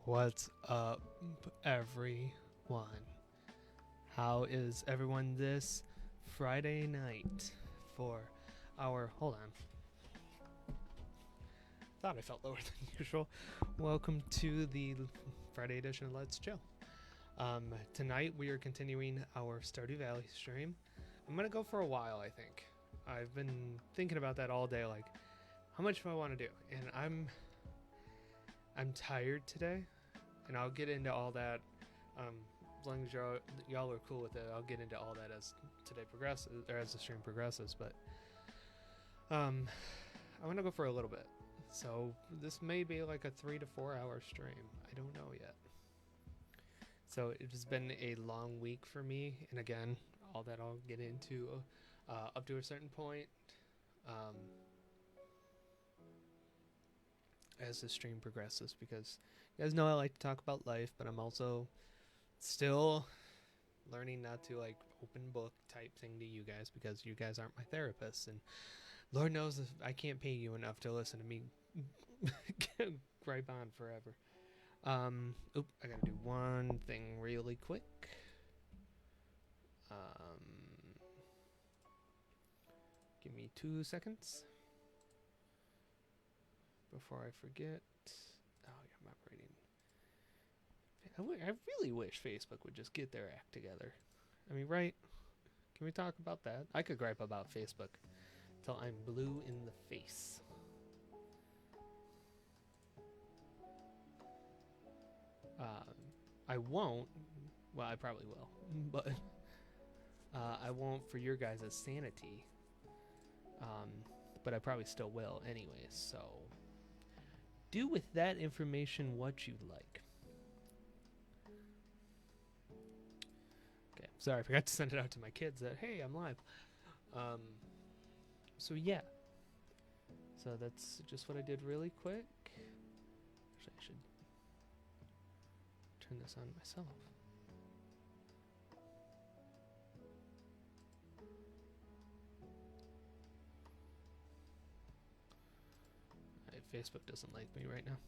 What's up, everyone? How is everyone this Friday night for our... Hold on. Thought I felt lower than usual. Welcome to the Friday edition of Let's Chill. Tonight we are continuing our Stardew Valley stream. I'm going to go for a while, I think. I've been thinking about that all day, like, how much do I want to do? And I'm tired today. And I'll get into all that, as long as y'all are cool with it. I'll get into all that as today progresses, or as the stream progresses. But I want to go for a little bit, so this may be like a 3 to 4 hour stream. I don't know yet. So it has been a long week for me, and again, all that I'll get into up to a certain point. As the stream progresses, because you guys know I like to talk about life, but I'm also still learning not to like open book type thing to you guys, because you guys aren't my therapists, and Lord knows if I can't pay you enough to listen to me gripe on forever. I gotta do one thing really quick. Give me 2 seconds before I forget. Oh, yeah, I'm operating. I really wish Facebook would just get their act together. I mean, right? Can we talk about that? I could gripe about Facebook till I'm blue in the face. I won't. Well, I probably will. But I won't for your guys' sanity. But I probably still will anyways, so... do with that information what you like. Okay, sorry, I forgot to send it out to my kids that, hey, I'm live. So yeah. So that's just what I did really quick. Actually, I should turn this on myself. Facebook doesn't like me right now.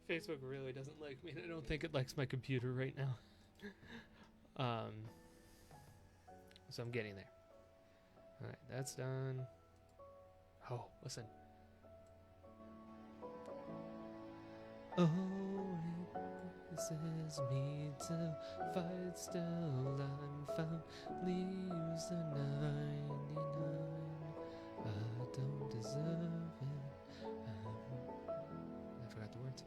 Facebook really doesn't like me, and I don't think it likes my computer right now. So I'm getting there. Alright, that's done. Oh, listen. Oh, this is me to fight still unfound. Leaves the 99. I don't deserve it. I forgot the words.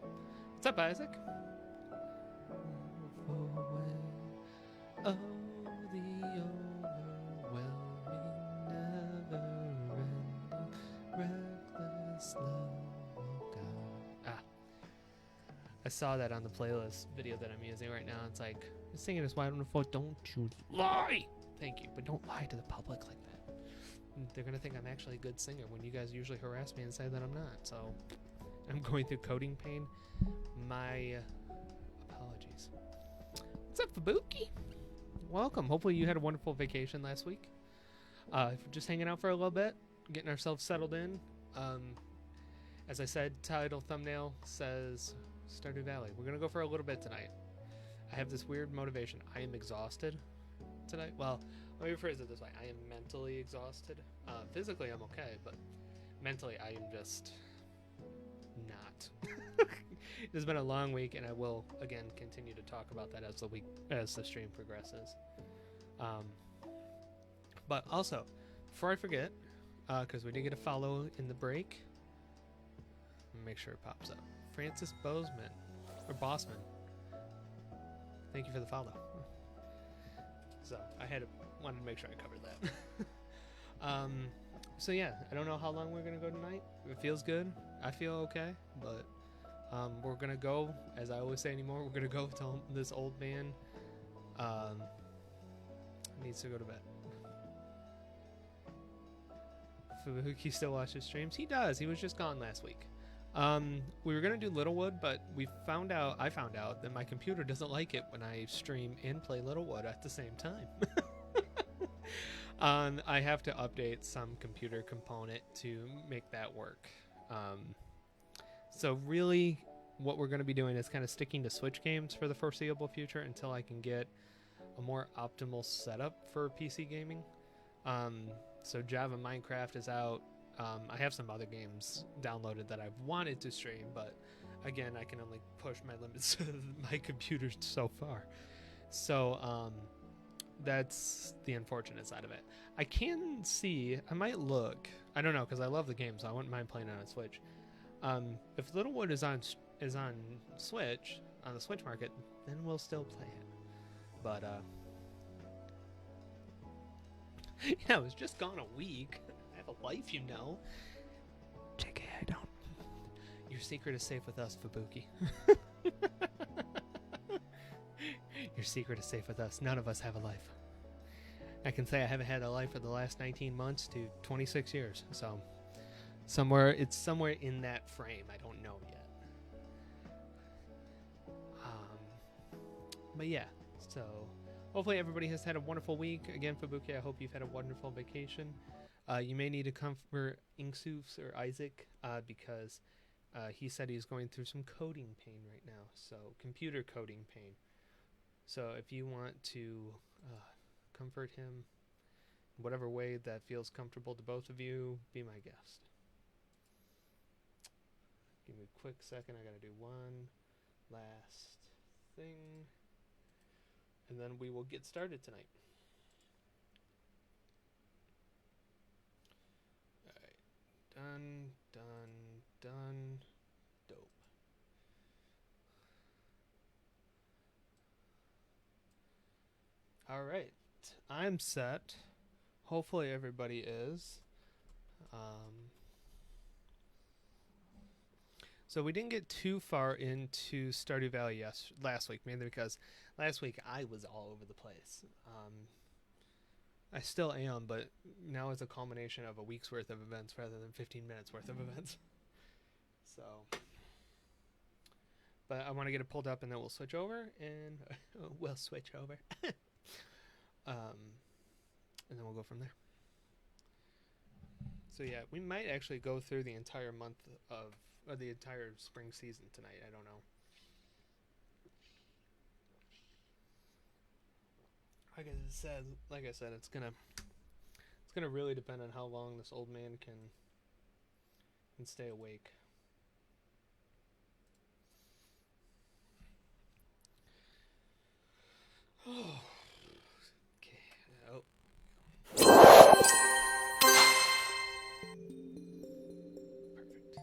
What's up, Isaac? Oh, the overwhelming, never-ending, reckless love of God. I saw that on the playlist video that I'm using right now. It's like, singing is why I don't know. Don't you lie! Thank you, but don't lie to the public like that. They're gonna think I'm actually a good singer when you guys usually harass me and say that I'm not. So I'm going through coding pain. My apologies. What's up, Fabuki? Welcome. Hopefully you had a wonderful vacation last week. Just hanging out for a little bit, getting ourselves settled in. As I said, title thumbnail says Stardew Valley. We're gonna go for a little bit tonight. I have this weird motivation. I am exhausted tonight. Well, let me rephrase it this way. I am mentally exhausted. Physically, I'm okay, but mentally, I am just not. It has been a long week, and I will, again, continue to talk about that as the stream progresses. But also, before I forget, because we did get a follow in the break, make sure it pops up. Francis Bozeman, or Bossman. Thank you for the follow. So I wanted to make sure I covered that. So yeah, I don't know how long we're gonna go tonight. It feels good. I feel okay, but we're gonna go, as I always say anymore, we're gonna go till this old man needs to go to bed. Fubuki still watches streams. He does. He was just gone last week. We were gonna do Littlewood, but I found out that my computer doesn't like it when I stream and play Littlewood at the same time. I have to update some computer component to make that work. So really, what we're going to be doing is kind of sticking to Switch games for the foreseeable future until I can get a more optimal setup for PC gaming. So Java Minecraft is out. I have some other games downloaded that I've wanted to stream, but again, I can only push my limits of my computer so far. So that's the unfortunate side of it. I can see, I might look, I don't know, because I love the game, so I wouldn't mind playing it on a Switch. If Littlewood is on Switch, on the Switch market, then we'll still play it. But yeah, it was just gone a week. I have a life, you know. JK, I don't. Your secret is safe with us, Fubuki. Your secret is safe with us. None of us have a life. I can say I haven't had a life for the last 19 months to 26 years. So it's somewhere in that frame. I don't know yet. But yeah, so hopefully everybody has had a wonderful week. Again, Fubuki, I hope you've had a wonderful vacation. You may need to comfort Inksoofs or Isaac because he said he's going through some coding pain right now. So computer coding pain. So if you want to comfort him in whatever way that feels comfortable to both of you, be my guest. Give me a quick second. I got to do one last thing. And then we will get started tonight. Alright. Done. Dope. Alright. I'm set. Hopefully everybody is. So we didn't get too far into Stardew Valley last week, mainly because last week I was all over the place. I still am, but now it's a culmination of a week's worth of events rather than 15 minutes worth of events. So, but I want to get it pulled up and then we'll switch over, and and then we'll go from there. So yeah, we might actually go through the entire month or the entire spring season tonight. I don't know. Like I said, it's gonna really depend on how long this old man can stay awake. Oh. Okay. Oh. Perfect.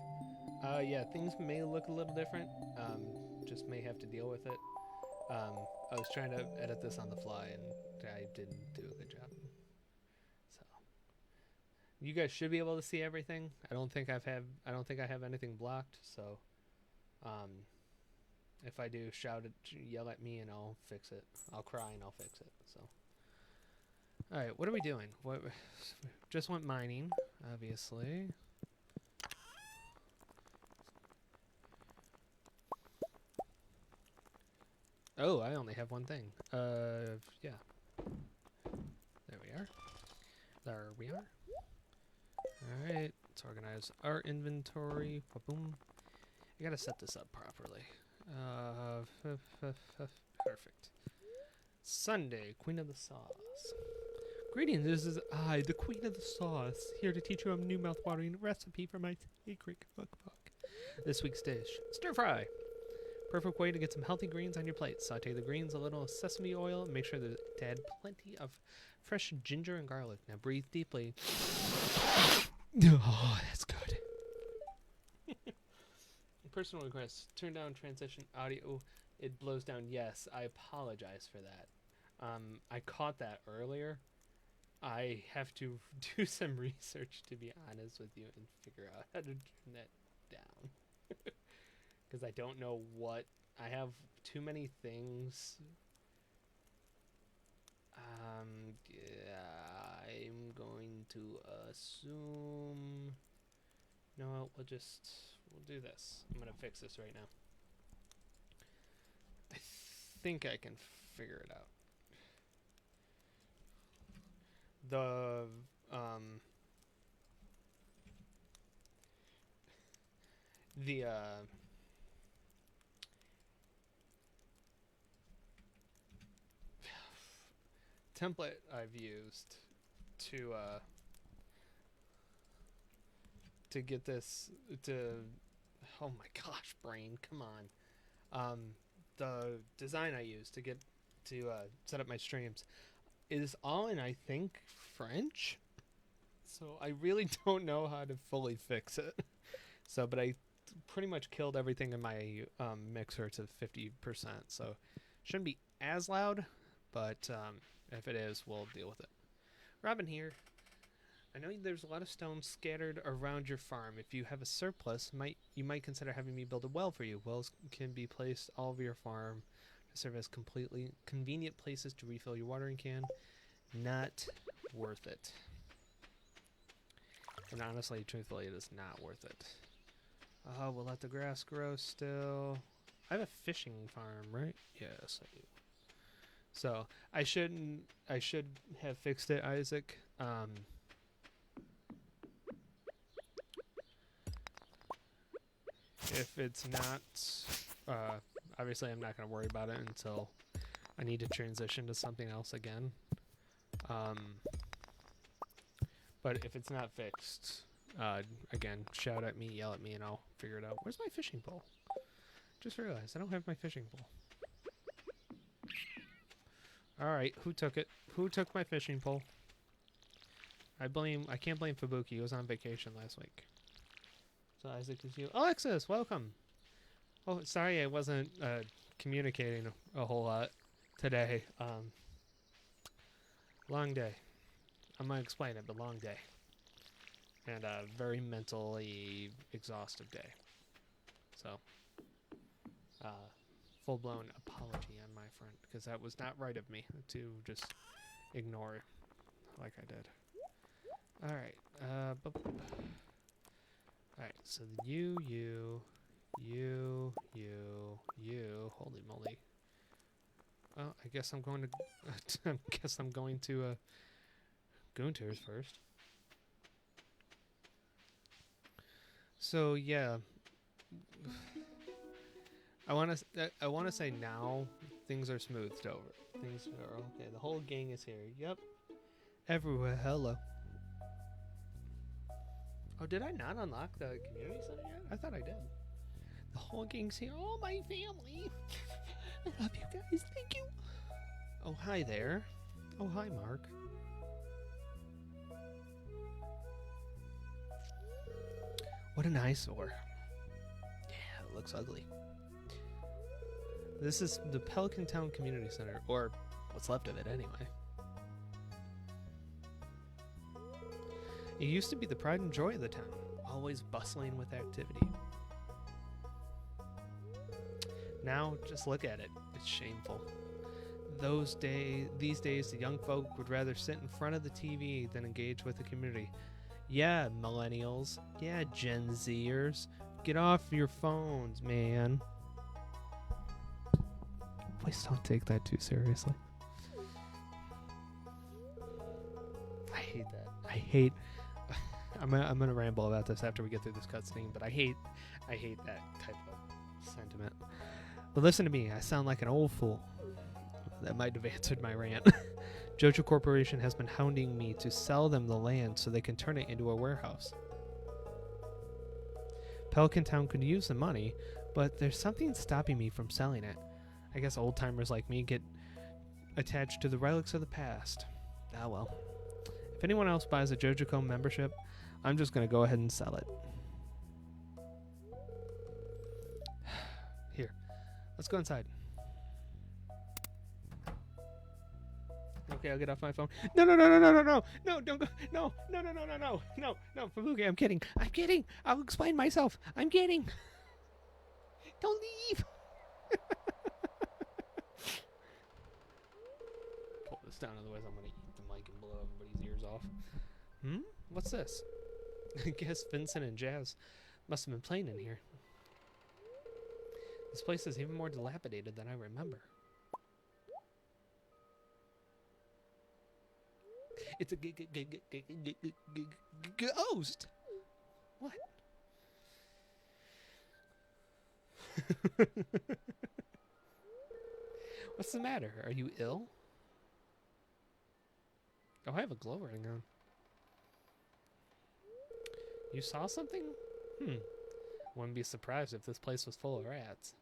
Yeah, things may look a little different. Just may have to deal with it. I was trying to edit this on the fly and I didn't do a good job. So you guys should be able to see everything. I don't think I have anything blocked. So, if I do, yell at me and I'll fix it. I'll cry and I'll fix it. So, all right, what are we doing? Just went mining, obviously. Oh, I only have one thing. Yeah. There we are. Alright, let's organize our inventory. Boom. I gotta set this up properly. Perfect. Sunday, Queen of the Sauce. Greetings, this is I, the Queen of the Sauce, here to teach you a new mouth-watering recipe for my secret cookbook. This week's dish, stir fry. Perfect way to get some healthy greens on your plate. Saute the greens, a little sesame oil, and make sure to add plenty of fresh ginger and garlic. Now breathe deeply. Oh, that's good. Personal request, turn down transition audio. It blows down. Yes, I apologize for that. I caught that earlier. I have to do some research, to be honest with you, and figure out how to turn that down. Because I don't know what. I have too many things. Yeah, I'm going to assume. No, we'll do this. I'm gonna fix this right now. I think I can figure it out. the template I've used to get this to oh my gosh, brain, come on. The design I use to get to set up my streams is all in, I think, French. So I really don't know how to fully fix it. So, but I pretty much killed everything in my mixer to 50%. So shouldn't be as loud, but if it is, we'll deal with it. Robin here. I know there's a lot of stones scattered around your farm. If you have a surplus, you might consider having me build a well for you. Wells can be placed all over your farm to serve as completely convenient places to refill your watering can. Not worth it. And honestly, truthfully, it is not worth it. Oh, we'll let the grass grow still. I have a fishing farm, right? Yes, I do. So I should have fixed it, Isaac. If it's not, obviously I'm not going to worry about it until I need to transition to something else again. But if it's not fixed, again, shout at me, yell at me, and I'll figure it out. Where's my fishing pole? Just realized I don't have my fishing pole. Alright, who took it? Who took my fishing pole? I can't blame Fubuki. He was on vacation last week. So Isaac is you. Alexis, welcome. Oh, sorry I wasn't communicating a whole lot today. Long day. I'm gonna explain it, but long day. And a very mentally exhaustive day. So, full-blown apology on my front, because that was not right of me to just ignore like I did. Alright, Alright, so you, holy moly. Well, I guess I'm going to, Gunter's first. So yeah, I want to say now things are smoothed over. Things are okay. The whole gang is here. Yep, everywhere. Hello. Oh, did I not unlock the community center yet? I thought I did. The whole gang's here. Oh, my family. I love you guys. Thank you. Oh, hi there. Oh, hi, Mark. What an eyesore. Yeah, it looks ugly. This is the Pelican Town Community Center, or what's left of it anyway. It used to be the pride and joy of the town, always bustling with activity. Now, just look at it. It's shameful. These days, the young folk would rather sit in front of the TV than engage with the community. Yeah, millennials. Yeah, Gen Zers. Get off your phones, man. Please don't take that too seriously. I hate that. I'm gonna ramble about this after we get through this cutscene, but I hate that type of sentiment. But listen to me, I sound like an old fool. That might have answered my rant. Jojo Corporation has been hounding me to sell them the land so they can turn it into a warehouse. Pelican Town could use the money, but there's something stopping me from selling it. I guess old-timers like me get attached to the relics of the past. Ah well. If anyone else buys a JoJoCo membership, I'm just going to go ahead and sell it. Here, let's go inside. Okay, I'll get off my phone. No, don't go. No, Fubuki, I'm kidding. I'll explain myself. I'm kidding. Don't leave. Pull this down, otherwise I'm going to eat the mic and blow everybody's ears off. What's this? I guess Vincent and Jazz must have been playing in here. This place is even more dilapidated than I remember. It's a ghost. What? What's the matter? Are you ill? Oh, I have a glow ring on. You saw something? Wouldn't be surprised if this place was full of rats.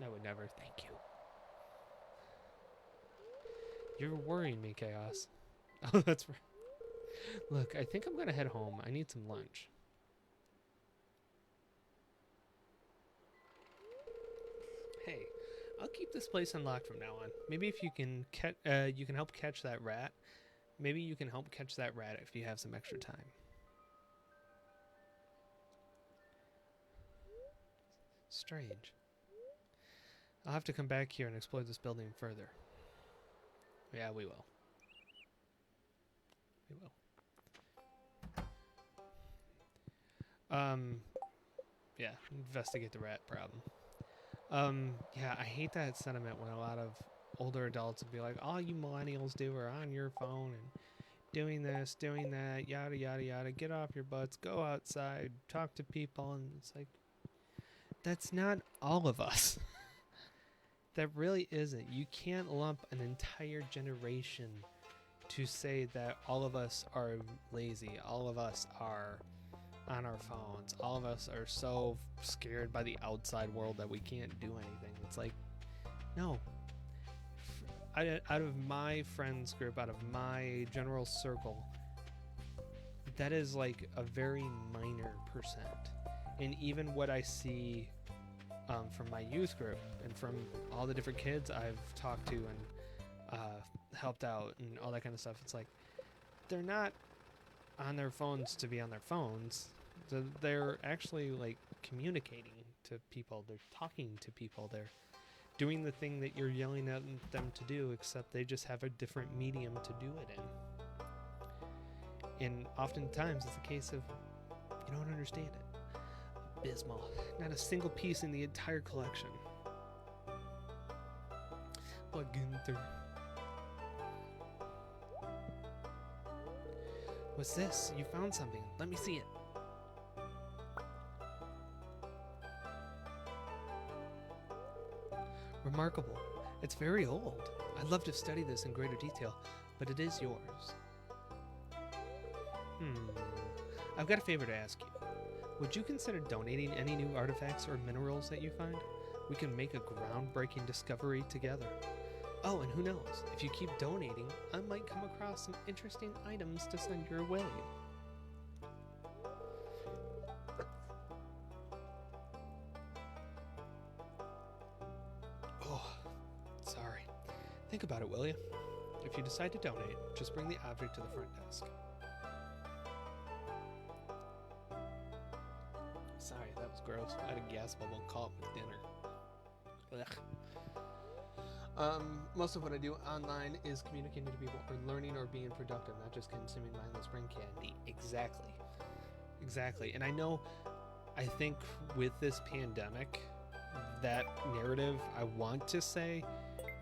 I would never. Thank you. You're worrying me, Chaos. Oh, that's right. Look, I think I'm gonna head home. I need some lunch. Hey, I'll keep this place unlocked from now on. Maybe if you can you can help catch that rat. Maybe you can help catch that rat if you have some extra time. Strange. I'll have to come back here and explore this building further. Yeah, we will. We will. Yeah, investigate the rat problem. Yeah, I hate that sentiment when a lot of older adults would be like, all you millennials do are on your phone and doing this, doing that, yada, yada, yada. Get off your butts, go outside, talk to people. And it's like, that's not all of us. That really isn't. You can't lump an entire generation to say that all of us are lazy, all of us are on our phones, all of us are so scared by the outside world that we can't do anything. It's like, no. Out of my friends group, out of my general circle, that is like a very minor percent. And even what I see from my youth group and from all the different kids I've talked to and helped out and all that kind of stuff, it's like they're not on their phones to be on their phones. They're actually like communicating to people. They're talking to people. They're doing the thing that you're yelling at them to do, except they just have a different medium to do it in. And oftentimes it's a case of you don't understand it. Abysmal. Not a single piece in the entire collection. But Gunther. What's this? You found something. Let me see it. Remarkable. It's very old. I'd love to study this in greater detail, but it is yours. I've got a favor to ask you. Would you consider donating any new artifacts or minerals that you find? We can make a groundbreaking discovery together. Oh, and who knows? If you keep donating, I might come across some interesting items to send your way. Oh, sorry. Think about it, will you? If you decide to donate, just bring the object to the front desk. Sorry, that was gross. I had a gas bubble caught with dinner. Ugh. Most of what I do online is communicating to people or learning or being productive, not just consuming mindless brain candy. Exactly. And I think with this pandemic, that narrative, I want to say,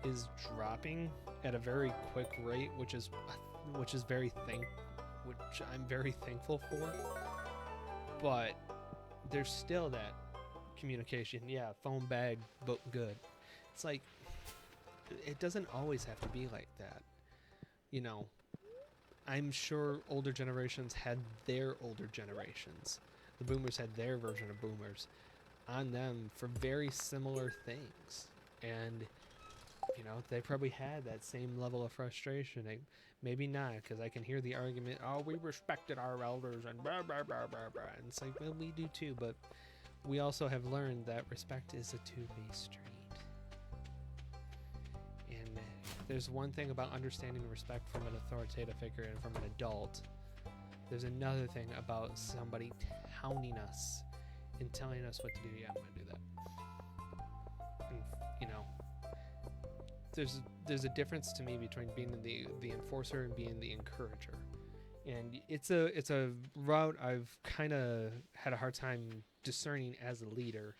is dropping at a very quick rate, which I'm very thankful for. But there's still that communication. Yeah, phone bag, but good. It's like, it doesn't always have to be like that. You know, I'm sure older generations had their older generations. The boomers had their version of boomers on them for very similar things. And, you know, they probably had that same level of frustration. Maybe not, because I can hear the argument, oh, we respected our elders and blah, blah, blah, blah, blah. And it's like, well, we do too, but we also have learned that respect is a two-way street. And there's one thing about understanding respect from an authoritative figure and from an adult. There's another thing about somebody hounding us and telling us what to do. Yeah, I'm going to do that. And, you know, there's a difference to me between being the enforcer and being the encourager. And it's a route I've kind of had a hard time discerning as a leader,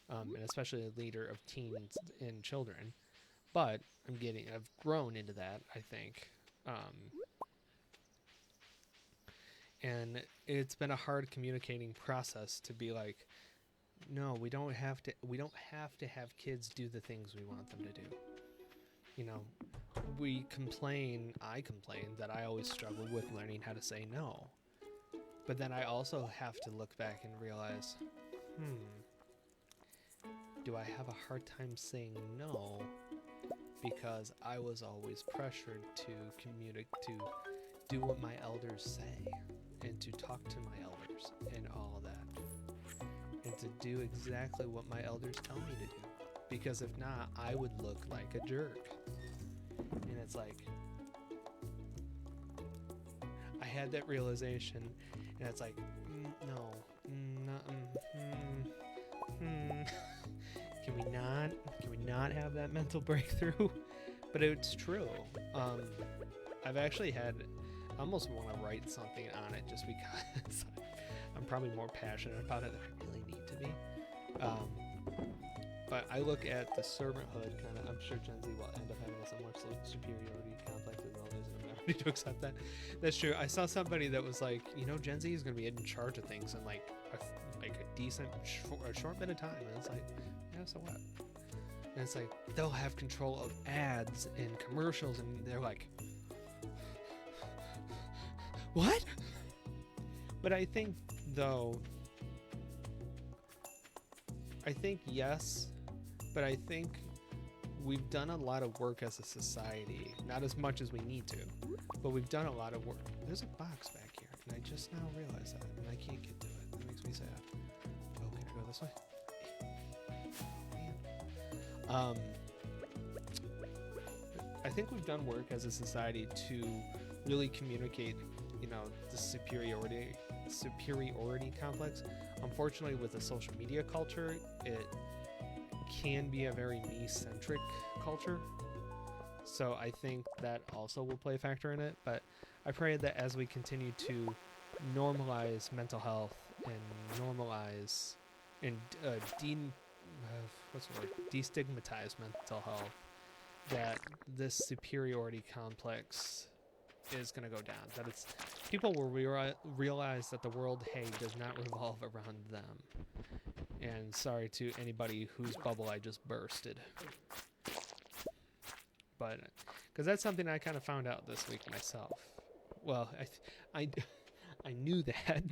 and especially a leader of teens and children. But I've grown into that, I think. And it's been a hard communicating process to be like, no, we don't have to have kids do the things we want them to do. You know, I complain that I always struggle with learning how to say no. But then I also have to look back and realize, do I have a hard time saying no because I was always pressured to do what my elders say and to talk to my elders and all of that, and to do exactly what my elders tell me to do, because if not, I would look like a jerk. And it's like, I had that realization, and it's like, no, can we not have that mental breakthrough? But it's true. I've actually had, I almost want to write something on it just because I'm probably more passionate about it than I really need to be. But I look at the servanthood kind of, I'm sure Gen Z will end up having a somewhat superiority complex as well, isn't it? Ready to accept that. That's true. I saw somebody that was like, Gen Z is going to be in charge of things in like a decent short bit of time. And it's like, yeah, so what? And it's like, they'll have control of ads and commercials, and they're like, what? But I think, though, yes, but I think we've done a lot of work as a society. Not as much as we need to, but we've done a lot of work. There's a box back here, and I just now realized that, and I can't get to it. That makes me sad. Oh, can I go this way? Man. I think we've done work as a society to really communicate, the superiority complex. Unfortunately, with the social media culture, it can be a very me-centric culture. So I think that also will play a factor in it. But I pray that as we continue to normalize mental health and normalize and destigmatize mental health, that this superiority complex is going to go down. That people will realize that the world, does not revolve around them. And sorry to anybody whose bubble I just bursted. But, because that's something I kind of found out this week myself. Well, I knew that,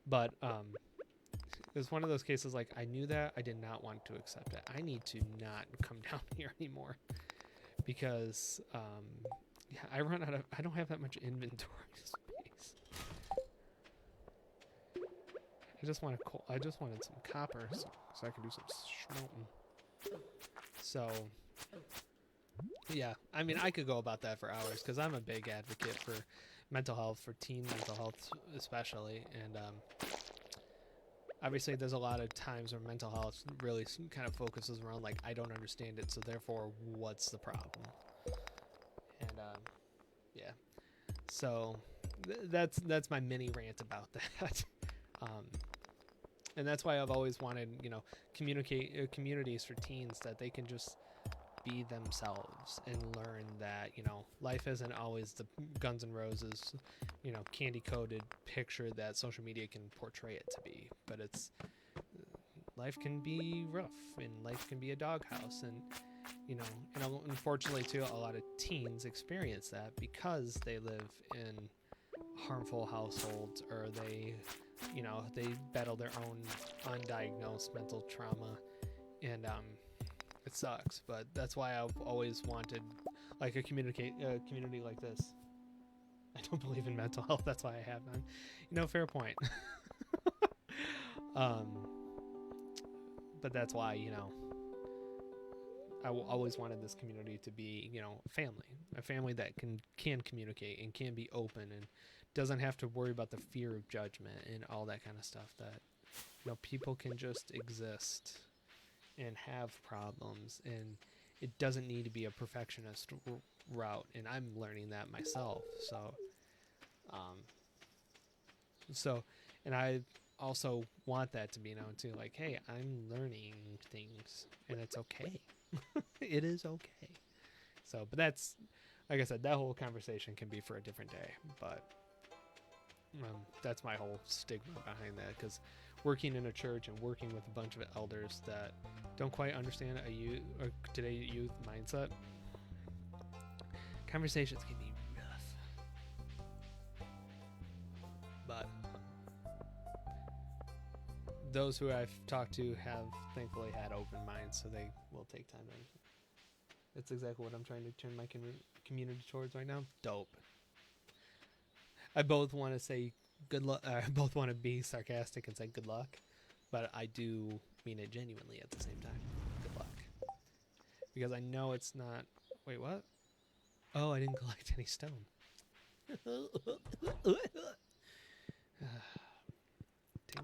but it was one of those cases like, I knew that, I did not want to accept it. I need to not come down here anymore. Because, I don't have that much inventory space. I just wanted some copper so I could do some smelting. So, yeah, I mean, I could go about that for hours because I'm a big advocate for mental health, for teen mental health especially. And obviously there's a lot of times where mental health really kind of focuses around like, I don't understand it, so therefore what's the problem? And yeah, so that's my mini rant about that. And that's why I've always wanted, communities for teens that they can just be themselves and learn that, life isn't always the Guns N' Roses, candy-coated picture that social media can portray it to be. But life can be rough, and life can be a doghouse, and unfortunately too, a lot of teens experience that because they live in harmful households, or they battle their own undiagnosed mental trauma, and it sucks. But that's why I've always wanted like a community like this. I don't believe in mental health, that's why I have none. Fair point. But that's why, I always wanted this community to be, a family that can communicate and can be open and doesn't have to worry about the fear of judgment and all that kind of stuff, that, people can just exist and have problems, and it doesn't need to be a perfectionist route. And I'm learning that myself. And I also want that to be known too, like, hey, I'm learning things and it's okay. It is okay. So, but that's, like I said, that whole conversation can be for a different day. But That's my whole stigma behind that, because working in a church and working with a bunch of elders that don't quite understand a youth or today's youth mindset, conversations can be rough. But those who I've talked to have thankfully had open minds, so they will take time to understand. That's exactly what I'm trying to turn my community towards right now. Dope. I both want to say good luck. I both want to be sarcastic and say good luck, but I do mean it genuinely at the same time. Good luck, because I know it's not. Wait, what? Oh, I didn't collect any stone. Damn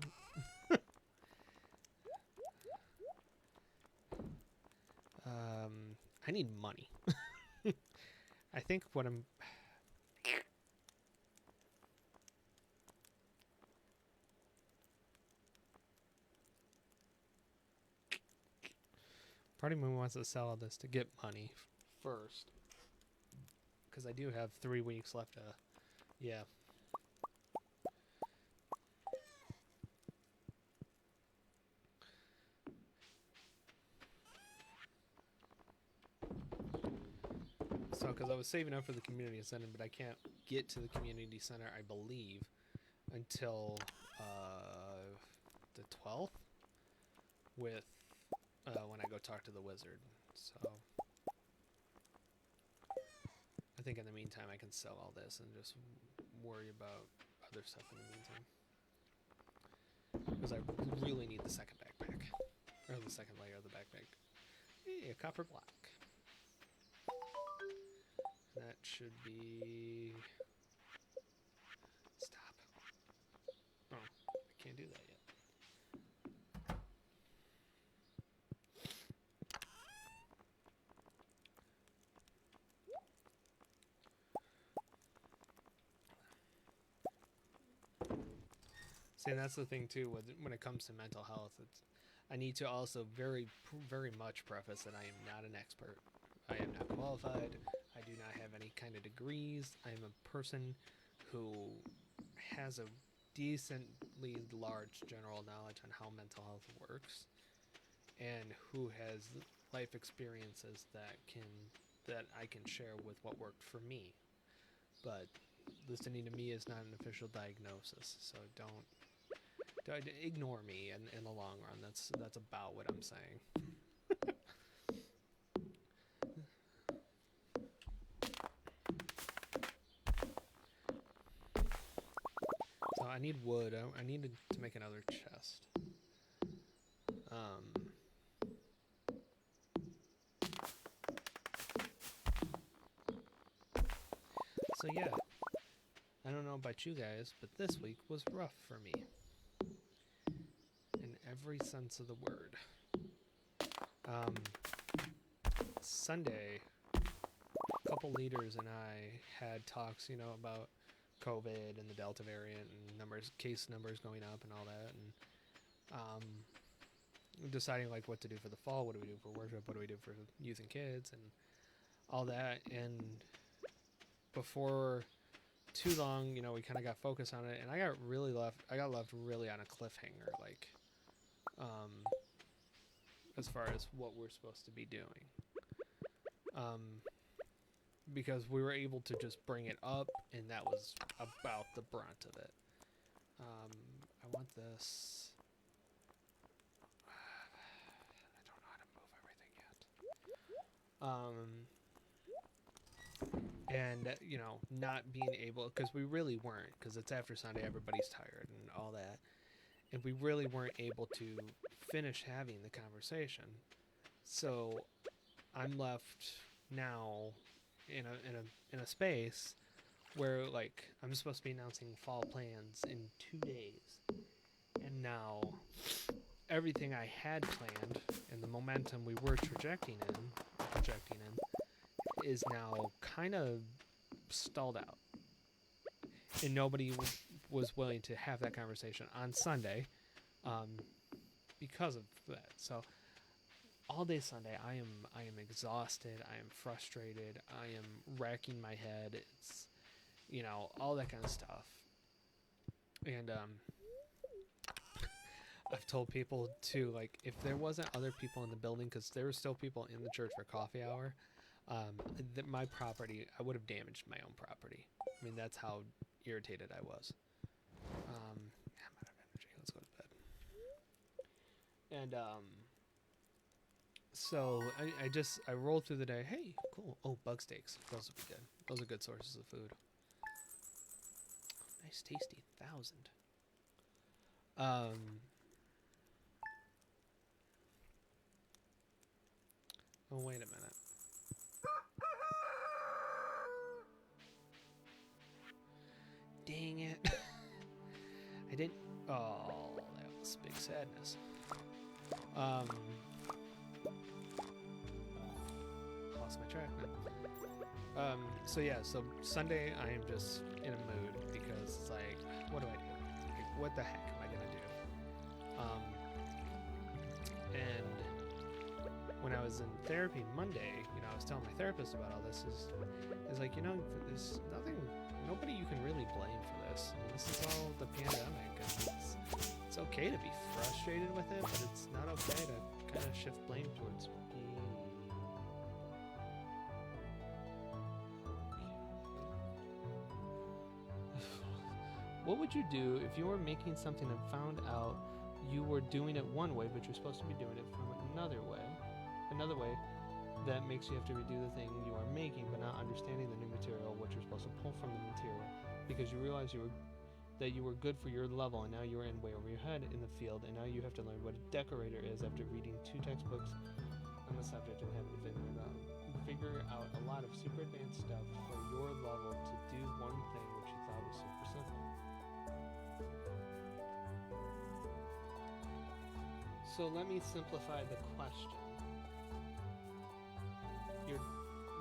it. I need money. I think what I'm. Part of me wants to sell all this to get money first, because I do have 3 weeks left. Yeah. So, because I was saving up for the community center, but I can't get to the community center, I believe, until the 12th with when I go talk to the wizard. So I think in the meantime I can sell all this and just worry about other stuff in the meantime, because I really need the second backpack, or the second layer of the backpack. Hey, a copper block. That should be... Stop. Oh, I can't do that yet. See, and that's the thing too, when it comes to mental health, I need to also very much preface that I am not an expert. I am not qualified. I do not have any kind of degrees. I am a person who has a decently large general knowledge on how mental health works, and who has life experiences that I can share with what worked for me. But listening to me is not an official diagnosis, so don't ignore me in the long run. That's about what I'm saying. So I need wood. I needed to make another chest. So yeah, I don't know about you guys, but this week was rough for me. In every sense of the word. Sunday, a couple leaders and I had talks, about COVID and the Delta variant and case numbers going up and all that, and deciding like what to do for the fall. What do we do for worship? What do we do for youth and kids and all that? And before too long, we kind of got focused on it, and I got left really on a cliffhanger, like, as far as what we're supposed to be doing. Because we were able to just bring it up, and that was about the brunt of it. I want this. I don't know how to move everything yet. And, not being able, because we really weren't, because it's after Sunday, everybody's tired and all that. And we really weren't able to finish having the conversation. So I'm left now in a space where, like, I'm supposed to be announcing fall plans in 2 days, and now everything I had planned and the momentum we were projecting in is now kind of stalled out, and nobody was willing to have that conversation on Sunday because of that. So all day Sunday, I am exhausted. I am frustrated. I am racking my head. It's, all that kind of stuff. And I've told people too, like, if there wasn't other people in the building, because there were still people in the church for coffee hour, my property, I would have damaged my own property. I mean, that's how irritated I was. I'm out of energy. Let's go to bed. And so I rolled through the day. Hey, cool. Oh, bug steaks. Those would be good. Those are good sources of food. Nice, tasty 1,000. Oh, wait a minute. Dang it. I didn't. Oh, that was big sadness. Lost my track now. So yeah, so Sunday I am just in a mood because it's like, what do I do? Like, what the heck am I gonna do? And when I was in therapy Monday, I was telling my therapist about all this. Is like, there's nobody you can really blame for this. I mean, this is all the pandemic, and it's okay to be frustrated with it, but it's not okay to kind of shift blame towards me. What would you do if you were making something and found out you were doing it one way, but you're supposed to be doing it from another way that makes you have to redo the thing you are making, but not understanding the new material, what you're supposed to pull from the material, because you realize that you were good for your level, and now you're in way over your head in the field, and now you have to learn what a decorator is after reading 2 textbooks on the subject and having to figure out a lot of super advanced stuff for your level to do one thing which you thought was super simple. So let me simplify the question.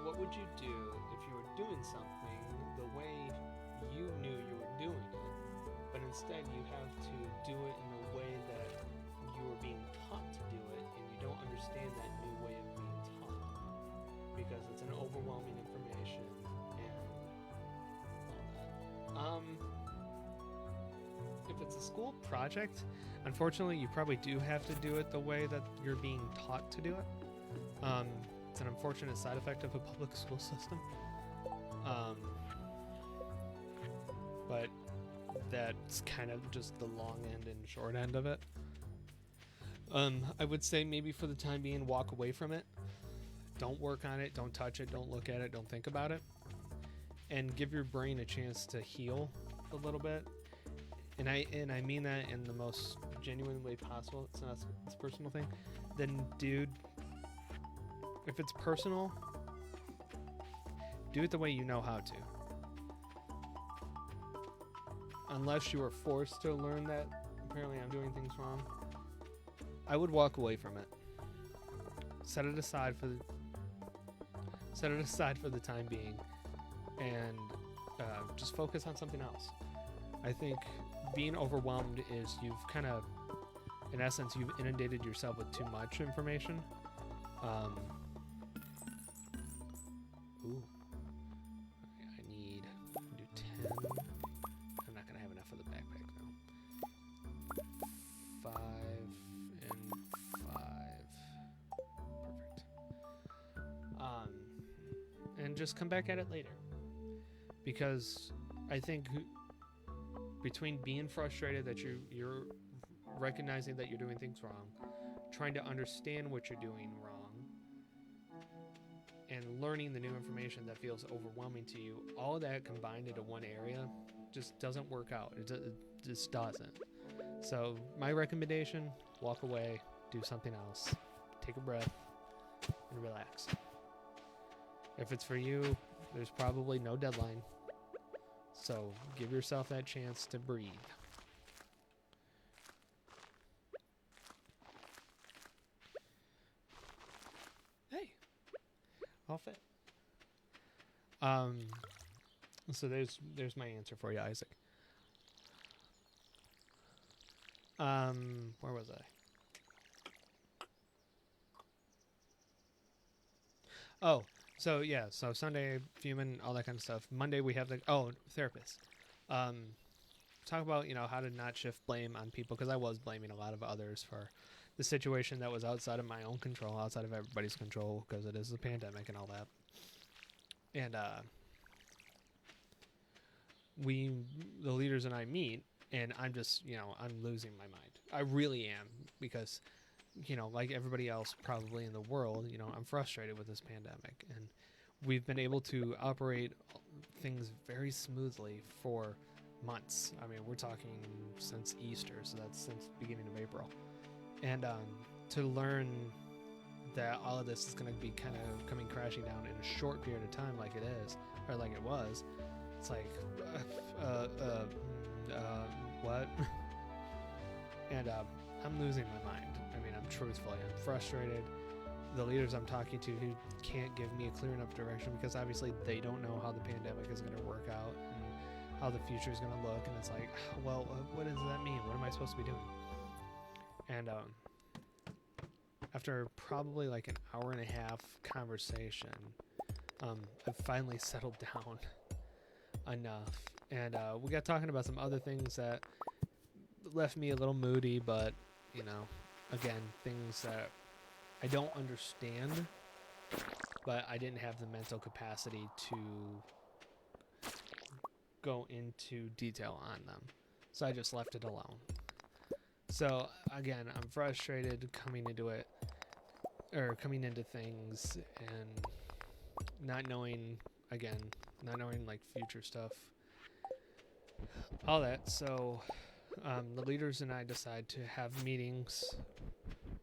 What would you do if you were doing something the way you knew you were doing it, but instead you have to do it in the way that you were being taught to do it, and you don't understand that new way of being taught because it's an overwhelming information and all that. If it's a school project, unfortunately you probably do have to do it the way that you're being taught to do it. It's an unfortunate side effect of a public school system. But that's kind of just the long end and short end of it. I would say maybe for the time being, walk away from it. Don't work on it, don't touch it, don't look at it, don't think about it. And give your brain a chance to heal a little bit. And I mean that in the most genuine way possible. It's not a personal thing. Then, dude, if it's personal, do it the way you know how to. Unless you are forced to learn that apparently I'm doing things wrong, I would walk away from it. Set it aside for the time being, and just focus on something else. I think being overwhelmed is in essence, you've inundated yourself with too much information. Ooh. I need to do 10. I'm not going to have enough for the backpack, though. 5 and 5. Perfect. And just come back at it later. Because I think between being frustrated that you're recognizing that you're doing things wrong, trying to understand what you're doing wrong, and learning the new information that feels overwhelming to you, all of that combined into one area just doesn't work out. It just doesn't. So my recommendation, walk away, do something else, take a breath, and relax. If it's for you, there's probably no deadline. So give yourself that chance to breathe. Hey, all fit. So there's my answer for you, Isaac. Where was I? Oh, so yeah, so Sunday, fuming, all that kind of stuff. Monday we have the therapist. talk about, how to not shift blame on people, because I was blaming a lot of others for the situation that was outside of my own control, outside of everybody's control, because it is a pandemic and all that. And the leaders and I meet, and I'm just, I'm losing my mind. I really am, because, like everybody else probably in the world, I'm frustrated with this pandemic, and we've been able to operate things very smoothly for months. I mean, we're talking since Easter, so that's since the beginning of April. And to learn that all of this is going to be kind of coming crashing down in a short period of time, like it is, or like it was, it's like, what? And I'm losing my mind. I mean, I'm frustrated. The leaders I'm talking to who can't give me a clear enough direction, because obviously they don't know how the pandemic is going to work out and how the future is going to look. And it's like, well, what does that mean? What am I supposed to be doing? And after probably like an hour and a half conversation, I've finally settled down enough. And we got talking about some other things that left me a little moody, but, again, things that I don't understand, but I didn't have the mental capacity to go into detail on them. So I just left it alone. So again, I'm frustrated coming into things and not knowing like future stuff, all that. So the leaders and I decide to have meetings,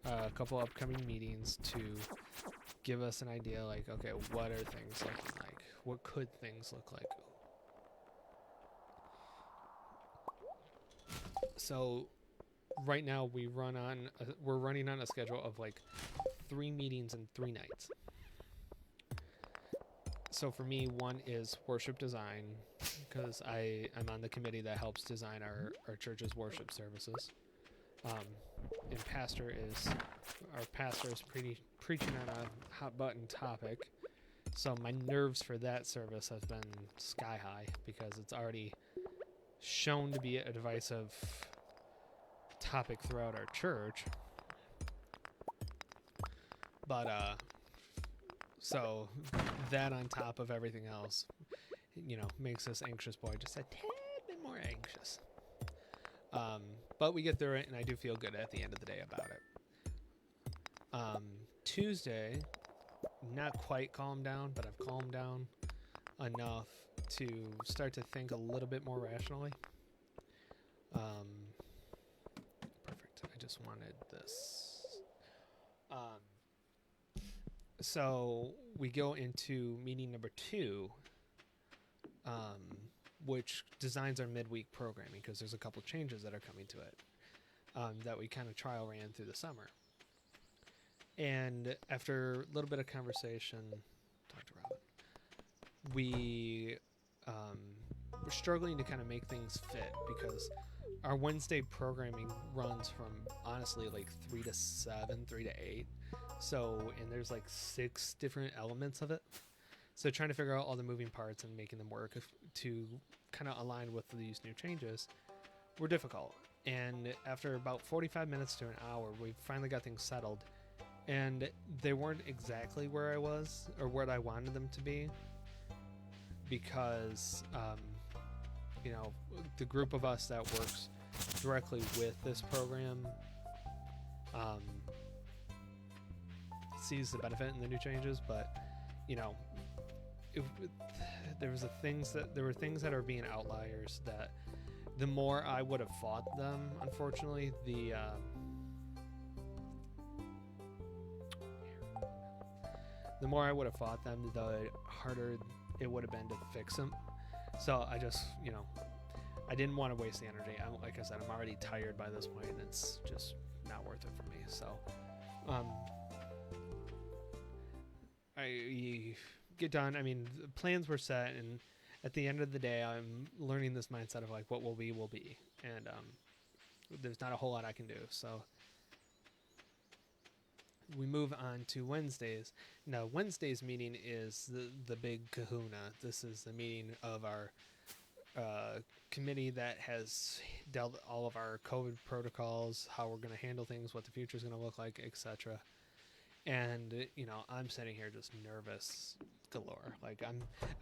a couple upcoming meetings, to give us an idea, like, okay, what are things looking like? What could things look like? So right now we're running on a schedule of like 3 meetings in 3 nights. So for me, one is worship design, because I'm on the committee that helps design our church's worship services. And our pastor is preaching on a hot button topic. So my nerves for that service has been sky high, because it's already shown to be a divisive topic throughout our church. But so that on top of everything else, makes this anxious boy just a tad bit more anxious. But we get through it, and I do feel good at the end of the day about it. Tuesday, not quite calmed down, but I've calmed down enough to start to think a little bit more rationally. Perfect. I just wanted this. So we go into meeting number 2, which designs our midweek programming, because there's a couple changes that are coming to it that we kind of trial ran through the summer. And after a little bit of conversation, talked to Robin, we're struggling to kind of make things fit, because our Wednesday programming runs from honestly like 3 to 7, 3 to 8. So, and there's like 6 different elements of it. So trying to figure out all the moving parts and making them work to kind of align with these new changes were difficult. And after about 45 minutes to an hour, we finally got things settled. And they weren't exactly where I was or where I wanted them to be, because, the group of us that works directly with this program sees the benefit in the new changes, but, there were things that are being outliers that the more I would have fought them, unfortunately, the more I would have fought them, the harder it would have been to fix them. So I just, I didn't want to waste the energy. Like I said, I'm already tired by this point, and it's just not worth it for me. So I get done. I mean, the plans were set, and at the end of the day, I'm learning this mindset of like, what will be, will be. And there's not a whole lot I can do. So we move on to Wednesdays. Now, Wednesday's meeting is the big kahuna. This is the meeting of our committee that has dealt all of our COVID protocols, how we're going to handle things, what the future is going to look like, etc. And I'm sitting here just nervous galore. Like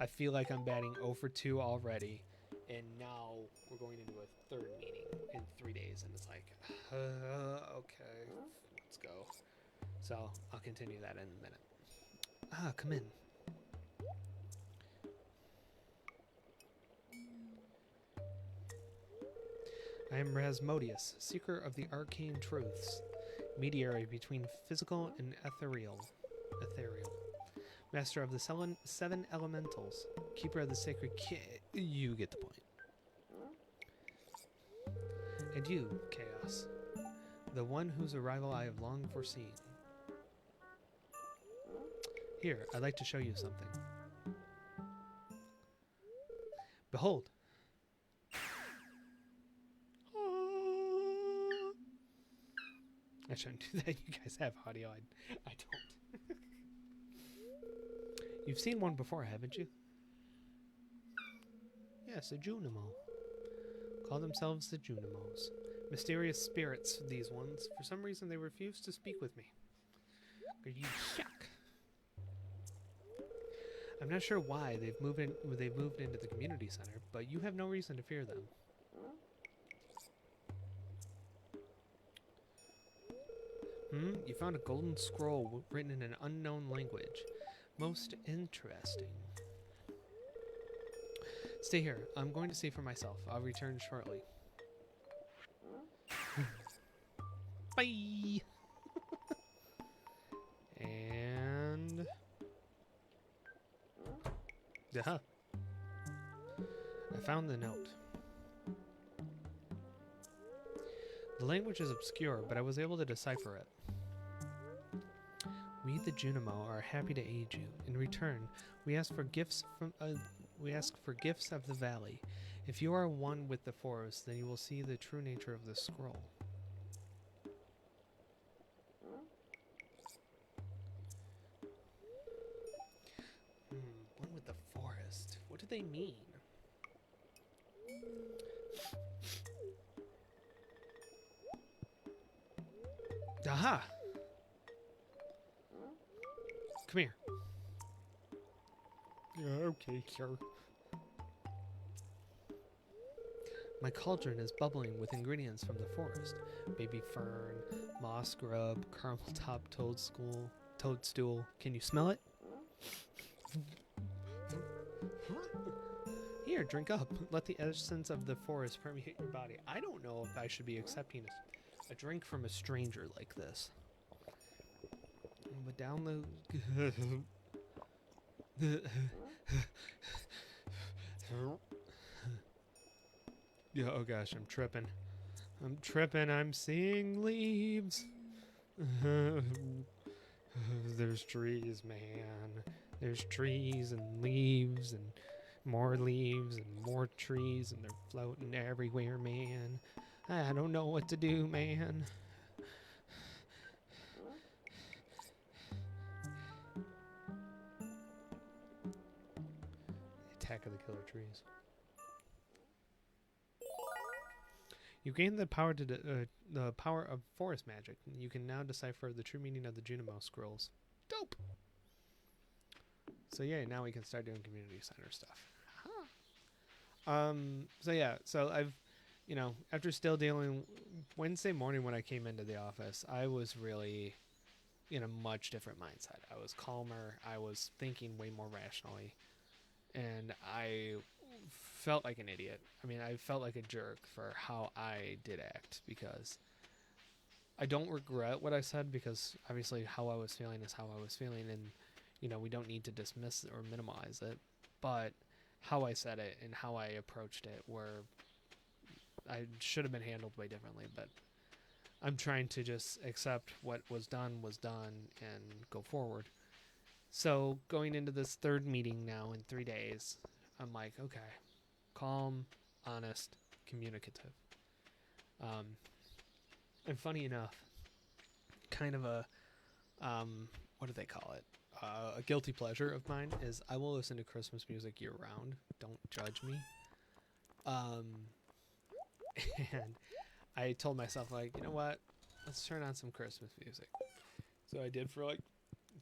I feel like I'm batting 0 for 2 already, and now we're going into a third meeting in 3 days, and it's like, okay, let's go. So I'll continue that in a minute. Come in. I am Rasmodius, seeker of the arcane truths, mediator between physical and ethereal, master of the seven elementals, keeper of the sacred you get the point. And you, Chaos, the one whose arrival I have long foreseen. Here, I'd like to show you something. Behold. I shouldn't do that. You guys have audio. I don't. You've seen one before, haven't you? Yes, a Junimo. Call themselves the Junimos. Mysterious spirits, these ones. For some reason, they refuse to speak with me. You yuck. I'm not sure why they've moved into the community center, but you have no reason to fear them. You found a golden scroll written in an unknown language. Most interesting. Stay here. I'm going to see for myself. I'll return shortly. Bye! And... I found the note. The language is obscure, but I was able to decipher it. We, the Junimo, are happy to aid you. In return, we ask for gifts of the valley. If you are one with the forest, then you will see the true nature of the scroll. One with the forest. What do they mean? Aha! Come here. Yeah, okay, sure. My cauldron is bubbling with ingredients from the forest. Baby fern, moss grub, caramel top toadstool. Can you smell it? Here, drink up. Let the essence of the forest permeate your body. I don't know if I should be accepting a drink from a stranger like this. But down the... Yeah, oh gosh, I'm tripping. I'm seeing leaves. There's trees, man. There's trees and leaves and more leaves and more trees, and they're floating everywhere, man. I don't know what to do, man. Attack of the killer trees. You gain the power to the power of forest magic. You can now decipher the true meaning of the Junimo scrolls. Dope. So yeah, now we can start doing community center stuff. So yeah, so I've, after still dealing Wednesday morning when I came into the office, I was really in a much different mindset. I was calmer. I was thinking way more rationally, and I felt like an idiot. I mean, I felt like a jerk for how I did act, because I don't regret what I said, because obviously how I was feeling is how I was feeling, and we don't need to dismiss or minimize it, but how I said it and how I approached it I should have been handled way differently. But I'm trying to just accept what was done and go forward. So going into this third meeting now in 3 days, I'm like, okay, calm, honest, communicative. And funny enough, kind of a, what do they call it? A guilty pleasure of mine is I will listen to Christmas music year round. Don't judge me. Um, and I told myself, like, you know what? Let's turn on some Christmas music. So I did for like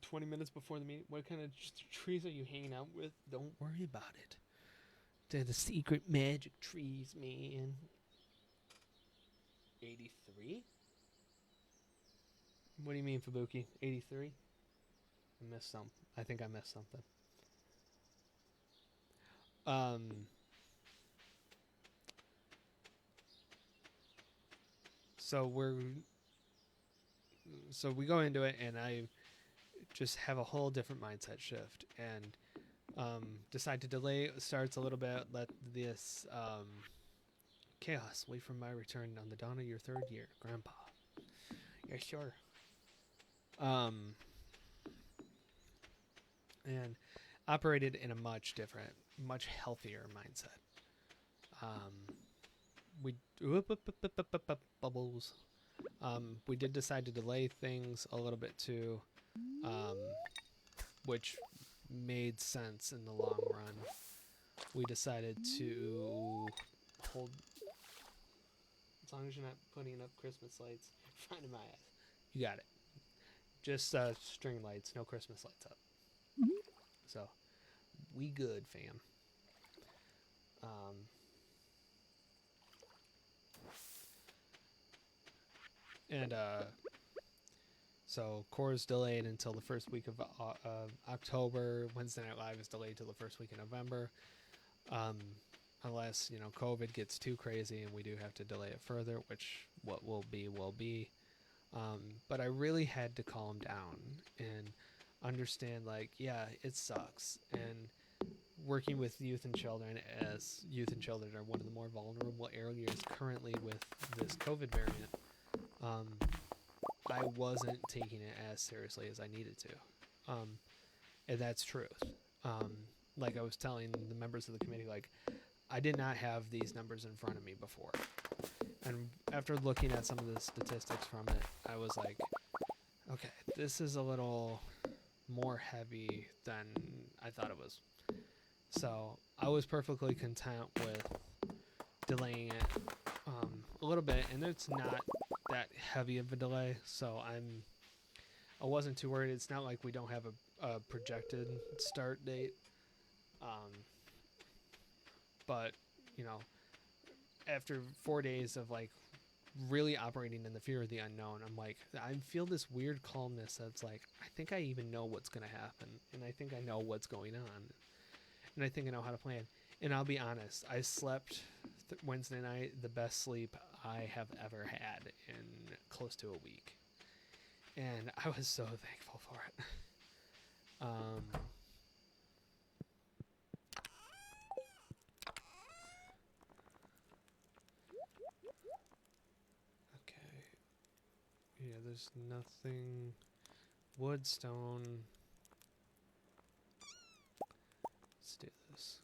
20 minutes before the meeting. What kind of trees are you hanging out with? Don't worry about it. They're the secret magic trees, man. 83? What do you mean, Fubuki? 83? I missed some. I think I missed something. So we go into it, and I just have a whole different mindset shift, and decide to delay starts a little bit. Let this chaos wait for my return on the dawn of your third year, Grandpa. Yeah, sure. And operated in a much different, much healthier mindset. We bubbles. We did decide to delay things a little bit too, which made sense in the long run. We decided to hold, as long as you're not putting up Christmas lights in front of my ass. You got it. Just string lights, no Christmas lights up. So, we good, fam. And so Core's delayed until the first week of October. Wednesday Night Live is delayed till the first week of November. Unless, COVID gets too crazy and we do have to delay it further, which what will be, will be. But I really had to calm down and understand, like, yeah, it sucks. And working with youth and children, as youth and children are one of the more vulnerable areas currently with this COVID variant, I wasn't taking it as seriously as I needed to. And that's truth. Like I was telling the members of the committee, like, I did not have these numbers in front of me before. And after looking at some of the statistics from it, I was like, okay, this is a little more heavy than I thought it was. So I was perfectly content with delaying it a little bit, and it's not that heavy of a delay, so I wasn't too worried. It's not like we don't have a projected start date, but after 4 days of like really operating in the fear of the unknown, I'm like, I feel this weird calmness that's like, I think I even know what's going to happen, and I think I know what's going on, and I think I know how to plan. And I'll be honest, I slept Wednesday night the best sleep I have ever had in close to a week, and I was so thankful for it. Okay. Yeah, there's nothing. Wood, stone. Let's do this.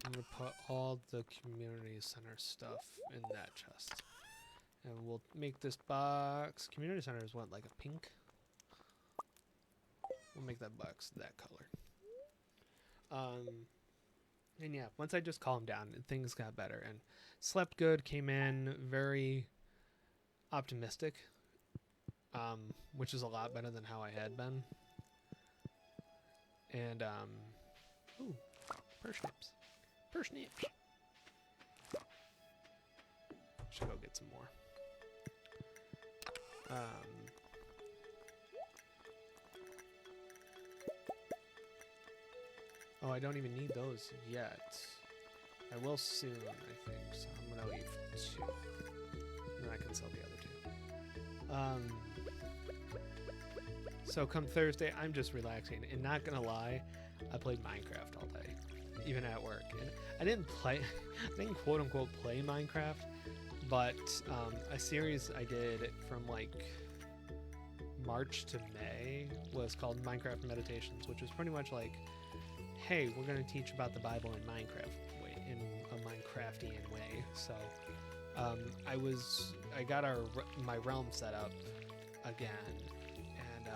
I'm going to put all the community center stuff in that chest. And we'll make this box. Community center is what, like a pink? We'll make that box that color. And yeah, once I just calmed down, things got better. And slept good, came in very optimistic, which is a lot better than how I had been. And, ooh, parsnips. Parsnips. Should go get some more. Oh, I don't even need those yet. I will soon, I think. So I'm gonna leave 2. And then I can sell the other 2. So come Thursday, I'm just relaxing. And not gonna lie, I played Minecraft all day, even at work. And I didn't quote unquote play Minecraft, but a series I did from like March to May was called Minecraft Meditations, which was pretty much like, hey, we're going to teach about the Bible in in a Minecraftian way. So I got my realm set up again, and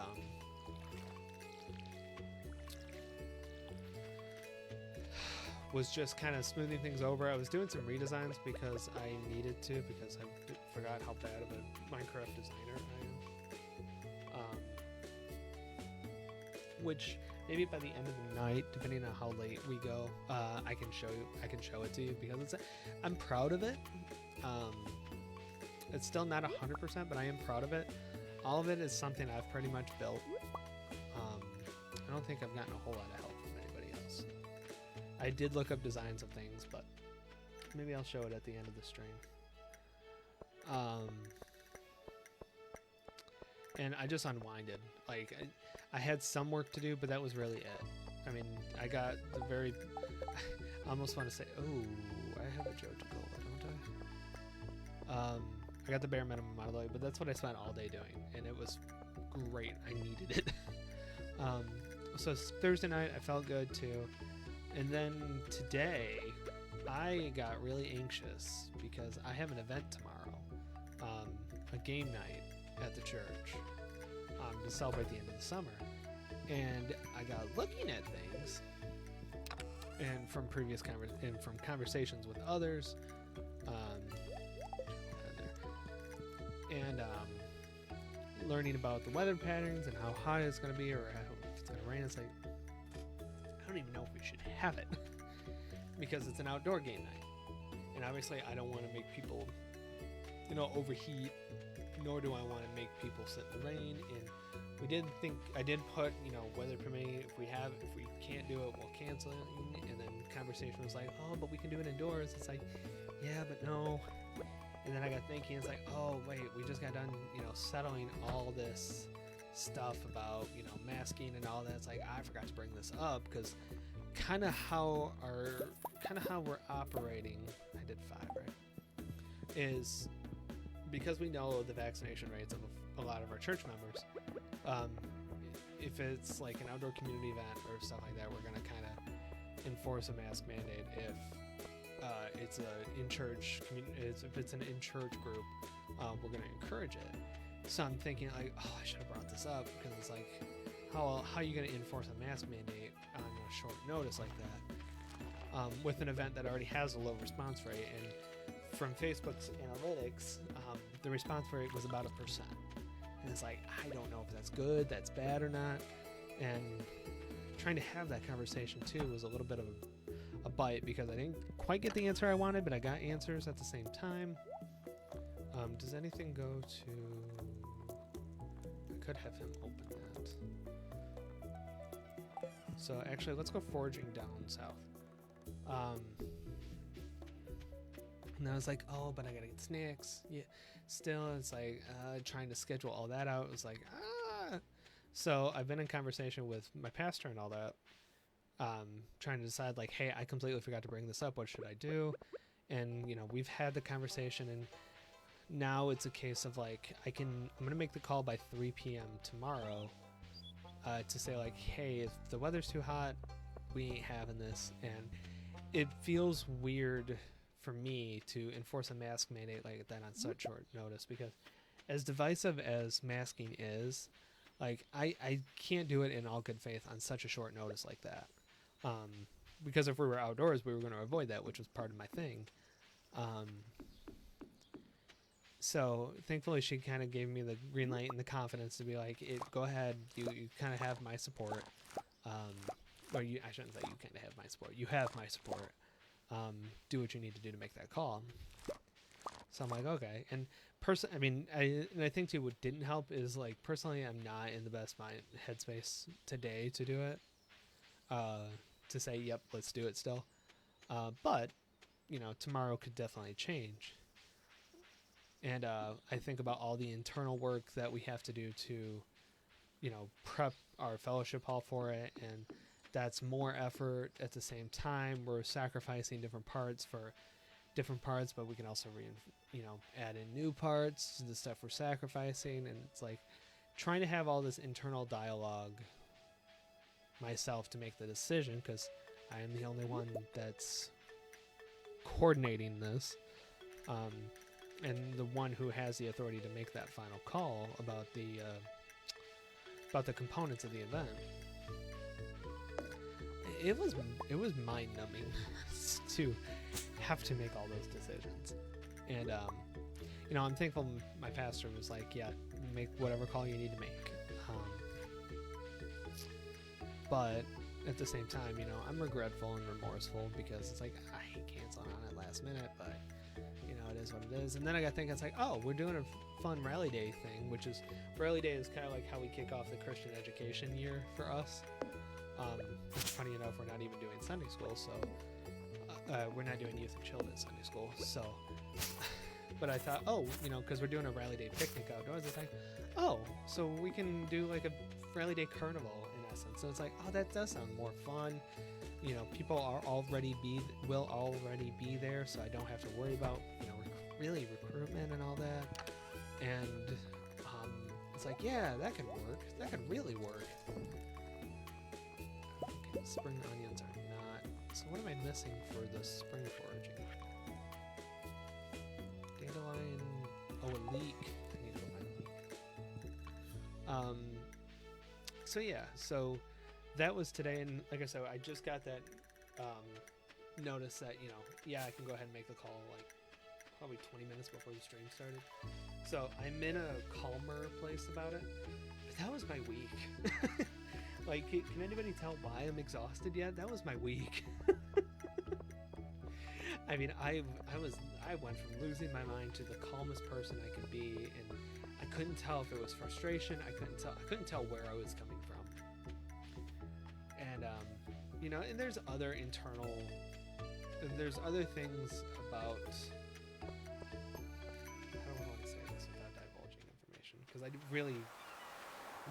was just kind of smoothing things over. I was doing some redesigns because I needed to, because I forgot how bad of a Minecraft designer I am. Which maybe by the end of the night, depending on how late we go, I can show it to you, because I'm proud of it. It's still not 100%, but I am proud of it. All of it is something I've pretty much built. I don't think I've gotten a whole lot of help from anybody else. I did look up designs of things, but maybe I'll show it at the end of the stream. And I just unwinded. Like, I had some work to do, but that was really it. I mean, I got the very... I almost want to say, oh, I have a joke to go with, don't I? I got the bare minimum out of the way, but that's what I spent all day doing, and it was great. I needed it. So Thursday night, I felt good too. And then today, I got really anxious because I have an event tomorrow, a game night at the church, to celebrate the end of the summer. And I got looking at things, and from previous conversations with others, and learning about the weather patterns and how hot it's going to be, or if it's going to rain. It's like, I don't even know if we should have it because it's an outdoor game night, and obviously I don't want to make people, overheat, nor do I want to make people sit in the rain. And I did put, weather permitting, if we can't do it, we'll cancel it. And then conversation was like, oh, but we can do it indoors. It's like, yeah, but no. And then I got thinking, it's like, oh, wait, we just got done, settling all this stuff about, masking and all that. It's like, I forgot to bring this up, because kind of how we're operating, I did 5, right, is because we know the vaccination rates of a lot of our church members. If it's like an outdoor community event or stuff like that, we're going to kind of enforce a mask mandate. If it's if it's an in-church group, we're going to encourage it. So I'm thinking, like, oh, I should have brought this up, because it's like, how are you going to enforce a mask mandate on a short notice like that, with an event that already has a low response rate? And from Facebook's analytics, the response rate was about 1%. And it's like, I don't know if that's good, that's bad or not. And trying to have that conversation too was a little bit of a bite, because I didn't quite get the answer I wanted, but I got answers at the same time. Does anything go to... I could have him open that. So actually, let's go foraging down south. And I was like, oh, but I gotta get snacks. Yeah. Still, it's like trying to schedule all that out. It was like, So I've been in conversation with my pastor and all that, trying to decide, like, hey, I completely forgot to bring this up. What should I do? And, we've had the conversation, and now it's a case of, like, I'm going to make the call by 3 p.m. tomorrow to say, like, hey, if the weather's too hot, we ain't having this. And it feels weird for me to enforce a mask mandate like that on such short notice, because as divisive as masking is, like, I can't do it in all good faith on such a short notice like that. Because if we were outdoors, we were going to avoid that, which was part of my thing. So thankfully she kind of gave me the green light and the confidence to be like, go ahead, you kind of have my support. Or I shouldn't say you kind of have my support. You have my support. Do what you need to do to make that call. So I'm like, okay. And I think too, what didn't help is, like, personally, I'm not in the best headspace today to do it. To say, yep, let's do it still. But, tomorrow could definitely change. And I think about all the internal work that we have to do to, prep our fellowship hall for it. And that's more effort. At the same time, we're sacrificing different parts for different parts, but we can also add in new parts to the stuff we're sacrificing. And it's like trying to have all this internal dialogue myself to make the decision, because I am the only one that's coordinating this, and the one who has the authority to make that final call about the components of the event. it was mind numbing to have to make all those decisions. And you know, I'm thankful my pastor was like, yeah, make whatever call you need to make. But at the same time, you know, I'm regretful and remorseful because it's like I hate canceling on it last minute, but you know, it is what it is. And then I got thinking, it's like, oh, we're doing a fun rally day thing, which is rally day is kind of like how we kick off the Christian education year for us. Funny enough, we're not even doing Sunday school, so we're not doing youth and children Sunday school. So, but I thought, oh, you know, because we're doing a rally day picnic outdoors, it's like, oh, so we can do like a rally day carnival in essence. So it's like, oh, that does sound more fun. You know, people will already be there, so I don't have to worry about, you know, really recruitment and all that. And it's like, yeah, that could work. That could really work. Okay, spring onions are not. So what am I missing for the spring foraging? Dandelion. Oh, a leek. I need to go find a leek. So yeah, so that was today, and like I said, I just got that notice that, you know, yeah, I can go ahead and make the call like probably 20 minutes before the stream started. So I'm in a calmer place about it. But that was my week. Like, can anybody tell why I'm exhausted yet? That was my week. I mean, I went from losing my mind to the calmest person I could be, and I couldn't tell if it was frustration. I couldn't tell where I was coming from. And you know, and there's other things about. I don't want to say this without divulging information, because I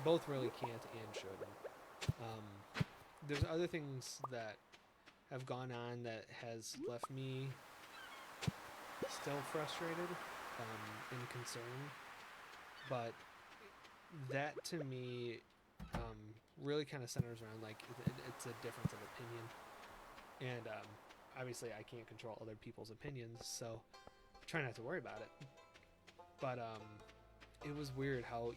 both really can't and shouldn't. There's other things that have gone on that has left me still frustrated and concerned, but that to me really kind of centers around like it's a difference of opinion, and obviously I can't control other people's opinions, so I try not to worry about it. But it was weird how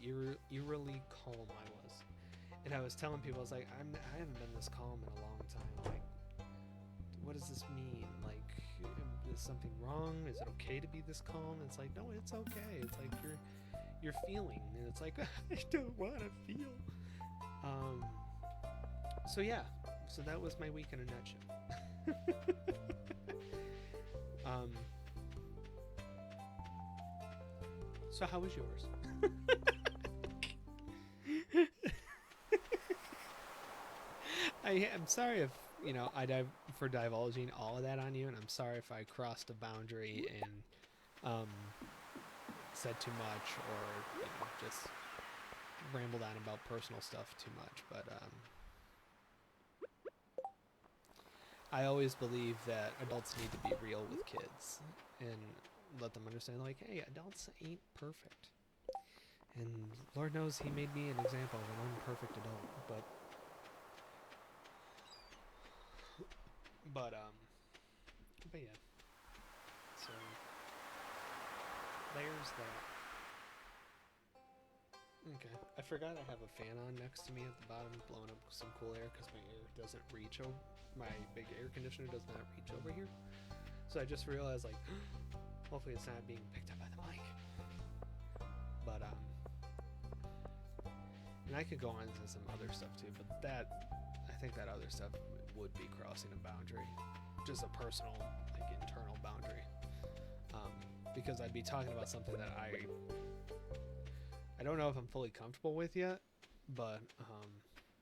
eerily calm I was. And I was telling people, I was like, I haven't been this calm in a long time. Like, what does this mean? Like, is something wrong? Is it okay to be this calm? And it's like, no, it's okay. It's like you're feeling, and it's like, I don't want to feel. So yeah, so that was my week in a nutshell. So how was yours? I'm sorry if, you know, for divulging all of that on you, and I'm sorry if I crossed a boundary and said too much, or, you know, just rambled on about personal stuff too much. But I always believe that adults need to be real with kids and let them understand, like, hey, adults ain't perfect, and Lord knows He made me an example of an imperfect adult, but yeah, so there's that. Okay, I forgot I have a fan on next to me at the bottom, blowing up some cool air because my air doesn't reach over. My big air conditioner does not reach over here, so I just realized, like, hopefully it's not being picked up by the mic. But and I could go on to some other stuff too, but I think that other stuff would be crossing a boundary, just a personal, like, internal boundary, because I'd be talking about something that I don't know if I'm fully comfortable with yet, but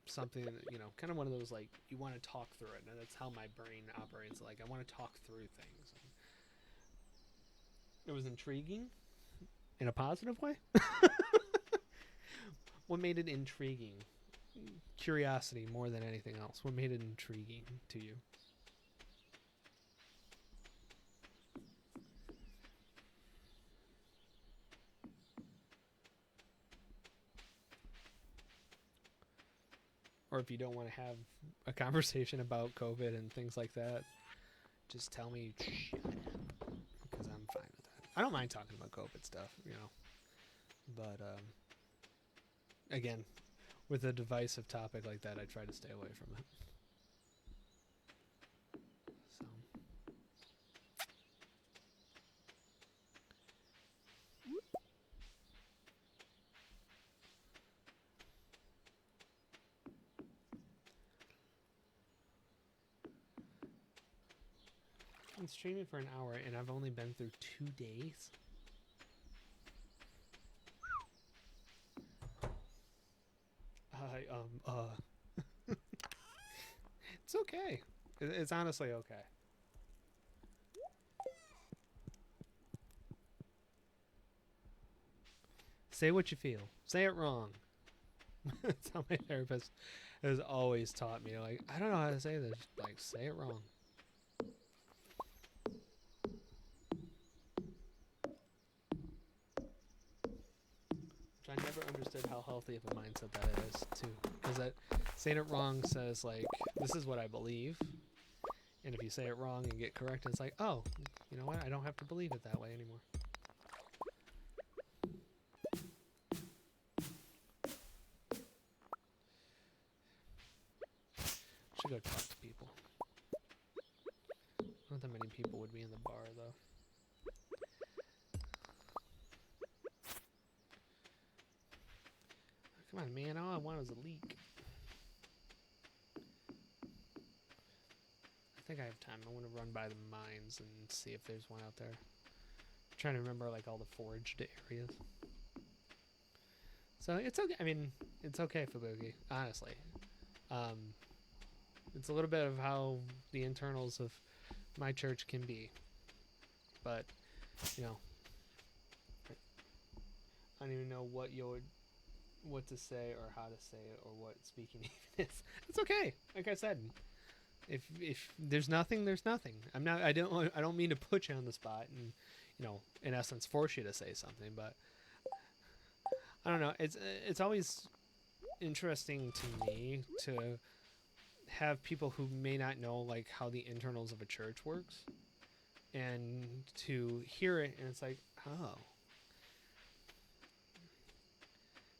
something, you know, kind of one of those, like, you want to talk through it, and that's how my brain operates. Like, I want to talk through things. It was intriguing in a positive way. What made it intriguing? Curiosity more than anything else. What made it intriguing to you? Or if you don't want to have a conversation about COVID and things like that, just tell me, shut up, because I'm fine with that. I don't mind talking about COVID stuff, you know. But again, with a divisive topic like that, I try to stay away from it. been streaming for an hour and I've only been through 2 days. It's okay. It's honestly okay. Say what you feel. Say it wrong. That's how my therapist has always taught me. Like, I don't know how to say this. Like, say it wrong. Which I never understood how healthy of a mindset that is, too. Because that saying it wrong says, like, this is what I believe. And if you say it wrong and get corrected, it's like, oh, you know what? I don't have to believe it that way anymore. Should go talk to people. Not that many people would be in the bar, though. Come on, man. All I want is a leak. I think I have time. I want to run by the mines and see if there's one out there. I'm trying to remember, like, all the foraged areas. So, it's okay. I mean, it's okay, Fubuki, honestly. It's a little bit of how the internals of my church can be. But, you know, I don't even know what to say or how to say it or what speaking even is. It's okay. Like I said, if there's nothing, there's nothing. I don't mean to put you on the spot and, you know, in essence force you to say something, but I don't know. It's always interesting to me to have people who may not know, like, how the internals of a church works, and to hear it and it's like, oh.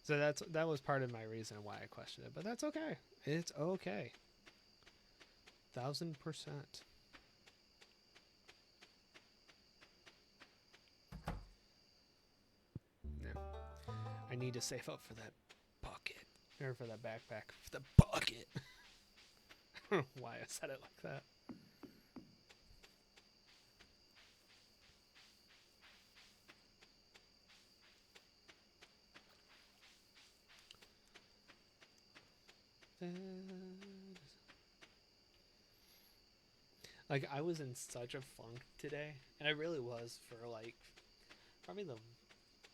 So that was part of my reason why I questioned it, but that's okay. It's okay. 1000%. No. I need to save up for that bucket. Or for that backpack. For the bucket. I don't know why I said it like that. Like, I was in such a funk today, and I really was for, like, probably the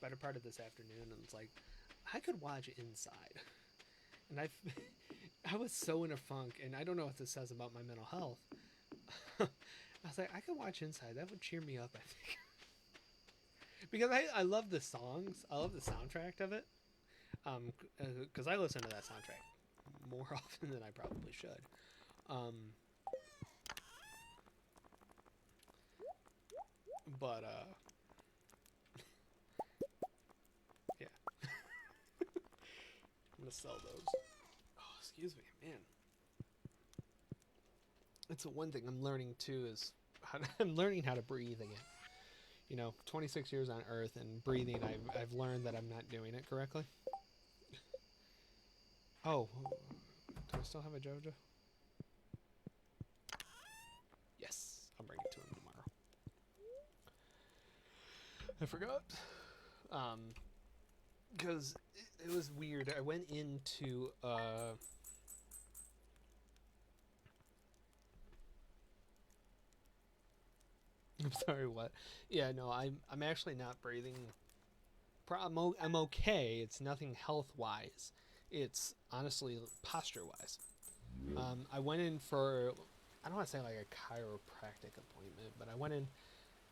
better part of this afternoon, and it's like, I could watch Inside. And I was so in a funk, and I don't know what this says about my mental health. I was like, I could watch Inside. That would cheer me up, I think. Because I love the songs. I love the soundtrack of it. Because I listen to that soundtrack more often than I probably should. But, yeah. I'm gonna sell those. Oh, excuse me, man. It's the one thing I'm learning too is I'm learning how to breathe again. You know, 26 years on Earth and breathing, I've learned that I'm not doing it correctly. Oh, do I still have a JoJo? Yes, I'll bring it to him tomorrow. I forgot. Because it was weird. I went into I'm sorry, what? Yeah, no, I'm actually not breathing. I'm okay. It's nothing health-wise. It's honestly posture-wise. I went in for, I don't want to say like a chiropractic appointment, but I went in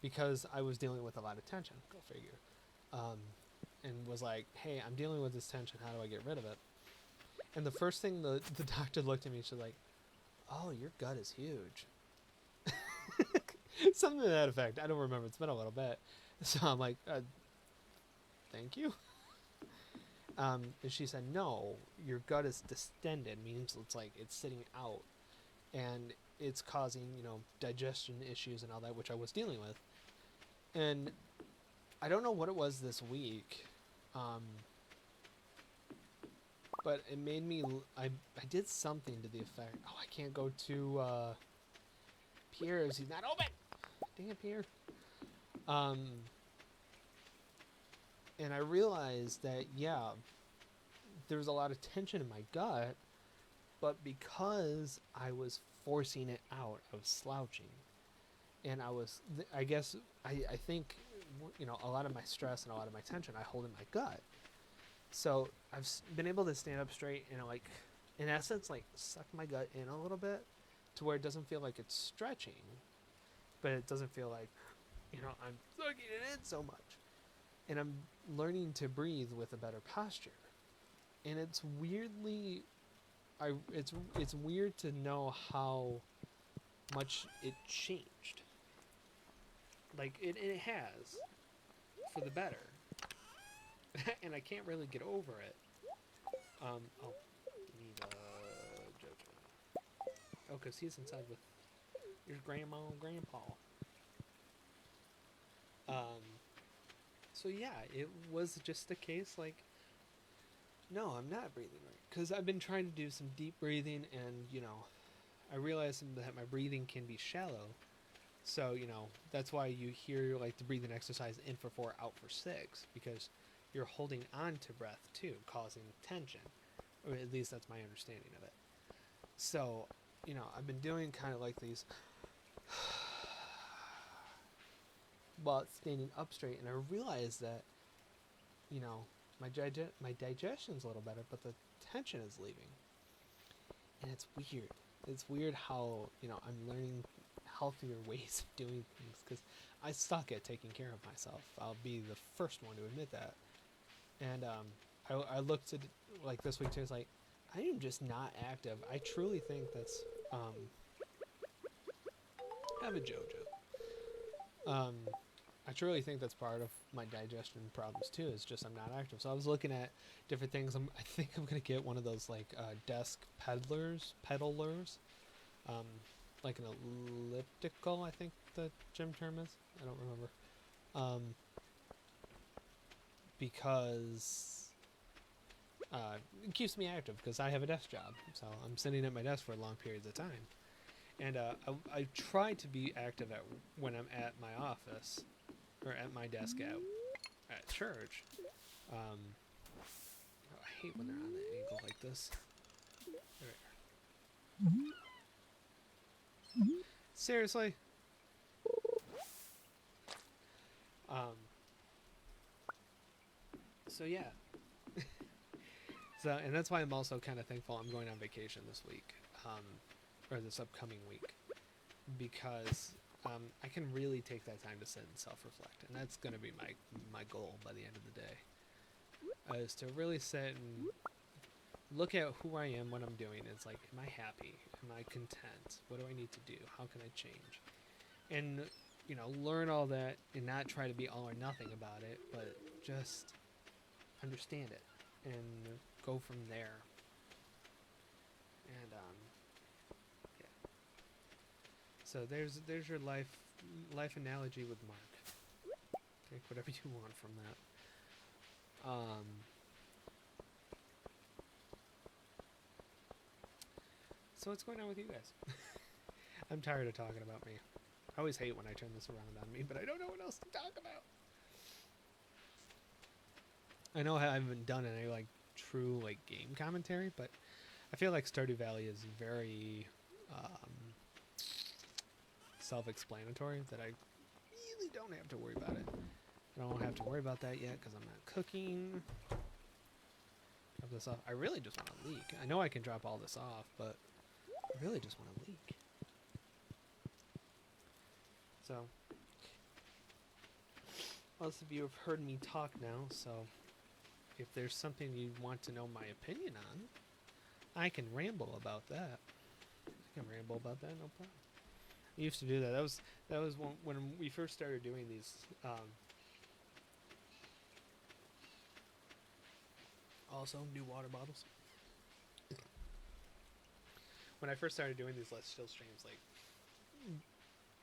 because I was dealing with a lot of tension. Go figure. And was like, hey, I'm dealing with this tension. How do I get rid of it? And the first thing the doctor looked at me, she's like, oh, your gut is huge. Something to that effect. I don't remember. It's been a little bit. So I'm like, thank you. And she said, no, your gut is distended, means it's like it's sitting out. And it's causing, you know, digestion issues and all that, which I was dealing with. And I don't know what it was this week. But it made me, I did something to the effect, oh, I can't go to Pierre's, he's not open. damp here. And I realized that, yeah, there was a lot of tension in my gut, but because I was forcing it out, I was slouching. And I guess, I think, a lot of my stress and a lot of my tension I hold in my gut. So I've been able to stand up straight and, like, in essence, like, suck my gut in a little bit to where it doesn't feel like it's stretching, but it doesn't feel like, I'm sucking it in so much. And I'm learning to breathe with a better posture. And it's weirdly, it's weird to know how much it changed. Like, it has, for the better. And I can't really get over it. Need JoJo. Oh, because he's inside with your grandma and grandpa. So yeah, it was just a case like, no, I'm not breathing right. Because I've been trying to do some deep breathing, and, I realized that my breathing can be shallow. So, that's why you hear, like, the breathing exercise in for 4, out for 6, because you're holding on to breath, too, causing tension. Or at least that's my understanding of it. So, I've been doing kind of like these, but standing up straight, and I realized that, my digestion's a little better, but the tension is leaving. And it's weird. It's weird how, I'm learning healthier ways of doing things, because I suck at taking care of myself. I'll be the first one to admit that. And I looked at, like, this week too, it's like, I am just not active. I truly think that's, have a JoJo. I truly think that's part of my digestion problems too, is just I'm not active. So I was looking at different things. I think I'm going to get one of those, like, desk peddlers, like an elliptical, I think the gym term is. I don't remember. Because it keeps me active, because I have a desk job. So I'm sitting at my desk for long periods of time. And I try to be active when I'm at my office, or at my desk at church. I hate when they're on the angle like this. Seriously? So yeah. And that's why I'm also kind of thankful I'm going on vacation this week, or this upcoming week, because I can really take that time to sit and self-reflect, and that's going to be my goal by the end of the day, is to really sit and look at who I am, what I'm doing. It's like, am I happy? Am I content? What do I need to do? How can I change? And, learn all that and not try to be all or nothing about it, but just understand it and go from there. And, yeah. So there's your life analogy with Mark. Take whatever you want from that. So what's going on with you guys? I'm tired of talking about me. I always hate when I turn this around on me, but I don't know what else to talk about. I know I haven't done any, like, true, like, game commentary, but I feel like Stardew Valley is very self-explanatory, that I really don't have to worry about it. I don't have to worry about that yet because I'm not cooking. Drop this off. I really just want to leak. I know I can drop all this off, but I really just want to leak. So, most of you have heard me talk now, so if there's something you want to know my opinion on, I can ramble about that. I can ramble about that, no problem. I used to do that. That was when we first started doing these. Also, new water bottles. When I first started doing these Let's Chill streams, like,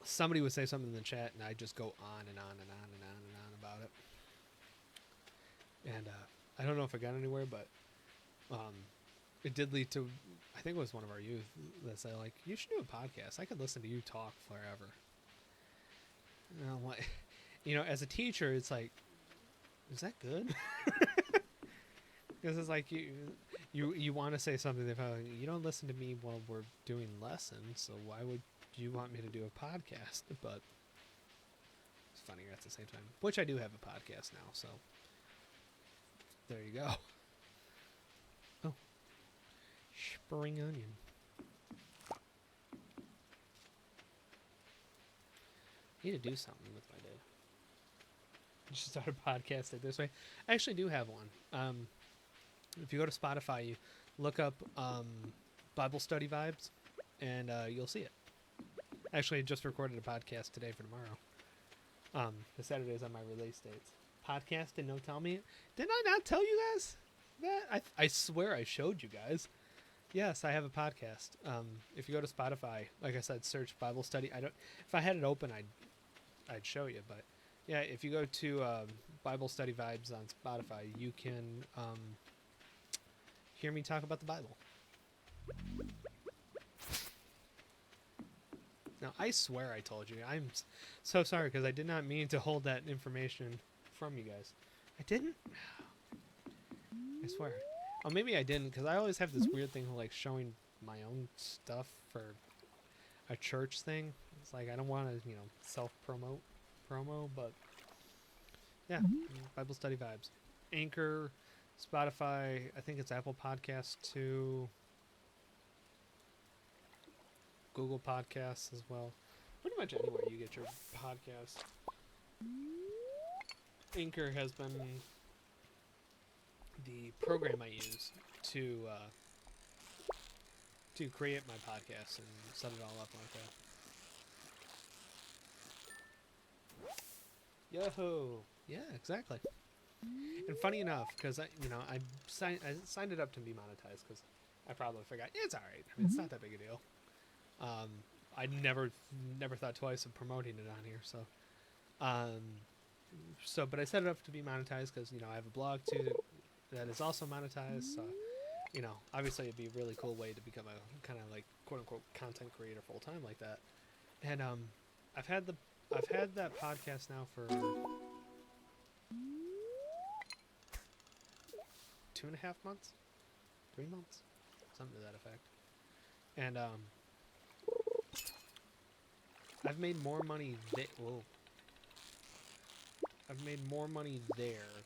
somebody would say something in the chat, and I'd just go on and on and on and on and on about it. And I don't know if I got anywhere, but it did lead to, I think it was one of our youth that said, like, you should do a podcast. I could listen to you talk forever. what, as a teacher, it's like, is that good? Because it's like you want to say something that you don't listen to me while we're doing lessons, so why would you want me to do a podcast? But it's funnier at the same time, which I do have a podcast now, so there you go. Oh, spring onion. I need to do something with my day. I should start a podcast like this way. I actually do have one. If you go to Spotify, you look up Bible Study Vibes, and you'll see it. Actually, I just recorded a podcast today for tomorrow. The Saturdays on my release dates. Podcast and no tell me. Didn't I not tell you guys that? I swear I showed you guys. Yes, I have a podcast. If you go to Spotify, like I said, search Bible Study. If I had it open, I'd show you. But yeah, if you go to Bible Study Vibes on Spotify, you can hear me talk about the Bible. Now, I swear I told you. I'm so sorry because I did not mean to hold that information from you guys. I didn't? I swear. Oh, maybe I didn't because I always have this weird thing of like showing my own stuff for a church thing. It's like I don't want to, self-promo, but yeah, Bible Study Vibes. Anchor, Spotify, I think it's Apple Podcasts too. Google Podcasts as well. Pretty much anywhere you get your podcast. Anchor has been the program I use to create my podcast and set it all up like that. Yo, yeah, exactly. And funny enough, because I signed it up to be monetized because I probably forgot. Yeah, it's all right. I mean, it's not that big a deal. I never thought twice of promoting it on here. So, but I set it up to be monetized because I have a blog too that is also monetized. So, obviously it'd be a really cool way to become a kind of like quote unquote content creator full time like that. And I've had that podcast now for 2.5 months, 3 months, something to that effect. And I've made more money I've made more money there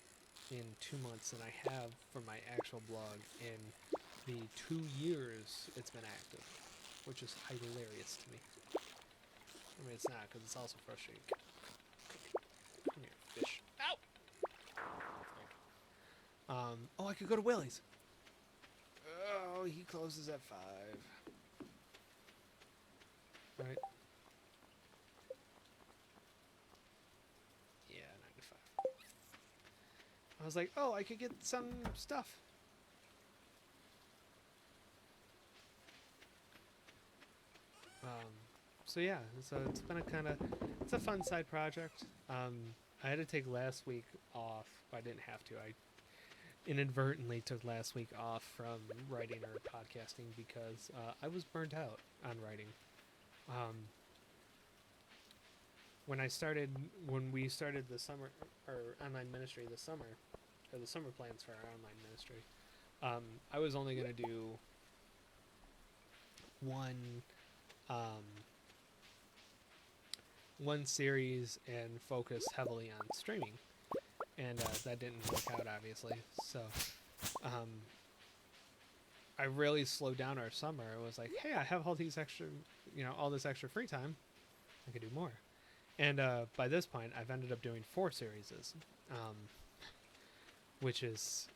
in 2 months than I have for my actual blog in the 2 years it's been active, which is hilarious to me. I mean, it's not, because it's also frustrating. Come here, fish. Ow! Oh, I could go to Willie's. Oh, he closes at 5. Right? Yeah, 9 to 5. I was like, oh, I could get some stuff. So yeah, so it's been it's a fun side project. I had to take last week off. I didn't have to. I inadvertently took last week off from writing or podcasting because I was burnt out on writing. When we started the summer or online ministry this summer, or the summer plans for our online ministry, I was only going to do one series and focus heavily on streaming, and that didn't work out, obviously. So I really slowed down our summer. It was like, hey, I have all these extra, all this extra free time. I could do more. And by this point, I've ended up doing 4 series, which is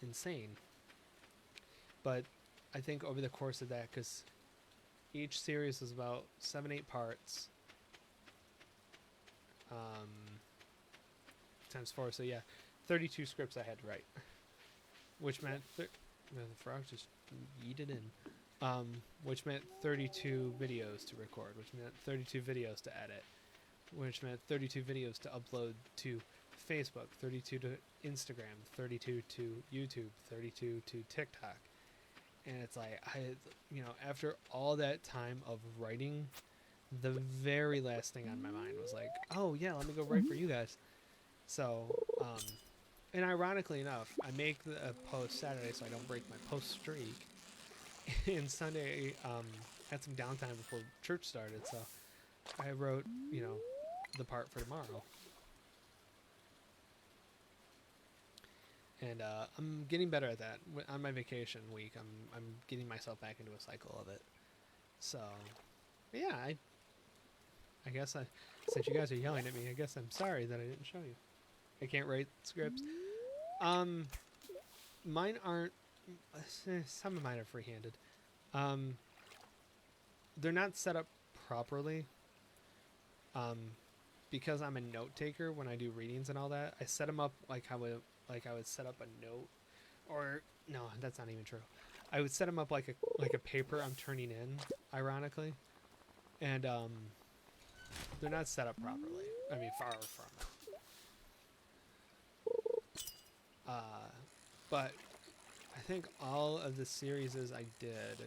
insane. But I think over the course of that, because each series is about 7-8 parts, times 4, so yeah, 32 scripts I had to write, which meant the frog just yeeted in, which meant 32 videos to record, which meant 32 videos to edit, which meant 32 videos to upload to Facebook, 32 to Instagram, 32 to YouTube, 32 to TikTok. And it's like, after all that time of writing the very last thing on my mind was like, oh yeah, let me go write for you guys. So, and ironically enough, I make a post Saturday so I don't break my post streak. And Sunday, had some downtime before church started, so I wrote, you know, the part for tomorrow. And I'm getting better at that. On my vacation week, I'm getting myself back into a cycle of it. So, yeah, I guess since you guys are yelling at me, I guess I'm sorry that I didn't show you. I can't write scripts. Mine aren't. Some of mine are freehanded. They're not set up properly. Because I'm a note taker when I do readings and all that, I set them up like I would set up a note, or no, that's not even true. I would set them up like a paper I'm turning in, ironically, and they're not set up properly. I mean, far from. But I think all of the series I did,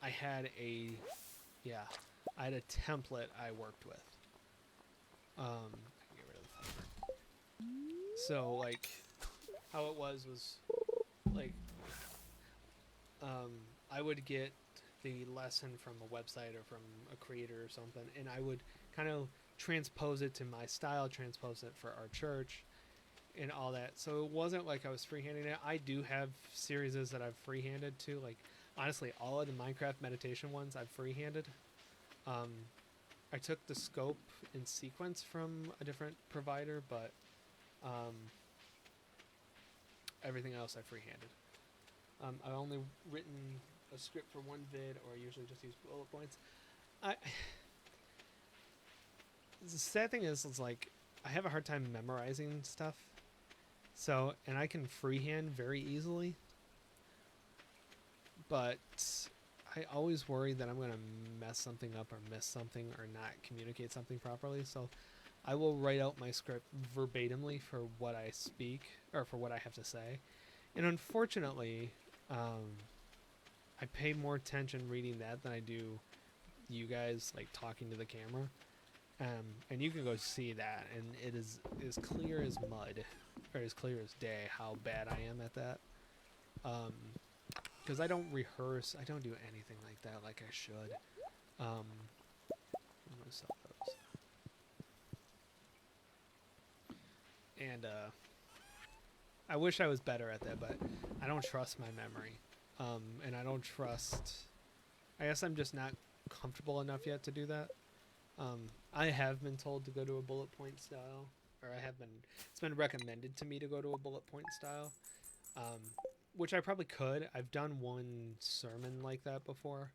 I had a template I worked with. I can get rid of the phone. So like, how it was like, I would get the lesson from a website or from a creator or something, and I would kind of transpose it to my style, transpose it for our church, and all that. So it wasn't like I was freehanding it. I do have series that I've freehanded too. Like, honestly, all of the Minecraft meditation ones I've freehanded. I took the scope and sequence from a different provider, but everything else I freehanded. I've only written a script for one vid, or I usually just use bullet points. The sad thing is like, I have a hard time memorizing stuff. So, and I can freehand very easily, but I always worry that I'm going to mess something up or miss something or not communicate something properly. So I will write out my script verbatimly for what I speak or for what I have to say. And unfortunately, I pay more attention reading that than I do you guys like talking to the camera. And you can go see that, and it is as clear as mud, or as clear as day, how bad I am at that. Because I don't rehearse, I don't do anything like that like I should. I'm gonna sell those. And I wish I was better at that, but I don't trust my memory. And I don't trust, I guess I'm just not comfortable enough yet to do that. I have been told to go to a bullet point style, or it's been recommended to me to go to a bullet point style, which I probably could. I've done one sermon like that before,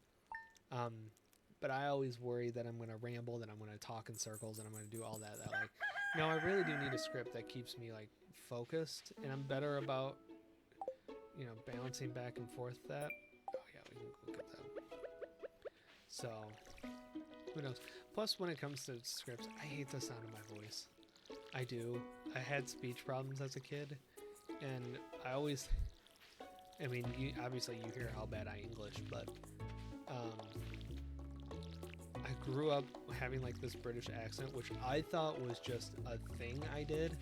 but I always worry that I'm going to ramble, that I'm going to talk in circles, and I'm going to do all that. Like, no, I really do need a script that keeps me like focused, and I'm better about, you know, balancing back and forth that. Oh yeah, we can look at that. So, who knows? Plus, when it comes to scripts, I hate the sound of my voice. I do. I had speech problems as a kid, and I mean, obviously you hear how bad I English, but I grew up having like this British accent, which I thought was just a thing I did,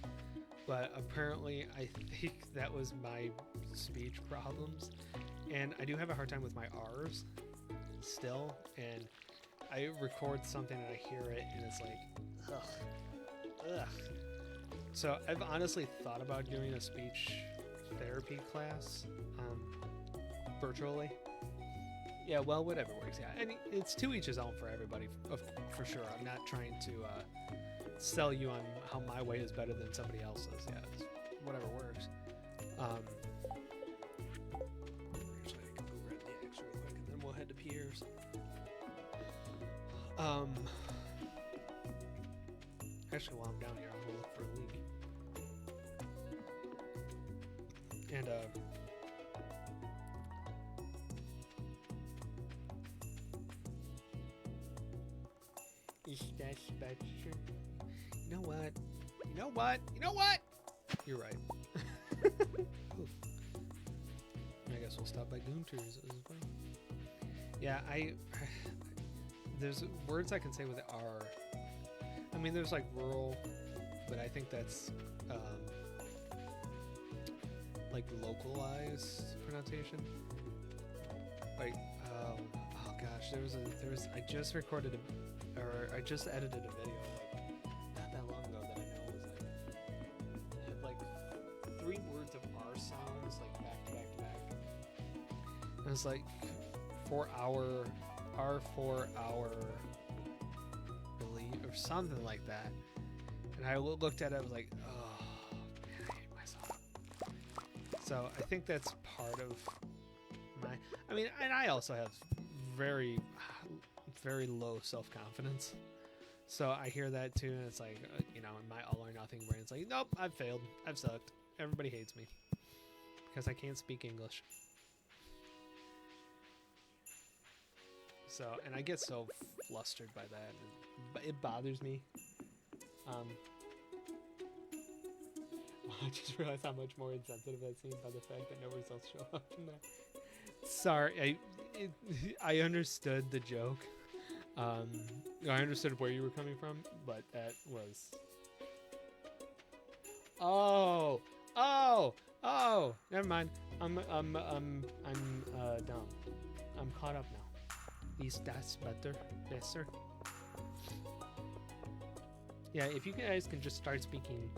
but apparently I think that was my speech problems, and I do have a hard time with my R's still, and I record something and I hear it and it's like, ugh. So I've honestly thought about doing a speech therapy class, virtually. Yeah, well, whatever works. Yeah, and it's to each his own for everybody, for sure. I'm not trying to sell you on how my way is better than somebody else's. Yeah, it's whatever works. Actually, I can go grab the X real quick, and then we'll head to Pierre's. Actually, while I'm down here, I'll go look for a leak. And is that special? You know what? You know what? You know what? You're right. I guess we'll stop by Gunter's as well. Yeah, there's words I can say with R. I mean, there's like rural, but I think that's like localized pronunciation. Like, oh gosh, I just recorded I just edited a video like not that long ago that I know was like had like 3 words of R sounds like back to back to back. And it was like 4 hour R4 hour relief or something like that. And I looked at it, I was like, oh man, I hate myself. So I think that's part of I mean, and I also have very, very low self-confidence. So I hear that too, and it's like, you know, in my all or nothing brain, it's like, nope, I've failed. I've sucked. Everybody hates me because I can't speak English. So, and I get so flustered by that. And it bothers me. I just realized how much more insensitive that seemed by the fact that no results show up in there. Sorry, I understood the joke. I understood where you were coming from, but that was. Oh, never mind. I'm dumb. I'm caught up now. Is that better? Besser? Yeah, if you guys can just start speaking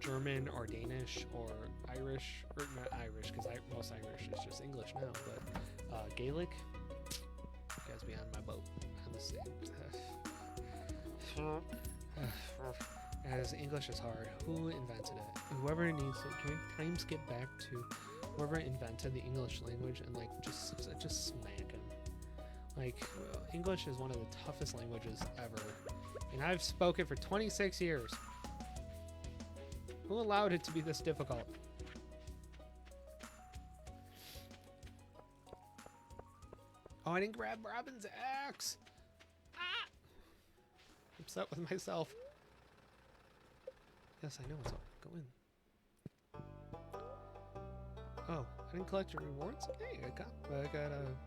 German or Danish or Irish, or not Irish, because most Irish is just English now, but Gaelic, you guys be on my boat. On the same. As English is hard. Who invented it? Whoever needs it. Can we time skip back to whoever invented the English language and like just smack him? Like, English is one of the toughest languages ever. And I've spoken for 26 years. Who allowed it to be this difficult? Oh, I didn't grab Robin's axe. Ah! I'm upset with myself. Yes, I know what's up. Go in. Oh, I didn't collect your rewards? Hey, I got a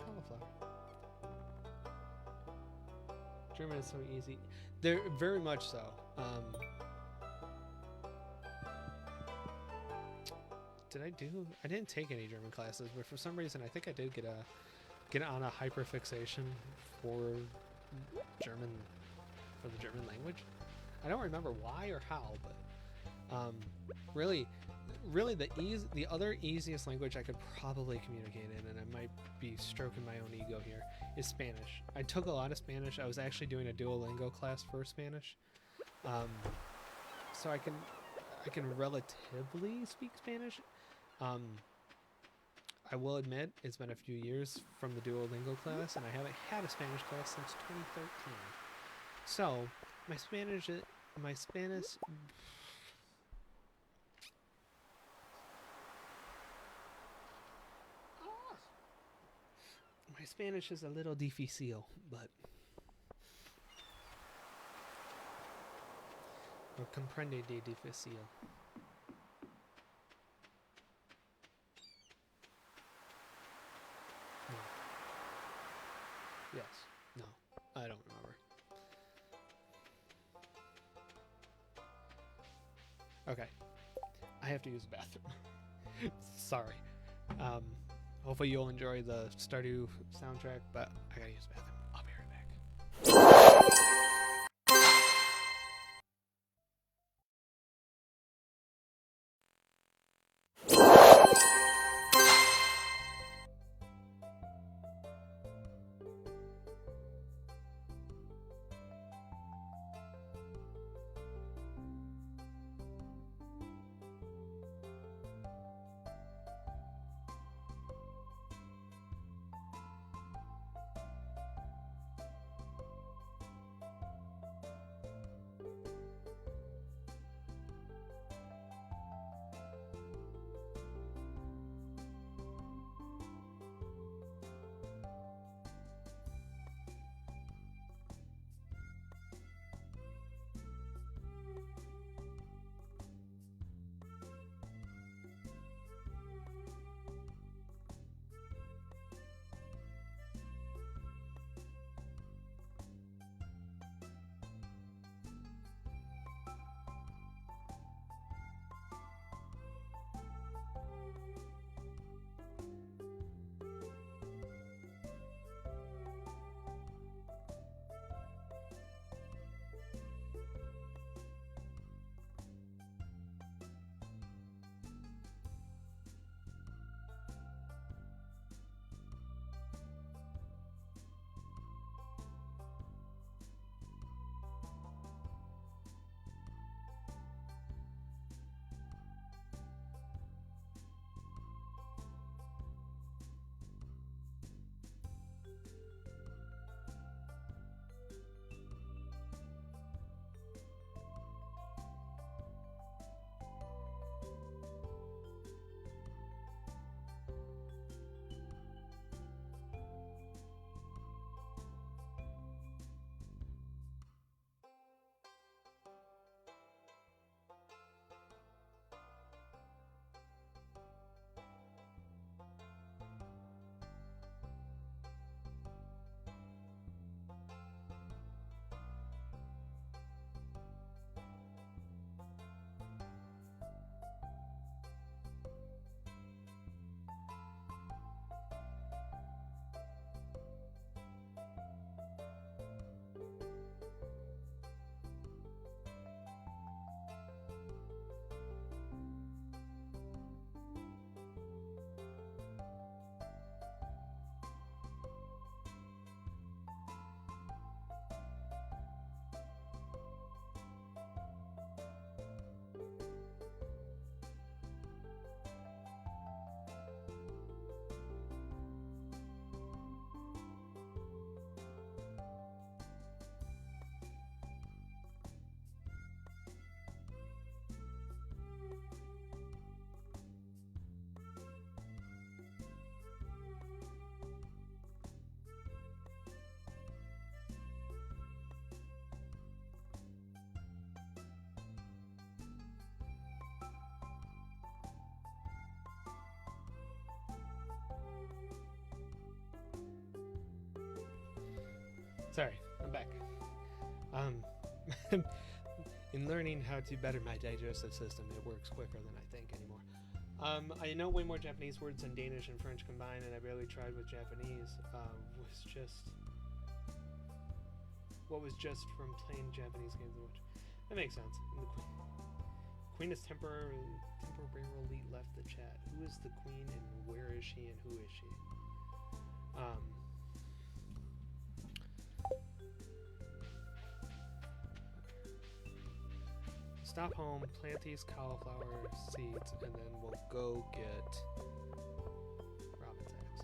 cauliflower. German is so easy. They're very much so. I didn't take any German classes, but for some reason I think I did get on a hyperfixation for the German language. I don't remember why or how, but really the other easiest language I could probably communicate in, and I might be stroking my own ego here, is Spanish. I took a lot of Spanish. I was actually doing a Duolingo class for Spanish, so I can relatively speak Spanish. I will admit it's been a few years from the Duolingo class, and I haven't had a Spanish class since 2013. So my Spanish. My Spanish is a little difícil, but or comprende de difícil. No. Yes. No. I don't remember. Okay. I have to use the bathroom. Sorry. Hopefully you'll enjoy the Stardew soundtrack, but I gotta use the bathroom. I'll be right back. Sorry, I'm back. In learning how to better my digestive system, it works quicker than I think anymore. I know way more Japanese words than Danish and French combined, and I barely tried with Japanese. What was just from playing Japanese games. That makes sense. And the queen has temporarily left the chat. Who is the queen, and where is she, and who is she? Stop home, plant these cauliflower seeds, and then we'll go get robin's eggs.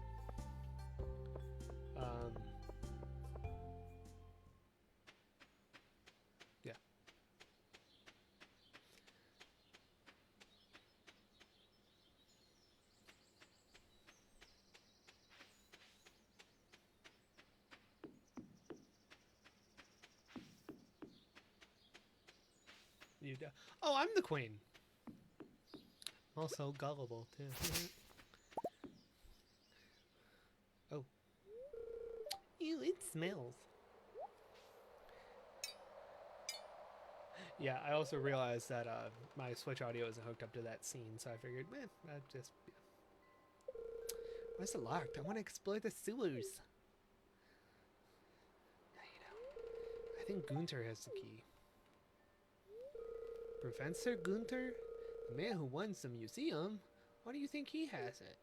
Yeah. Oh, I'm the queen. I'm also gullible too. Oh. Ew, it smells. Yeah, I also realized that my Switch audio isn't hooked up to that scene, so I figured, man, I'd just... Yeah. Why is it locked? I want to explore the sewers. I think Gunther has the key. Professor Gunther? The man who runs the museum? Why do you think he has it?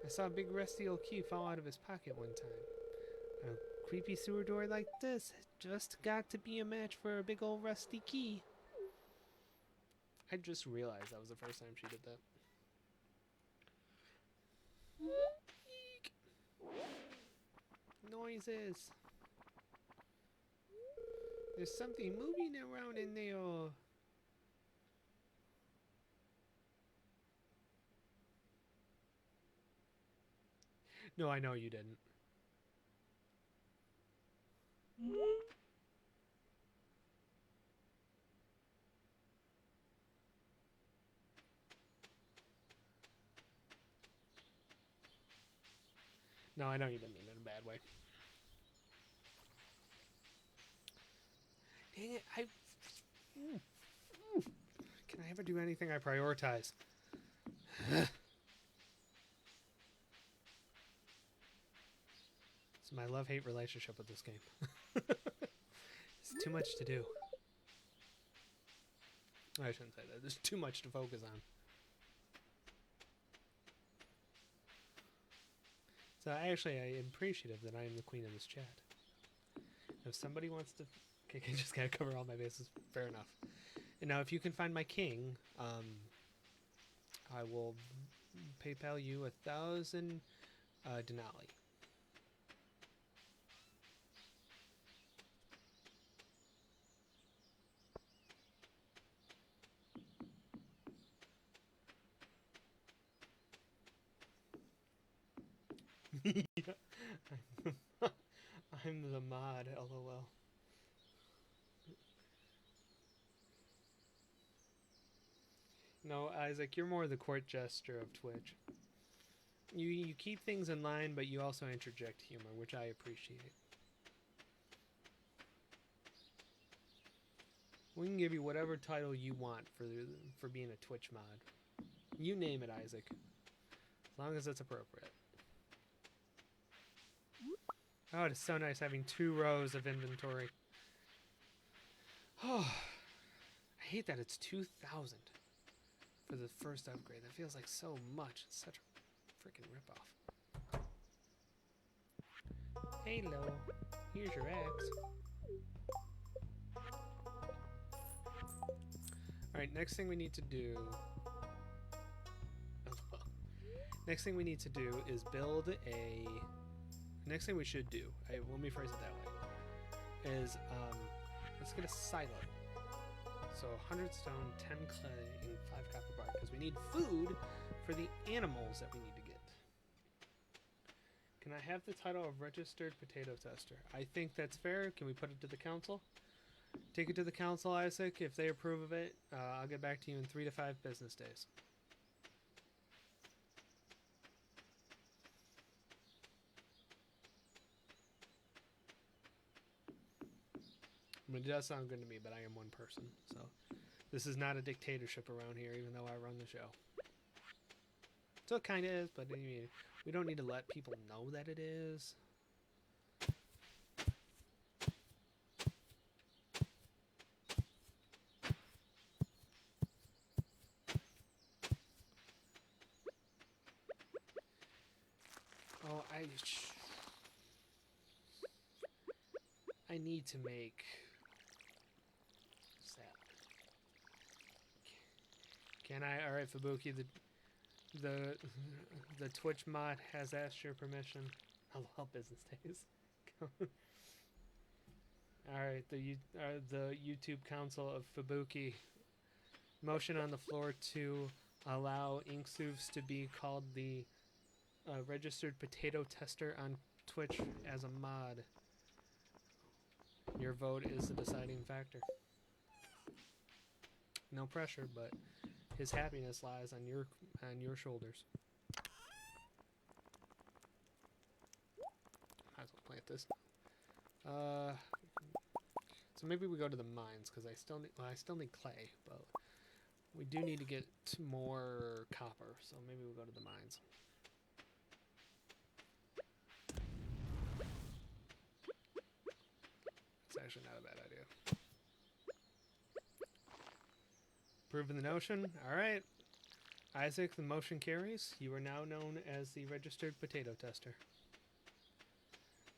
I saw a big rusty old key fall out of his pocket one time. A creepy sewer door like this just got to be a match for a big old rusty key. I just realized that was the first time she did that. Eek. Noises. There's something moving around in there. No, I know you didn't. No, I know you didn't mean it in a bad way. Dang it, Can I ever do anything I prioritize? It's my love-hate relationship with this game. It's too much to do. I shouldn't say that. There's too much to focus on. So actually, I am appreciative that I am the queen of this chat. If somebody wants to... Okay, I just gotta cover all my bases. Fair enough. And now if you can find my king, I will PayPal you 1,000 Denali. I'm the mod, lol. No, Isaac, you're more the court jester of Twitch. You keep things in line, but you also interject humor, which I appreciate. We can give you whatever title you want for being a Twitch mod. You name it, Isaac. As long as it's appropriate. Oh, it is so nice having 2 rows of inventory. Oh, I hate that it's 2,000 for the first upgrade. That feels like so much. It's such a freaking ripoff. Hello. Here's your axe. Alright, next thing we need to do... Next thing we need to do is build a... Next thing we should do, let me phrase it that way, is let's get a silo. So 100 stone, 10 clay, and 5 copper bar, because we need food for the animals that we need to get. Can I have the title of Registered Potato Tester? I think that's fair. Can we put it to the council? Take it to the council, Isaac. If they approve of it, I'll get back to you in 3 to 5 business days. It does sound good to me, but I am one person, so this is not a dictatorship around here, even though I run the show. So it kind of is, but I mean, we don't need to let people know that it is. Oh, I need to make that. Can I? All right, Fubuki, the Twitch mod has asked your permission. Hello, business days. All right, the YouTube Council of Fubuki. Motion on the floor to allow Inksoofs to be called the registered potato tester on Twitch as a mod. Your vote is the deciding factor. No pressure, but his happiness lies on your shoulders. Might as well plant this. So maybe we go to the mines because I still need clay, but we do need to get more copper. So maybe we'll go to the mines. It's actually not a bad idea. Proving the notion. All right. Isaac, the motion carries. You are now known as the registered potato tester.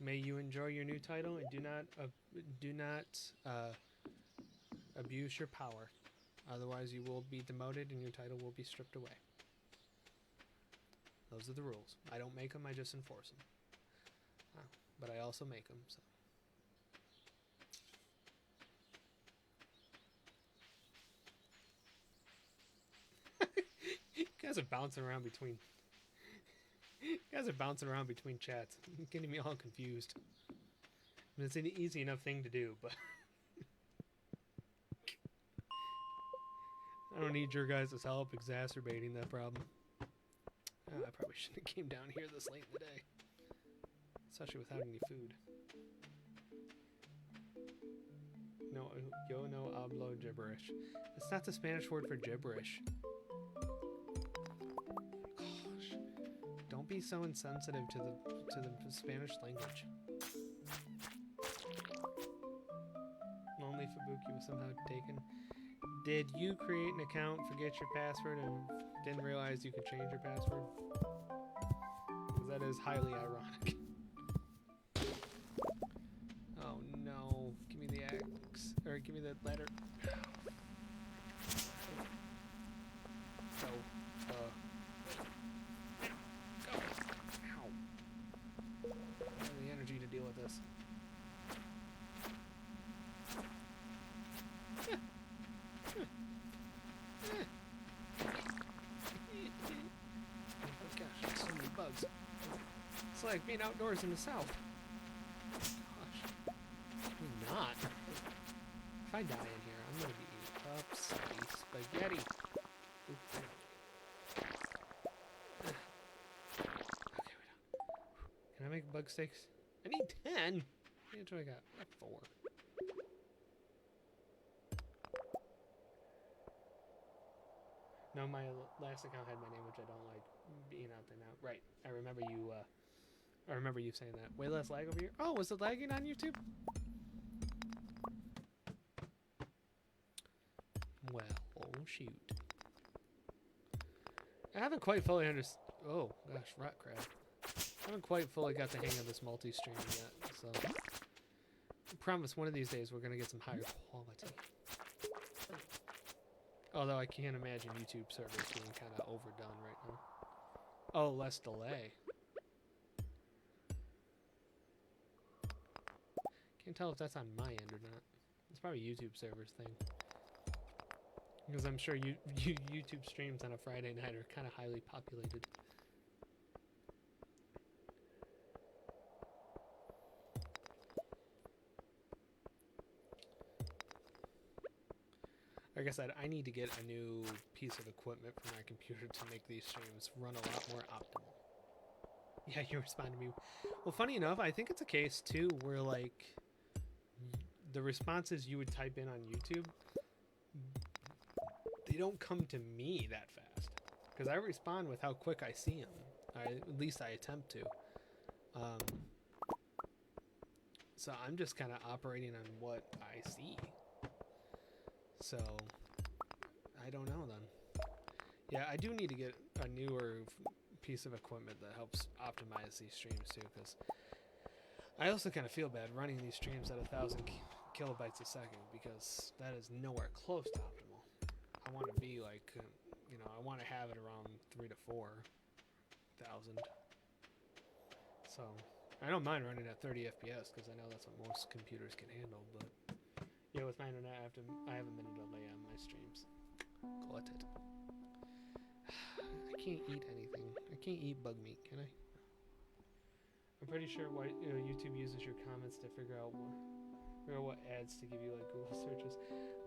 May you enjoy your new title and do not abuse your power. Otherwise, you will be demoted and your title will be stripped away. Those are the rules. I don't make them, I just enforce them. But I also make them, so. You guys are bouncing around between... You guys are bouncing around between chats. You're getting me all confused. I mean, it's an easy enough thing to do, but... I don't need your guys' help exacerbating that problem. Oh, I probably shouldn't have came down here this late in the day. Especially without any food. No, yo no hablo gibberish. It's not the Spanish word for gibberish. Gosh. Don't be so insensitive to the Spanish language. Lonely Fubuki was somehow taken. Did you create an account, forget your password, and didn't realize you could change your password? Because that is highly ironic. Oh no. Give me the axe. Or give me the ladder. Go. Go. Ow. I have the energy to deal with this. It's like being outdoors in the south. Gosh. Not. If I die in here, I'm gonna be upsetty spaghetti. Ooh, okay, wait. Can I make bug steaks? I need 10. How much do I got? I got 4. No, my last account had my name, which I don't like being out there now. Right. I remember you saying that. Way less lag over here. Oh, was it lagging on YouTube? Well, oh shoot. I haven't quite fully understood. Oh gosh, rock crab. I haven't quite fully got the hang of this multi-stream yet, so I promise one of these days we're gonna get some higher quality. Although I can't imagine YouTube servers being kind of overdone right now. Oh, less delay. Can't tell if that's on my end or not. It's probably YouTube servers thing. Because I'm sure YouTube streams on a Friday night are kind of highly populated. Like I said, I need to get a new piece of equipment for my computer to make these streams run a lot more optimal. Yeah, you respond to me. Well, funny enough, I think it's a case, too, where, like, the responses you would type in on YouTube, they don't come to me that fast. Because I respond with how quick I see them. At least I attempt to. So I'm just kind of operating on what I see. So I don't know then. Yeah, I do need to get a newer piece of equipment that helps optimize these streams too, because I also kind of feel bad running these streams at 1,000 kilobytes a second, because that is nowhere close to optimal. I want to be like, you know, I want to have it around 3,000 to 4,000. So I don't mind running at 30 FPS because I know that's what most computers can handle. But yeah, with my internet, I have a minute delay on my streams. Glutted. I can't eat anything. I can't eat bug meat, can I? I'm pretty sure YouTube uses your comments to figure out what ads to give you, like Google searches.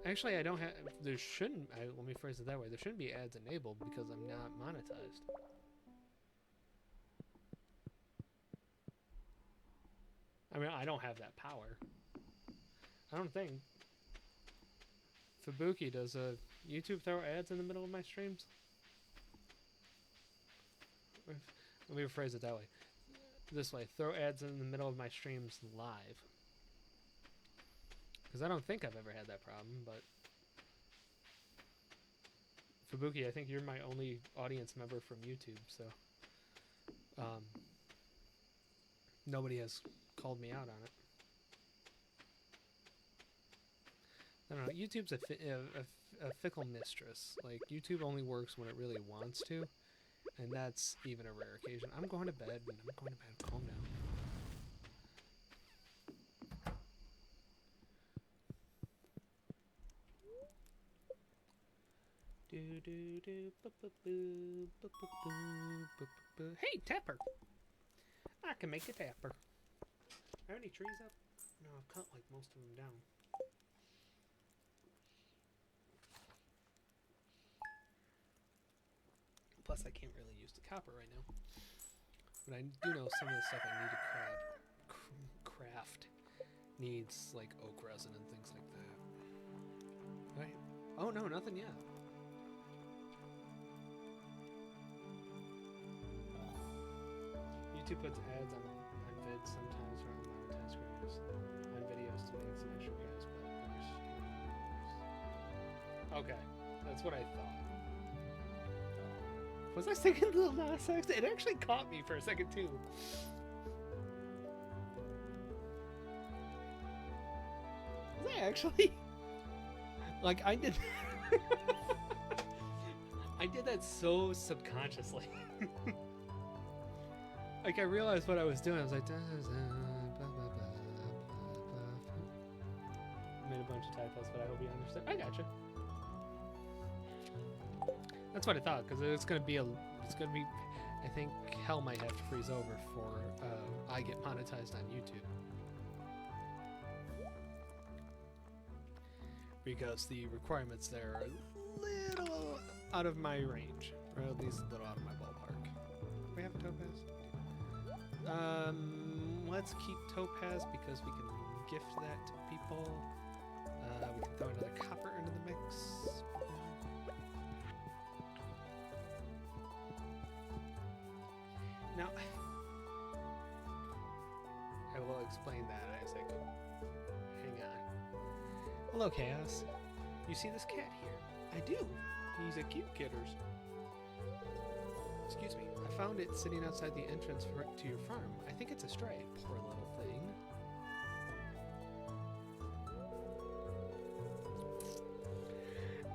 Actually, I don't have. There shouldn't. Let me phrase it that way. There shouldn't be ads enabled because I'm not monetized. I mean, I don't have that power. I don't think. Fubuki, does YouTube throw ads in the middle of my streams? Let me rephrase it that way. This way, throw ads in the middle of my streams live. Because I don't think I've ever had that problem, but... Fubuki, I think you're my only audience member from YouTube, so... nobody has called me out on it. I don't know, YouTube's a fickle mistress. Like, YouTube only works when it really wants to, and that's even a rare occasion. I'm going to bed, and I'm going to bed. Calm down. Hey, Tapper! I can make a tapper. Are any trees up? No, I've cut like most of them down. Plus, I can't really use the copper right now. But I do know some of the stuff I need to craft needs like oak resin and things like that. Right? Oh no, nothing yet. YouTube puts ads on vids sometimes for unmonetized creators and videos to make some extra videos, but okay, that's what I thought. Was I singing Lil Nas X? It actually caught me for a second too. Was I actually? Like I did. I did that so subconsciously. Like I realized what I was doing. I was like, made a bunch of typos, but I hope you understand. I gotcha. That's what I thought, because it's gonna be I think hell might have to freeze over for I get monetized on YouTube, because the requirements there are a little out of my range, or at least a little out of my ballpark. Do we have a topaz? Let's keep topaz because we can gift that to people. We can throw another copper into the mix. Now, I will explain that, Isaac. Hang on. Hello, Chaos. You see this cat here? I do. He's a cute critters. Excuse me. I found it sitting outside the entrance to your farm. I think it's a stray. Poor little thing.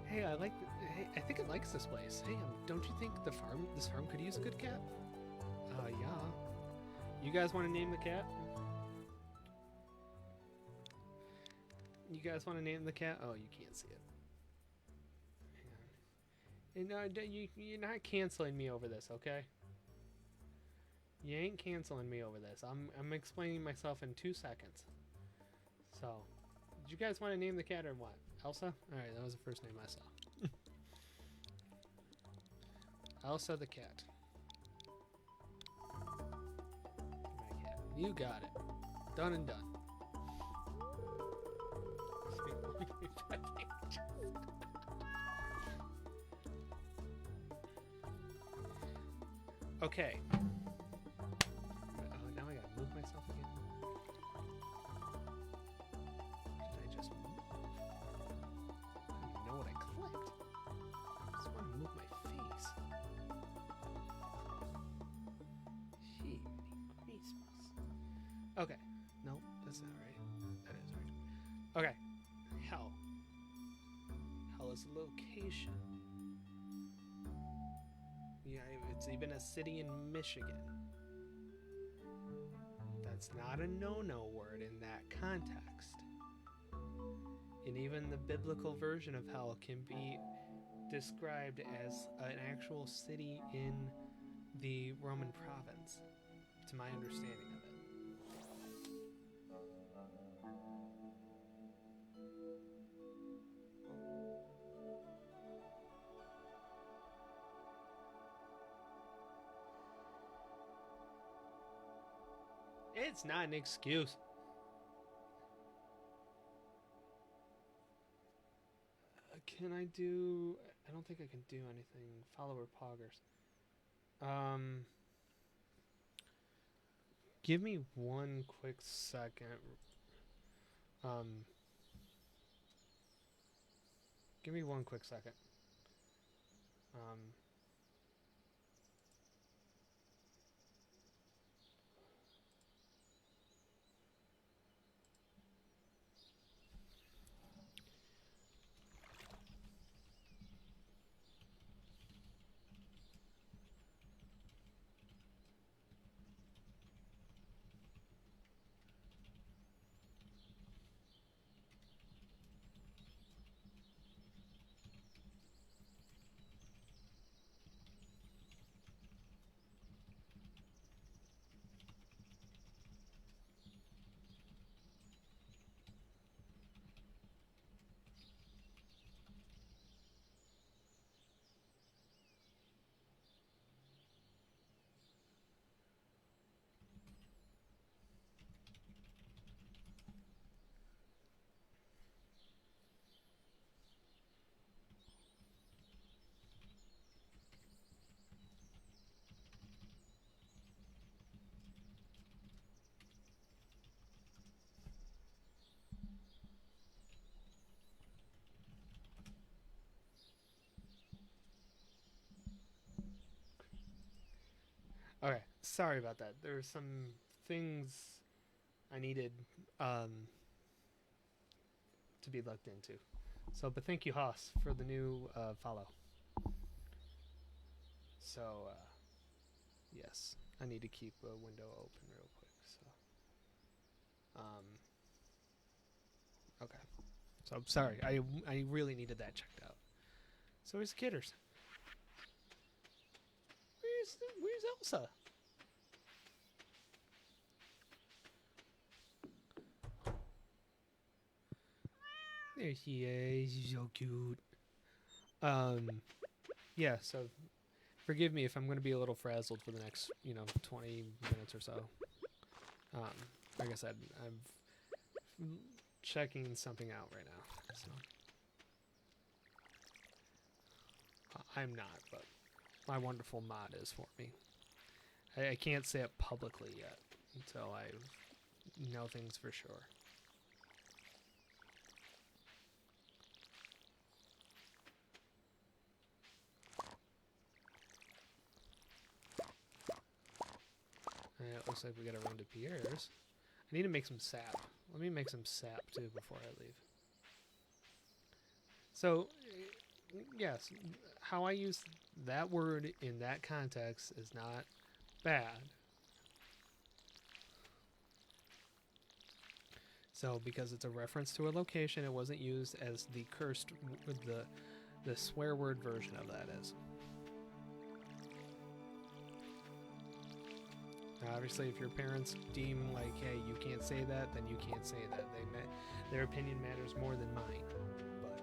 Hey, I think it likes this place. Hey, don't you think this farm could use a good cat? Yeah. You guys want to name the cat? You guys want to name the cat? Oh, you can't see it. Hang on. And you're not canceling me over this, okay? You ain't canceling me over this. I'm explaining myself in 2 seconds. So, did you guys want to name the cat or what? Elsa? Alright, that was the first name I saw. Elsa the cat. My cat. You got it. Done and done. Okay. Now I gotta move myself again. Did I just move? I don't even know what I clicked. I just want to move my face. Gee, Christmas. Okay. No, that's not right. That is right. Okay. Hell. Hell is a location. Yeah, it's even a city in Michigan. That's not a no-no word in that context. And even the biblical version of hell can be described as an actual city in the Roman province, to my understanding of it. It's not an excuse. Can I do... I don't think I can do anything. Follower poggers. Give me one quick second. Give me one quick second. Okay, sorry about that. There were some things I needed to be looked into. So, but thank you, Haas, for the new follow. So, yes, I need to keep a window open real quick. So, okay. So I'm sorry. I really needed that checked out. So where's the kidders? Where's Elsa? There she is. She's so cute. Yeah. So forgive me if I'm going to be a little frazzled for the next 20 minutes or so. Like I said, I'm checking something out right now. So I'm not, but my wonderful mod is for me. I can't say it publicly yet until I know things for sure. It looks like we gotta run to Pierre's. I need to make some sap. Let me make some sap too before I leave. So, yes, how I use that word in that context is not bad. So, because it's a reference to a location, it wasn't used as the cursed, the swear word version of that is. Obviously, if your parents deem like, hey, you can't say that, then you can't say that. Their opinion matters more than mine. But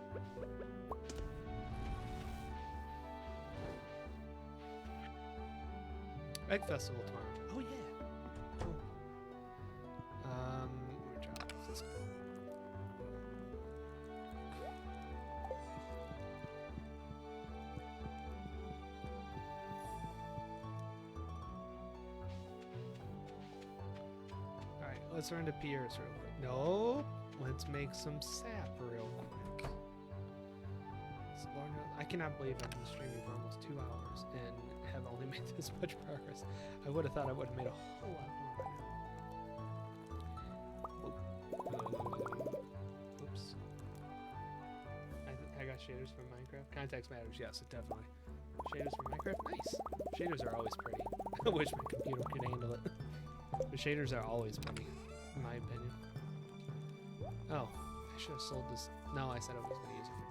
Egg Festival tomorrow. Oh yeah. Cool. Where job is this? Let's run to Pierre's real quick. No, let's make some sap real quick. I cannot believe I've been streaming for almost 2 hours and have only made this much progress. I would have thought I would have made a whole lot more by now. Oops. I got shaders from Minecraft. Context matters, yes, definitely. Shaders from Minecraft? Nice. Shaders are always pretty. I wish my computer could handle it. But shaders are always pretty, in my opinion. Oh, I should have sold this. No, I said I was going to use it for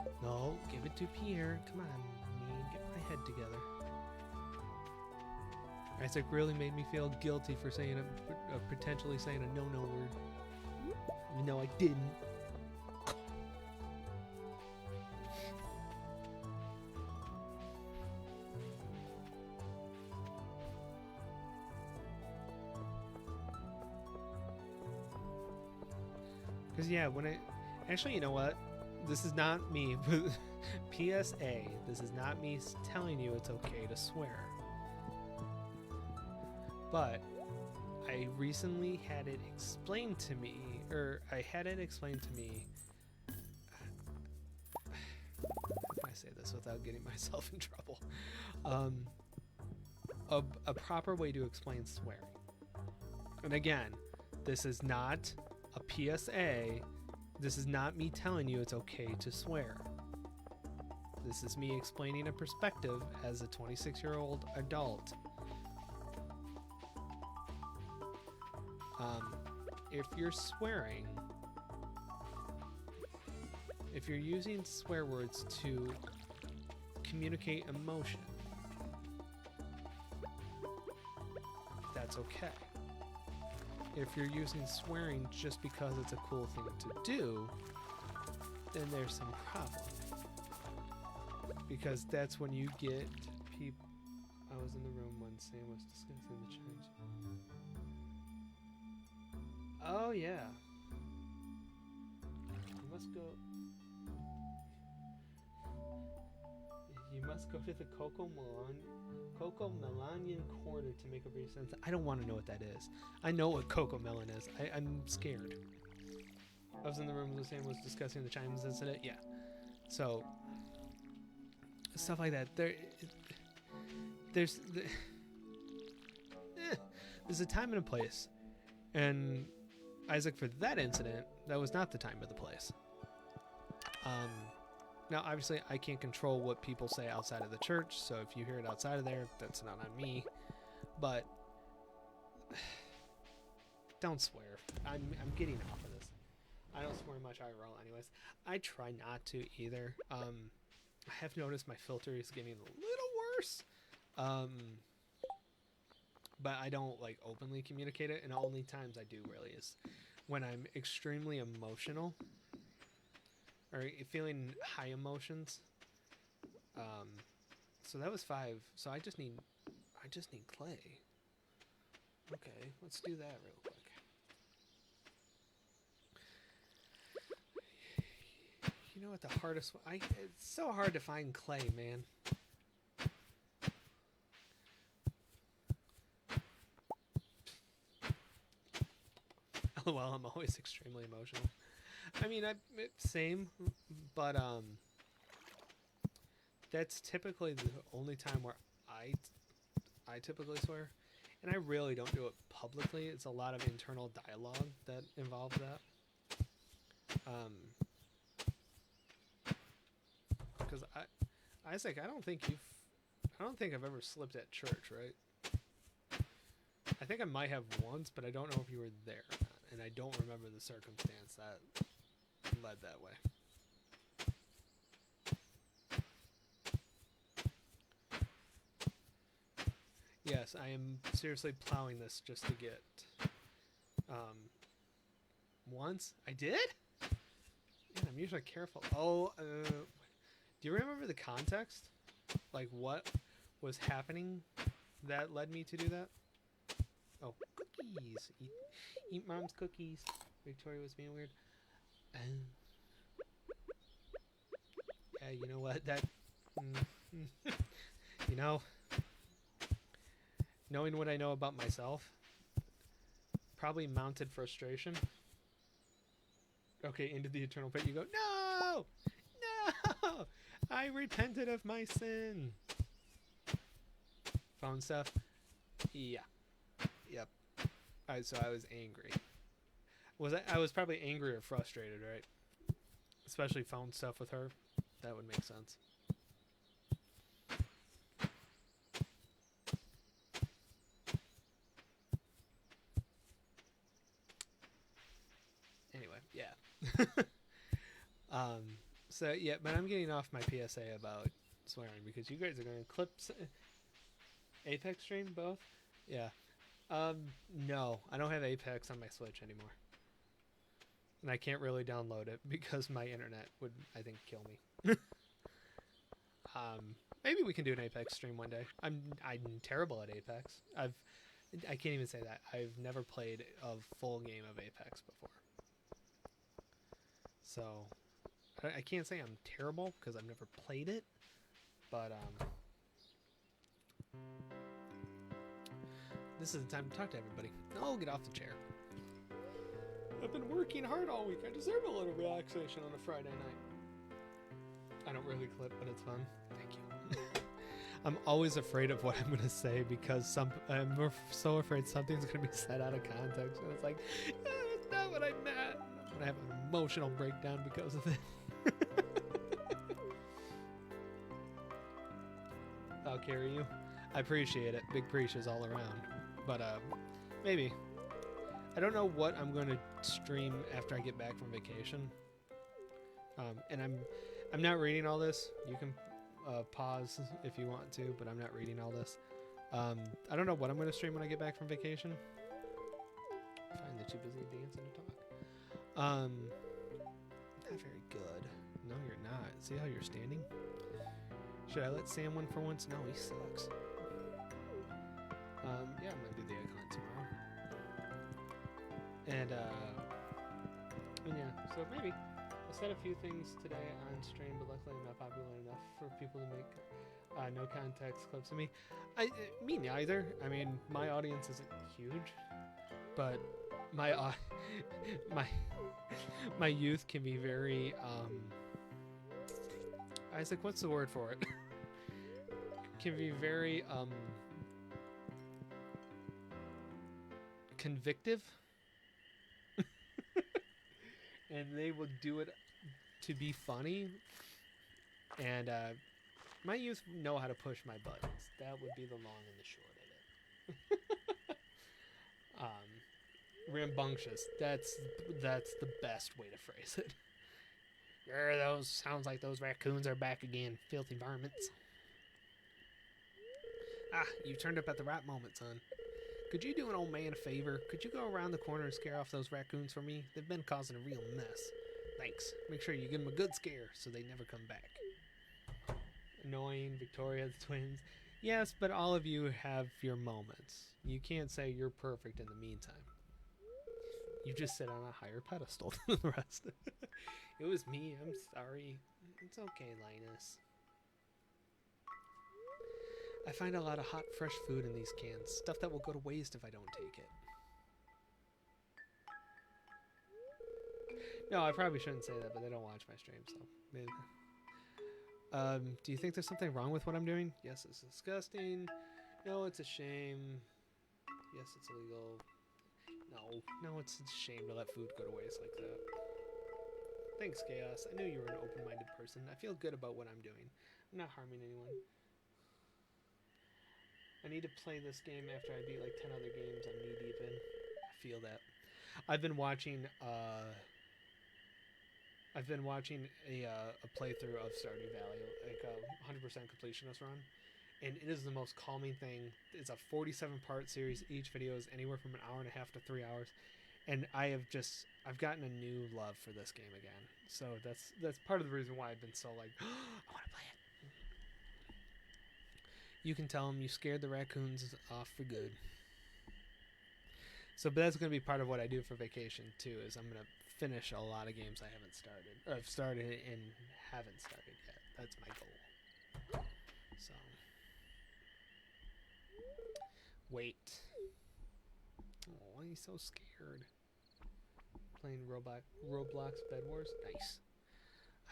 gift. No, give it to Pierre. Come on, me, get my head together. Isaac really made me feel guilty for saying potentially saying a no-no word. Even though I didn't. Because yeah, when I... Actually, you know what? This is not me. PSA. This is not me telling you it's okay to swear. But I recently had it explained to me, how can I say this without getting myself in trouble? A proper way to explain swearing. And again, this is not a PSA. This is not me telling you it's okay to swear. This is me explaining a perspective as a 26-year-old adult. If you're swearing, if you're using swear words to communicate emotion, that's okay. If you're using swearing just because it's a cool thing to do, then there's some problem. Because that's when you get people... I was in the room when Sam was discussing the chimes. Oh, yeah. You must go to the Coco Melanian corner to make a brief sense. I don't want to know what that is. I know what Coco Melon is. I'm scared. I was in the room when Sam was discussing the chimes incident. Yeah. So, stuff like that. There's a time and a place. And Isaac, for that incident, that was not the time or the place. Now, obviously, I can't control what people say outside of the church, so if you hear it outside of there, that's not on me. But don't swear. I'm getting off of this. I don't swear much IRL anyways. I try not to either. I have noticed my filter is getting a little worse. But I don't like openly communicate it, and the only times I do really is when I'm extremely emotional or feeling high emotions. So that was 5. So I just need clay. Okay, let's do that real quick. You know what the hardest it's so hard to find clay, man. Well, I'm always extremely emotional. I mean, same, but that's typically the only time where I typically swear, and I really don't do it publicly. It's a lot of internal dialogue that involves that. Because Isaac, I don't think I've ever slipped at church, right? I think I might have once, but I don't know if you were there or not, and I don't remember the circumstance that led that way. Yes, I am seriously plowing this just to get... once? I did? Man, I'm usually careful. Oh, do you remember the context? Like, what was happening that led me to do that? Oh, cookies. Eat mom's cookies. Victoria was being weird. Yeah, you know what? That... You know, knowing what I know about myself, probably mounted frustration. Okay, into the eternal pit you go, no! No! I repented of my sin. Phone stuff? Yeah. Yep. So I was angry. I was probably angry or frustrated, right? Especially phone stuff with her. That would make sense. Anyway, yeah. So yeah, but I'm getting off my PSA about swearing because you guys are going to clip Apex stream both. Yeah. No, I don't have Apex on my Switch anymore, and I can't really download it because my internet would, I think, kill me. Maybe we can do an Apex stream one day. I'm terrible at Apex. I can't even say that. I've never played a full game of Apex before. So I can't say I'm terrible because I've never played it. But this is the time to talk to everybody. Oh, get off the chair. I've been working hard all week. I deserve a little relaxation on a Friday night. I don't really clip, but it's fun. Thank you. I'm always afraid of what I'm going to say because I'm so afraid something's going to be said out of context. And it's like, that's not what I meant. I'm going to have an emotional breakdown because of it. I'll carry you. I appreciate it. Big appreciations all around. But maybe. I don't know what I'm going to stream after I get back from vacation. And I'm not reading all this. You can pause if you want to, but I'm not reading all this. I don't know what I'm going to stream when I get back from vacation. I find that you're busy dancing to talk. Not very good. No, you're not. See how you're standing? Should I let Sam win for once? No, he sucks. Yeah, I'm gonna do the icon tomorrow. And yeah, so maybe. I said a few things today on stream, but luckily I'm not popular enough for people to make no context clips of me. Me neither. I mean, my audience isn't huge, but my my youth can be very Isaac, what's the word for it? Can be very convictive. And they will do it to be funny. And my youth know how to push my buttons. That would be the long and the short of it. Rambunctious. That's the best way to phrase it. Those sounds like those raccoons are back again. Filthy varmints. Ah, you turned up at the right moment, son. Could you do an old man a favor? Could you go around the corner and scare off those raccoons for me? They've been causing a real mess. Thanks. Make sure you give them a good scare so they never come back. Annoying, Victoria, the twins. Yes, but all of you have your moments. You can't say you're perfect in the meantime. You just sit on a higher pedestal than the rest. It was me. I'm sorry. It's okay, Linus. I find a lot of hot, fresh food in these cans. Stuff that will go to waste if I don't take it. No, I probably shouldn't say that, but they don't watch my stream, so maybe. Do you think there's something wrong with what I'm doing? Yes, it's disgusting. No, it's a shame. Yes, it's illegal. No, it's a shame to let food go to waste like that. Thanks, Chaos. I knew you were an open-minded person. I feel good about what I'm doing. I'm not harming anyone. I need to play this game after I beat like 10 other games I'm knee deep in. I feel that. I've been watching a playthrough of Stardew Valley, like a 100% completionist run, and it is the most calming thing. It's a 47-part series. Each video is anywhere from an hour and a half to 3 hours, and I've gotten a new love for this game again. So that's part of the reason why I've been so like, I want to play it. You can tell them you scared the raccoons off for good. So, but that's going to be part of what I do for vacation too. Is I'm going to finish a lot of games I haven't started, or I've started and haven't started yet. That's my goal. So, Wait. Oh, why are you so scared? Playing Roblox Bed Wars? Nice.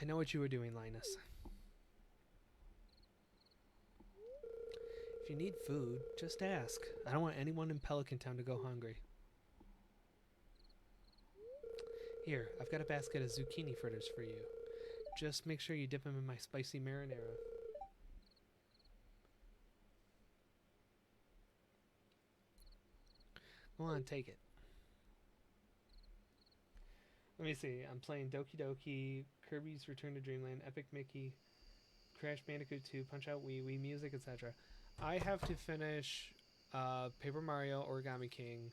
I know what you were doing, Linus. If you need food, just ask. I don't want anyone in Pelican Town to go hungry. Here, I've got a basket of zucchini fritters for you. Just make sure you dip them in my spicy marinara. Go on, take it. Let me see. I'm playing Doki Doki, Kirby's Return to Dreamland, Epic Mickey, Crash Bandicoot 2, Punch Out Wii, Wii Music, etc. I have to finish Paper Mario, Origami King,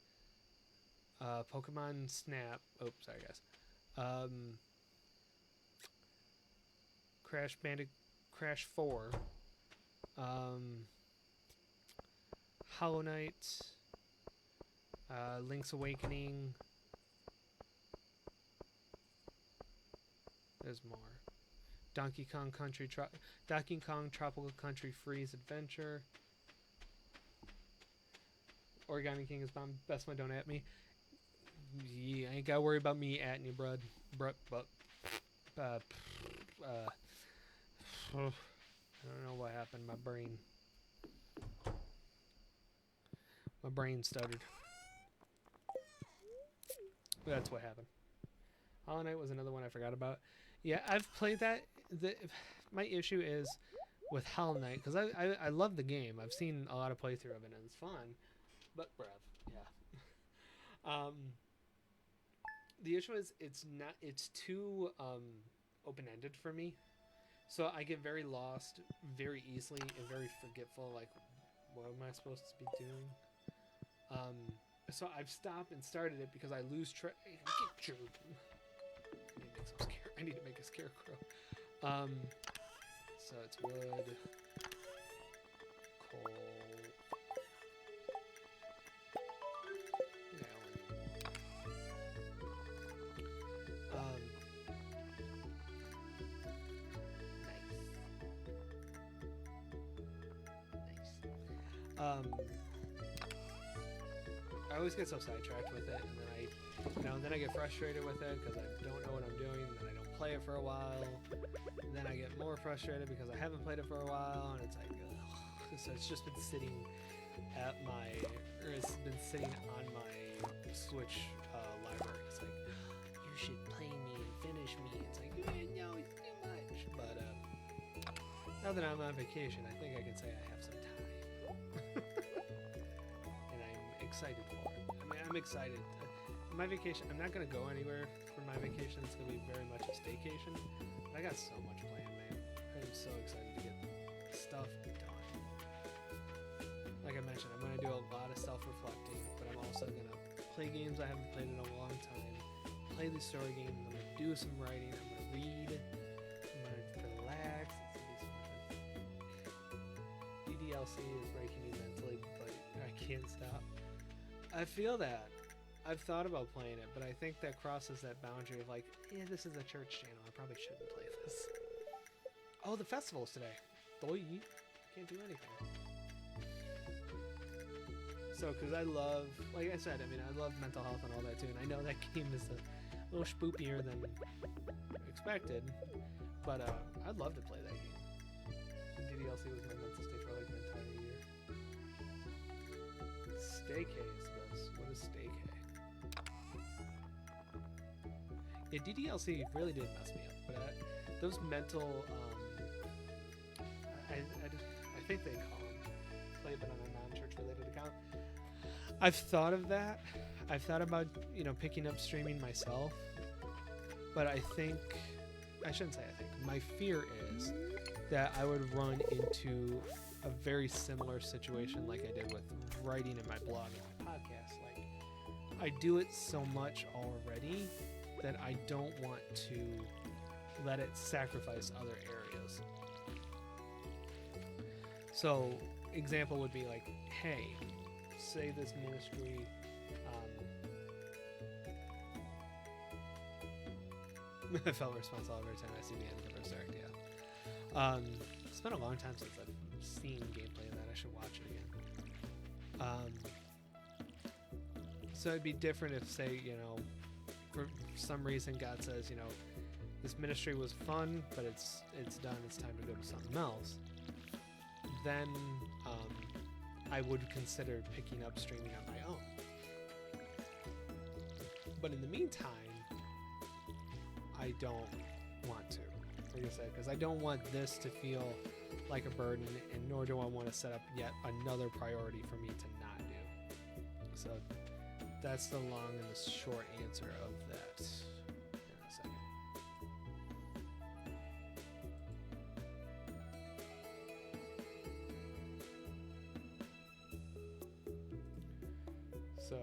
Pokemon Snap. Oh, sorry guys. Crash 4, Hollow Knight, Link's Awakening. There's more. Donkey Kong Tropical Country Freeze Adventure. Origami King is bomb. Best one, don't at me. Yeah, ain't gotta worry about me atting you, brud. I don't know what happened. My brain stuttered. That's what happened. Hollow Knight was another one I forgot about. Yeah, I've played that. My issue is with Hollow Knight, because I love the game. I've seen a lot of playthrough of it, and it's fun. But, bruv, yeah. The issue is it's too open-ended for me. So I get very lost very easily and very forgetful, like, what am I supposed to be doing? So I've stopped and started it because I lose track. I need to make a scarecrow. So it's wood, coal. I always get so sidetracked with it, and then I get frustrated with it because I don't know what I'm doing, and then I don't play it for a while, and then I get more frustrated because I haven't played it for a while, and it's like, ugh. So it's just been sitting on my Switch library. It's like, you should play me and finish me. It's like, no, it's too much. But now that I'm on vacation, I think I can say I have some time. And I'm excited for it. I mean, I'm excited. My vacation, I'm not going to go anywhere for my vacation. It's going to be very much a staycation. But I got so much planned, man. I am so excited to get stuff done. Like I mentioned, I'm going to do a lot of self-reflecting, but I'm also going to play games I haven't played in a long time. Play the story games. I'm going to do some writing. I'm going to read. I'm going to relax. It's going to be so much fun. DDLC is breaking me mentally, but I can't stop. I feel that. I've thought about playing it, but I think that crosses that boundary of like, yeah, this is a church channel. I probably shouldn't play this. Oh, the festival's today. Boy, can't do anything. So, because I love, like I said, I mean, I love mental health and all that too, and I know that game is a little spookier than expected, but I'd love to play that game. DDLC was my mental state for like an entire year. Staycay is this. What is Staycay? Yeah, DDLC really did mess me up, but those mental, I think they call them, play it on a non-church related account. I've thought of that. I've thought about, picking up streaming myself, but I shouldn't say I think, my fear is that I would run into a very similar situation like I did with writing in my blog and my podcast. Like, I do it so much already that I don't want to let it sacrifice other areas. So, example would be like, hey, say this ministry, I felt responsible every time I see the end of the first arc, yeah. It's been a long time since I've seen gameplay of that. I should watch it again. Um, so it'd be different if, say, for some reason God says, this ministry was fun, but it's done. It's time to go to something else. Then I would consider picking up streaming on my own. But in the meantime, I don't want to, like I said, because I don't want this to feel like a burden, and nor do I want to set up yet another priority for me to not do. So that's the long and the short answer of that. In a second. So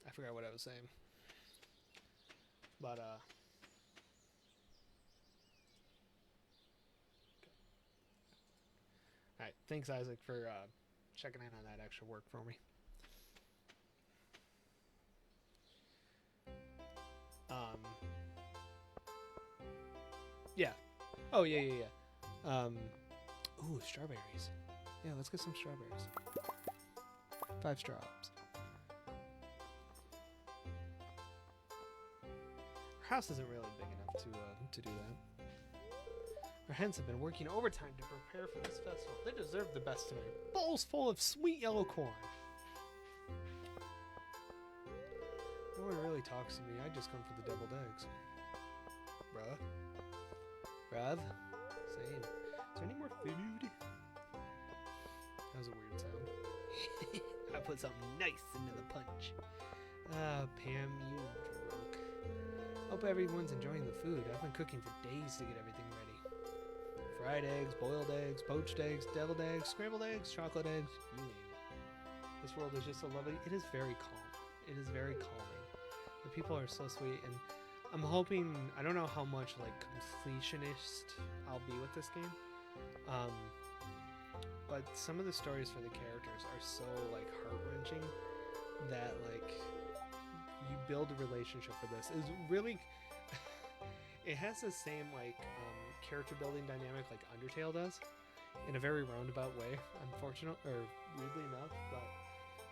I forgot what I was saying, but okay. All right, thanks Isaac for checking in on that extra work for me. Yeah. Oh yeah. Ooh, strawberries. Yeah, let's get some strawberries. 5 straws. Our house isn't really big enough to do that. Our hens have been working overtime to prepare for this festival. They deserve the best tonight. Bowls full of sweet yellow corn. No one really talks to me. I just come for the deviled eggs. Bruv? Same. Is there any more food? That was a weird sound. I put something nice into the punch. Pam, you drunk. Hope everyone's enjoying the food. I've been cooking for days to get everything ready. Fried eggs, boiled eggs, poached eggs, deviled eggs, scrambled eggs, chocolate eggs, you name it. This world is just so lovely. It is very calm. It is very calming. The people are so sweet, and I'm hoping, I don't know how much like completionist I'll be with this game, but some of the stories for the characters are so like heart-wrenching that like you build a relationship with this. It's really it has the same like character building dynamic like Undertale does, in a very roundabout way, unfortunate or weirdly enough, but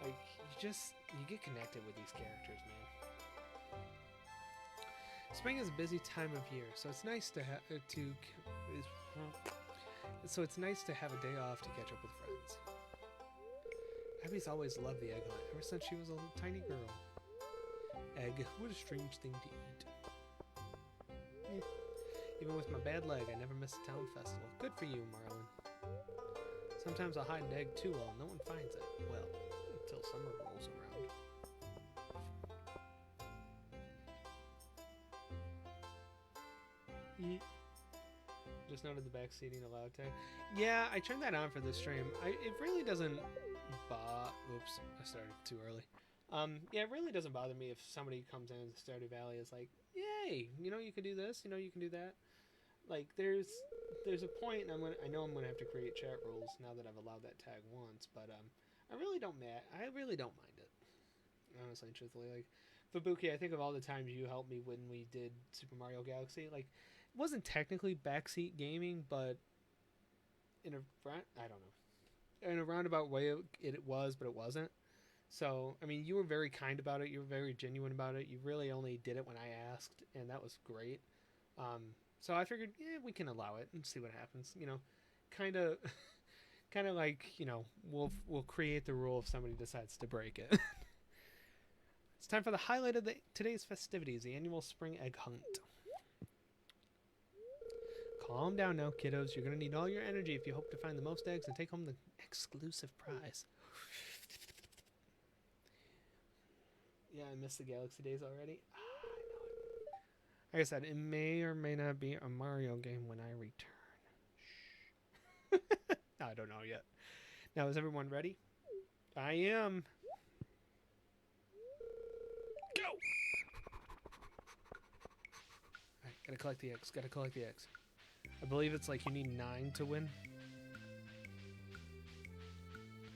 like you get connected with these characters, man. Spring is a busy time of year, so it's nice to have it's nice to have a day off to catch up with friends. Abby's always loved the egg hunt ever since she was a little tiny girl. Egg, what a strange thing to eat. Even with my bad leg, I never miss a town festival. Good for you, Marlon. Sometimes I'll hide an egg too well, no one finds it. Well, until summer rolls around. Just noted the backseating allowed tag. Yeah, I turned that on for this stream. It really doesn't oops, I started too early. Yeah, it really doesn't bother me if somebody comes in and Stardew Valley is like, yay, you can do this, you can do that. Like, there's a point, and I know I'm gonna have to create chat rules now that I've allowed that tag once, but I really don't mind it. Honestly and truthfully, like Fubuki, I think of all the times you helped me when we did Super Mario Galaxy. Like, it wasn't technically backseat gaming, but in a roundabout way it was, but it wasn't. So, I mean, you were very kind about it. You were very genuine about it. You really only did it when I asked, and that was great. So I figured, yeah, we can allow it and see what happens. Kind of like, we'll create the rule if somebody decides to break it. It's time for the highlight of today's festivities, the annual spring egg hunt. Calm down now, kiddos. You're going to need all your energy if you hope to find the most eggs and take home the exclusive prize. Yeah, I missed the Galaxy days already. I know. Like I said, it may or may not be a Mario game when I return. Shh. I don't know yet. Now, is everyone ready? I am. Go! Alright, gotta collect the eggs. Gotta collect the eggs. I believe it's like you need 9 to win.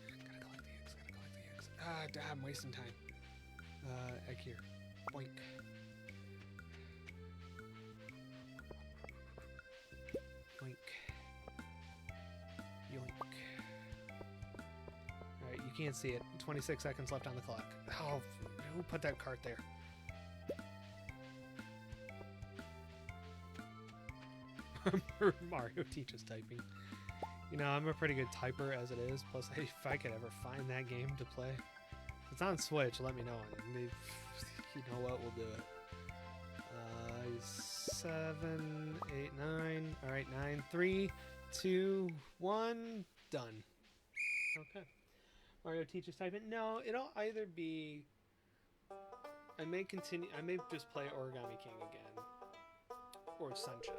Gotta collect the eggs. Gotta collect the eggs. Ah, I'm wasting time. Egg here. Boink. Boink. Yoink. Alright, you can't see it. 26 seconds left on the clock. Oh, who put that cart there? Mario teaches typing. You know, I'm a pretty good typer as it is. Plus, if I could ever find that game to play. If it's on Switch, let me know. And you know what? We'll do it. 7, 8, 9. Alright, 9, 3, 2, 1. Done. Okay. Mario teaches typing. No, it'll either be... I may just play Origami King again. Or Sunshine.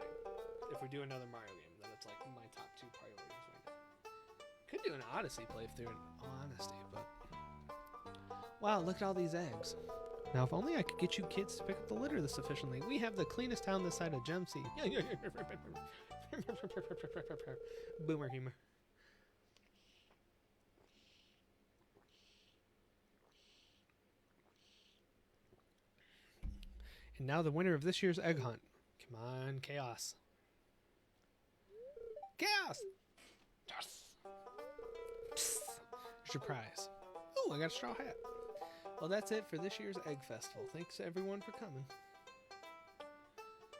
If we do another Mario game, then it's like my top 2 priorities right now. Could do an Odyssey playthrough in all honesty, but... Wow, look at all these eggs. Now, if only I could get you kids to pick up the litter this efficiently. We have the cleanest town this side of Gem Sea. Boomer humor. And now the winner of this year's egg hunt. Come on, Chaos. Chaos! Yes! Here's your prize. Oh, I got a straw hat. Well, that's it for this year's Egg Festival. Thanks to everyone for coming.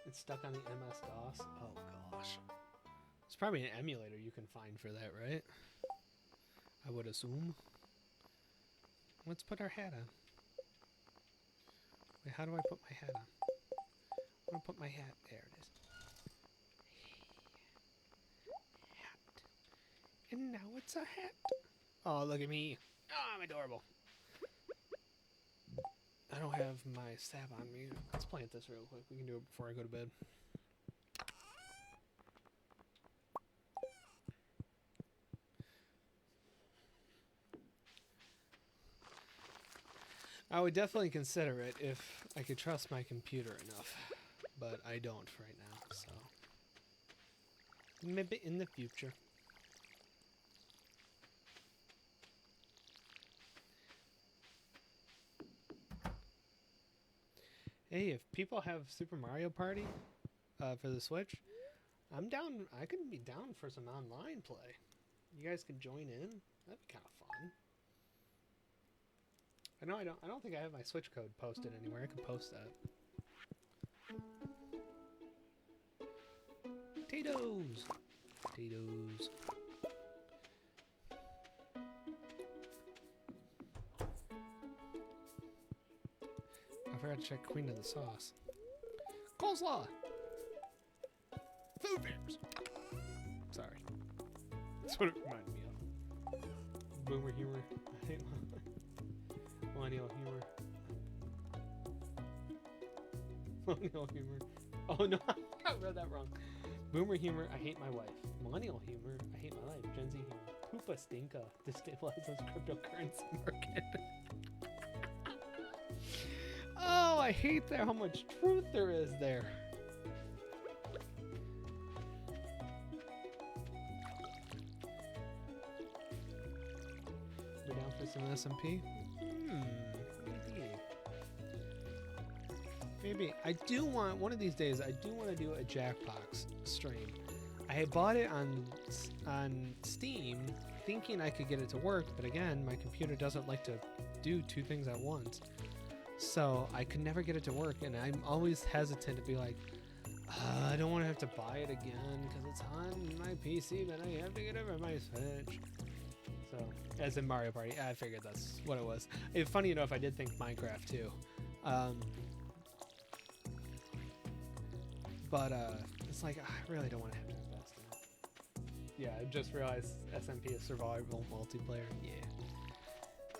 It's stuck on the MS-DOS. Oh, gosh. There's probably an emulator you can find for that, right? I would assume. Let's put our hat on. Wait, how do I put my hat on? I'm going to put my hat. There it is. Hat. And now it's a hat. Oh, look at me. Oh, I'm adorable. I don't have my stab on me. Let's plant this real quick. We can do it before I go to bed. I would definitely consider it if I could trust my computer enough, but I don't right now, so maybe in the future. Hey, if people have Super Mario Party for the Switch, I'm down. I could be down for some online play. You guys can join in. That'd be kind of fun. I know I don't think I have my Switch code posted anywhere. I could post that. Potatoes! Potatoes. I forgot to check Queen of the Sauce. Coleslaw! Food bears! Sorry. That's what it reminded me of. Boomer humor. I hate millennial humor. Millennial humor. Oh no, I read that wrong. Boomer humor, I hate my wife. Millennial humor, I hate my life. Gen Z humor. Poopa stinka, destabilizes cryptocurrency market. Oh, I hate that, how much truth there is there. We're down for some SMP? Maybe. I do want, one of these days, I do want to do a Jackbox stream. I had bought it on Steam, thinking I could get it to work, but again, my computer doesn't like to do 2 things at once. So I could never get it to work, and I'm always hesitant to be like, I don't want to have to buy it again because it's on my PC, but I have to get it for my Switch. So, as in Mario Party, I figured that's what it was. Funny enough, I did think Minecraft too. But it's like, I really don't want to have to invest in it. Yeah, I just realized SMP is survival multiplayer. Yeah.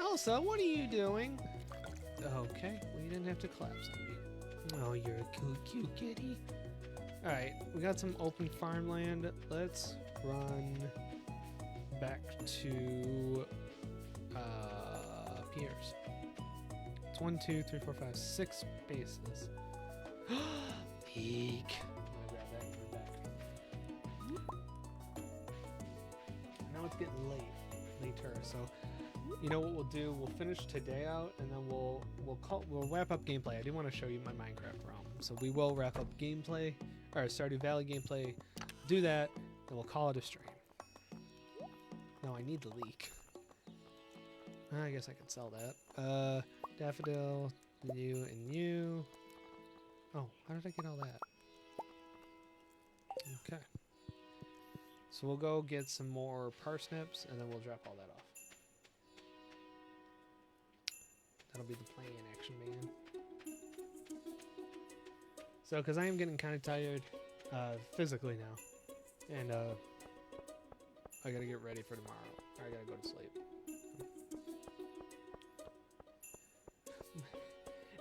Elsa, what are you doing? Okay, well, you didn't have to collapse on me. Oh, you're a cute kitty. Alright, we got some open farmland. Let's run back to Pierre's. It's 1, 2, 3, 4, 5, 6 spaces. Peek. I'm gonna grab that and run back. Now it's getting later, so you know what we'll do? We'll finish today out, and then we'll wrap up gameplay. I do want to show you my Minecraft realm, so we will wrap up gameplay, or Stardew Valley gameplay. Do that, and we'll call it a stream. No, I need the leek. I guess I could sell that. Daffodil, you, and you. Oh, how did I get all that? Okay. So we'll go get some more parsnips, and then we'll drop all that off. That'll be the plan, action man. So, because I am getting kind of tired physically now. And I gotta get ready for tomorrow. Or I gotta go to sleep.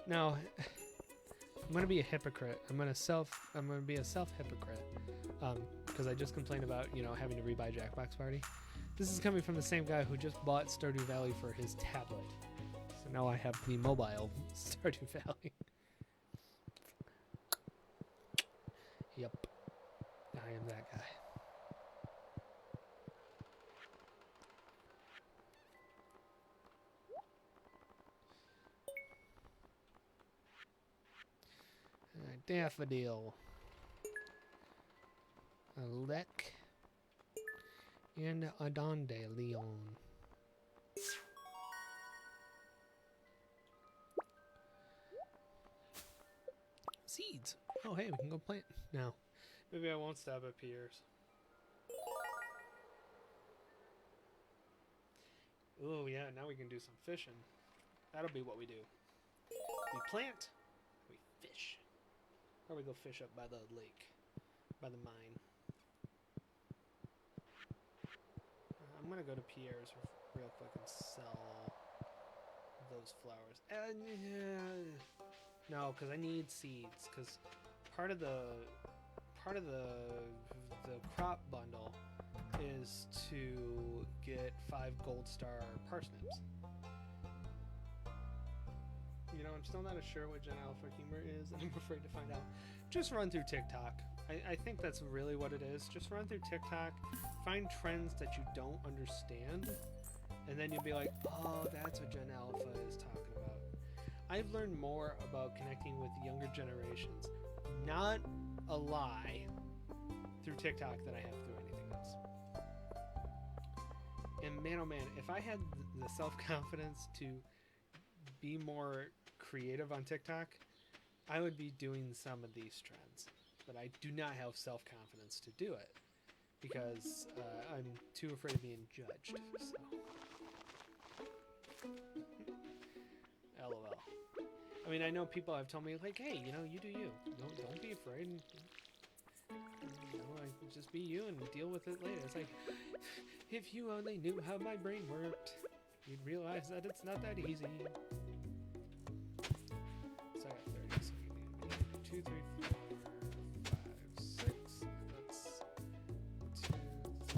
Now, I'm gonna be a hypocrite. I'm gonna be a self-hypocrite. Because I just complained about, you know, having to rebuy Jackbox Party. This is coming from the same guy who just bought Stardew Valley for his tablet. So now I have the mobile Stardew Valley. Yep. I am that guy. Daffodil. A Lek. And a Dandelion. Seeds. Oh, hey, we can go plant now. Maybe I won't stop at Pierre's. Oh, yeah, now we can do some fishing. That'll be what we do. We plant, we fish. Or we go fish up by the lake, by the mine. I'm gonna go to Pierre's real quick and sell those flowers. No, because I need seeds. Because part of the crop bundle is to get 5 gold star parsnips. You know, I'm still not as sure what Gen Alpha humor is, and I'm afraid to find out. Just run through TikTok. I think that's really what it is. Just run through TikTok, find trends that you don't understand, and then you'll be like, oh, that's what Gen Alpha is talking about. I've learned more about connecting with younger generations, not a lie, through TikTok than I have through anything else. And man, oh man, if I had the self-confidence to be more creative on TikTok, I would be doing some of these trends. But I do not have self-confidence to do it because I'm too afraid of being judged. So. LOL. I mean, I know people have told me, like, hey, you know, you do you. Don't be afraid. You know, like, just be you and deal with it later. It's like, if you only knew how my brain worked, you'd realize that it's not that easy. So I got 30, so we need 2, 3, 4, 5, 6. That's 2, 3, 4.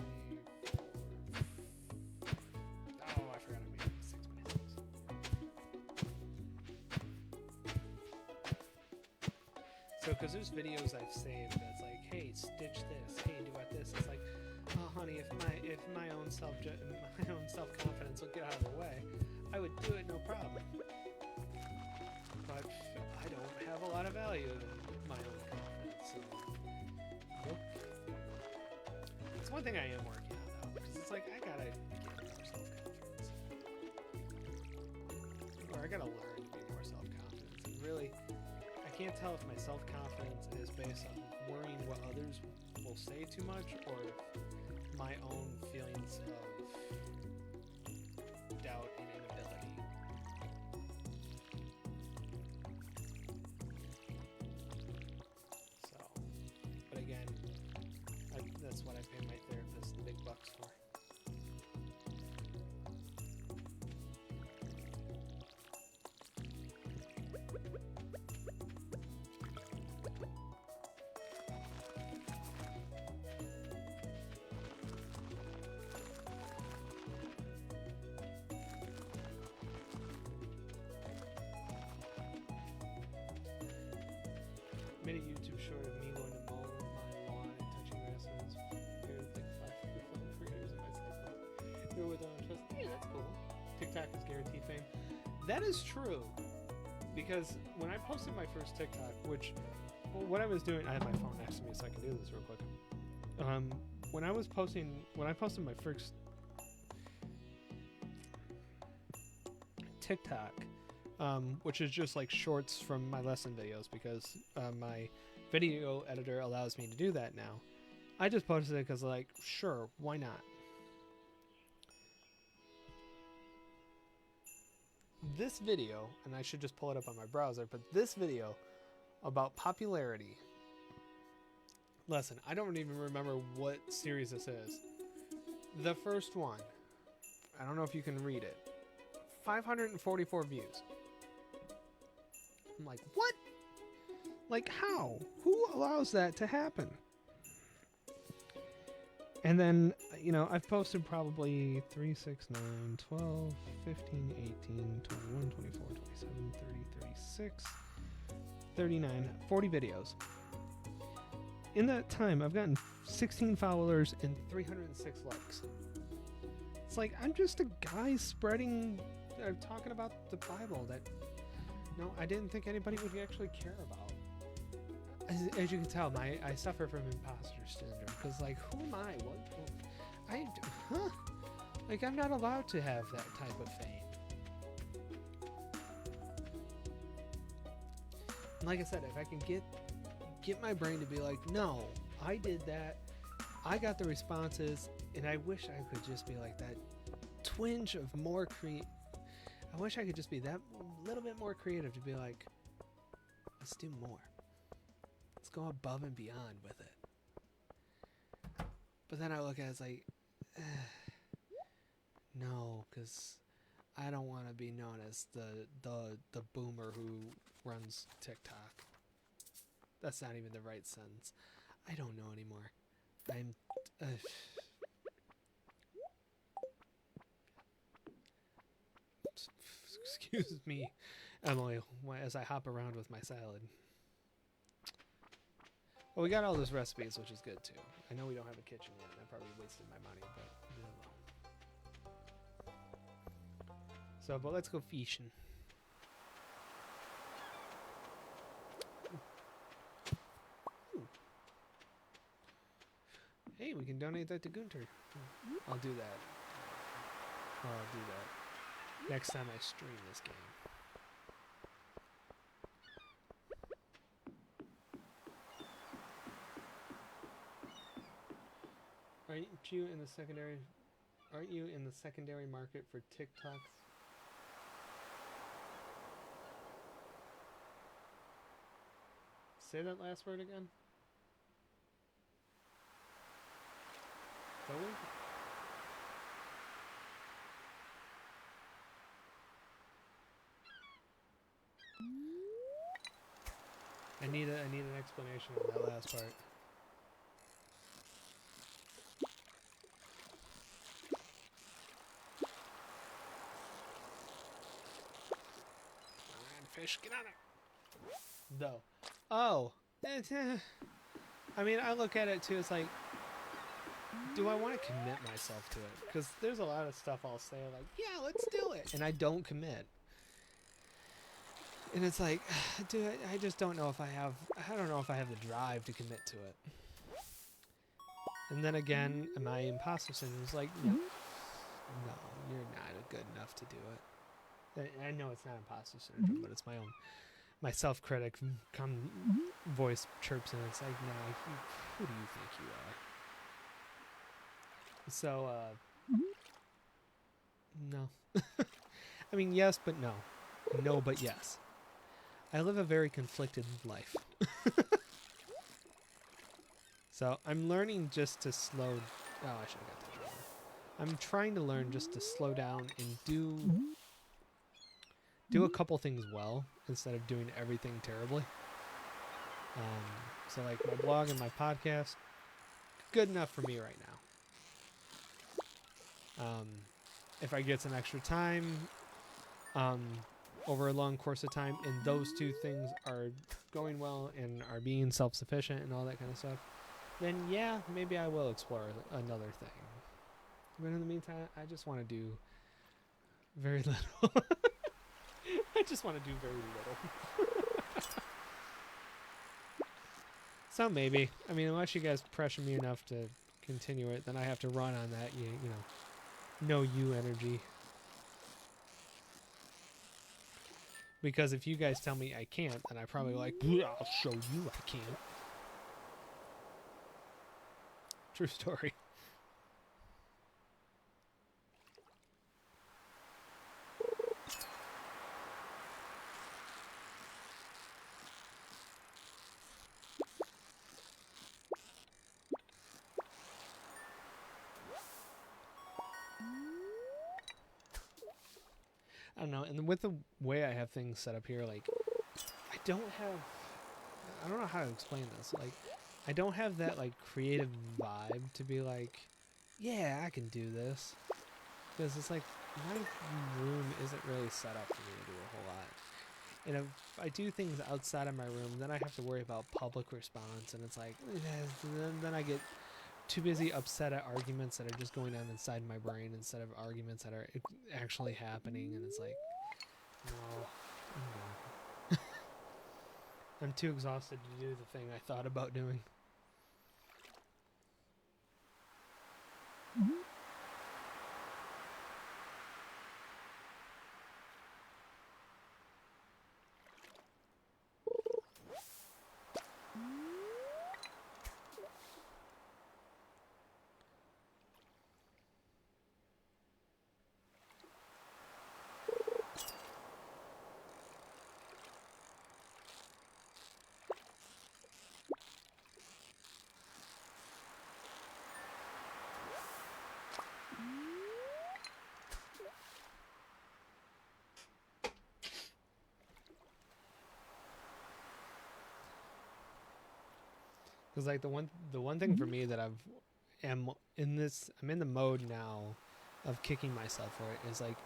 Oh, I forgot I made 6 mistakes. So, because there's videos I've saved that's like, hey, stitch this, hey, do this. It's like, oh, honey, if my own self-confidence would get out of the way, I would do it no problem. But I don't have a lot of value in my own confidence. So, nope. It's one thing I am working on though, because it's like I gotta get more self-confidence, or I gotta learn to be more self-confident. And really, I can't tell if my self-confidence is based on worrying what others will say too much, or my own feelings of doubt and inability. So, but again, TikTok is guaranteed fame. That is true, because when I posted my first TikTok, which, well, what I was doing, I have my phone next to me so I can do this real quick. When I posted my first TikTok, which is just like shorts from my lesson videos, because my video editor allows me to do that now. I just posted it because, like, sure, why not? This video, and I should just pull it up on my browser, but this video about popularity. Listen, I don't even remember what series this is. The first one. I don't know if you can read it. 544 views. I'm like, what? Like, how? Who allows that to happen? And then, you know, I've posted probably 3, 6, 9, 12, 15, 18, 21, 24, 27, 30, 36, 39, 40 videos. In that time, I've gotten 16 followers and 306 likes. It's like, I'm just a guy talking about the Bible that, no, I didn't think anybody would actually care about. As you can tell, I suffer from imposter syndrome, because, like, who am I? Like, I'm not allowed to have that type of fame. And like I said, if I can get my brain to be like, no, I did that, I got the responses, and I wish I could just be like that twinge of more I wish I could just be that little bit more creative to be like, let's do more. Let's go above and beyond with it. But then I look at it as like, no, because I don't want to be known as the boomer who runs TikTok. That's not even the right sentence. I don't know anymore. I'm... Excuse me, Emily, as I hop around with my salad. Well, we got all those recipes, which is good too. I know we don't have a kitchen yet, and I probably wasted my money, but but let's go fishing. Ooh. Hey, we can donate that to Gunter. I'll do that. I'll do that next time I stream this game. Aren't you in the secondary market for TikToks? Say that last word again. Fully? I need an explanation on that last part. Fish, get on it. Though. Oh. I mean, I look at it too, it's like, do I want to commit myself to it? Because there's a lot of stuff I'll say like, yeah, let's do it. And I don't commit. And it's like, dude, I just don't know if I have the drive to commit to it. And then again, my imposter syndrome is like, no, you're not good enough to do it. I know it's not imposter syndrome, but it's my self-critic voice chirps in. It's like, no, who do you think you are? So, no. I mean, yes, but no. No, but yes. I live a very conflicted life. So I'm learning just to slow... Oh, I should have got that wrong. I'm trying to learn just to slow down and do a couple things well instead of doing everything terribly. So like my blog and my podcast, good enough for me right now. If I get some extra time, over a long course of time, and those two things are going well and are being self-sufficient and all that kind of stuff, then yeah, maybe I will explore another thing. But in the meantime, I just want to do Very little. I just want to do very little. So maybe. I mean, unless you guys pressure me enough to continue it, then I have to run on that, you know, no you energy. Because if you guys tell me I can't, then I probably like, I'll show you I can't. True story. I don't know, and with the way I have things set up here, like, I don't know how to explain this. Like, I don't have that, like, creative vibe to be like, yeah, I can do this. Because it's like, my room isn't really set up for me to do a whole lot. And if I do things outside of my room, then I have to worry about public response, and it's like, then I get too busy upset at arguments that are just going on inside my brain instead of arguments that are actually happening, and it's like, no. I'm too exhausted to do the thing I thought about doing. Because like the one thing for me that I'm in the mode now of kicking myself for it is like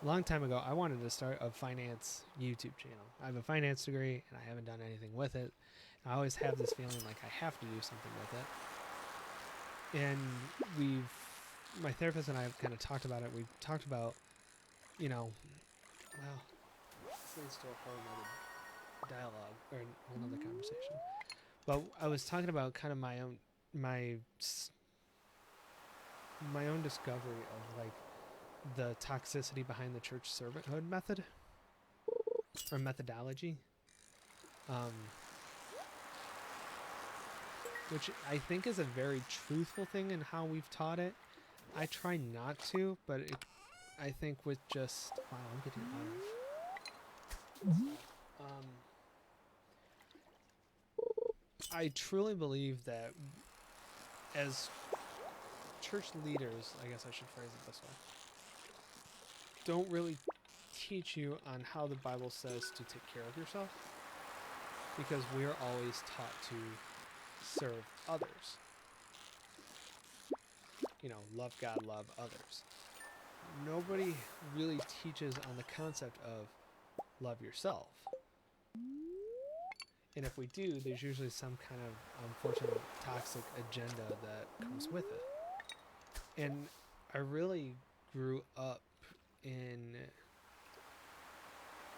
a long time ago I wanted to start a finance YouTube channel. I have a finance degree and I haven't done anything with it. I always have this feeling like I have to do something with it. And my therapist and I have kind of talked about it. We've talked about, you know, well, this leads to a whole other dialogue or a whole other conversation. But I was talking about kind of my own discovery of like the toxicity behind the church servanthood method or methodology, which I think is a very truthful thing in how we've taught it. I try not to, but I think with just wow, I'm getting out of. I truly believe that as church leaders, I guess I should phrase it this way, don't really teach you on how the Bible says to take care of yourself, because we're always taught to serve others. You know, love God, love others. Nobody really teaches on the concept of love yourself. And if we do, there's usually some kind of unfortunate toxic agenda that comes with it. And I really grew up in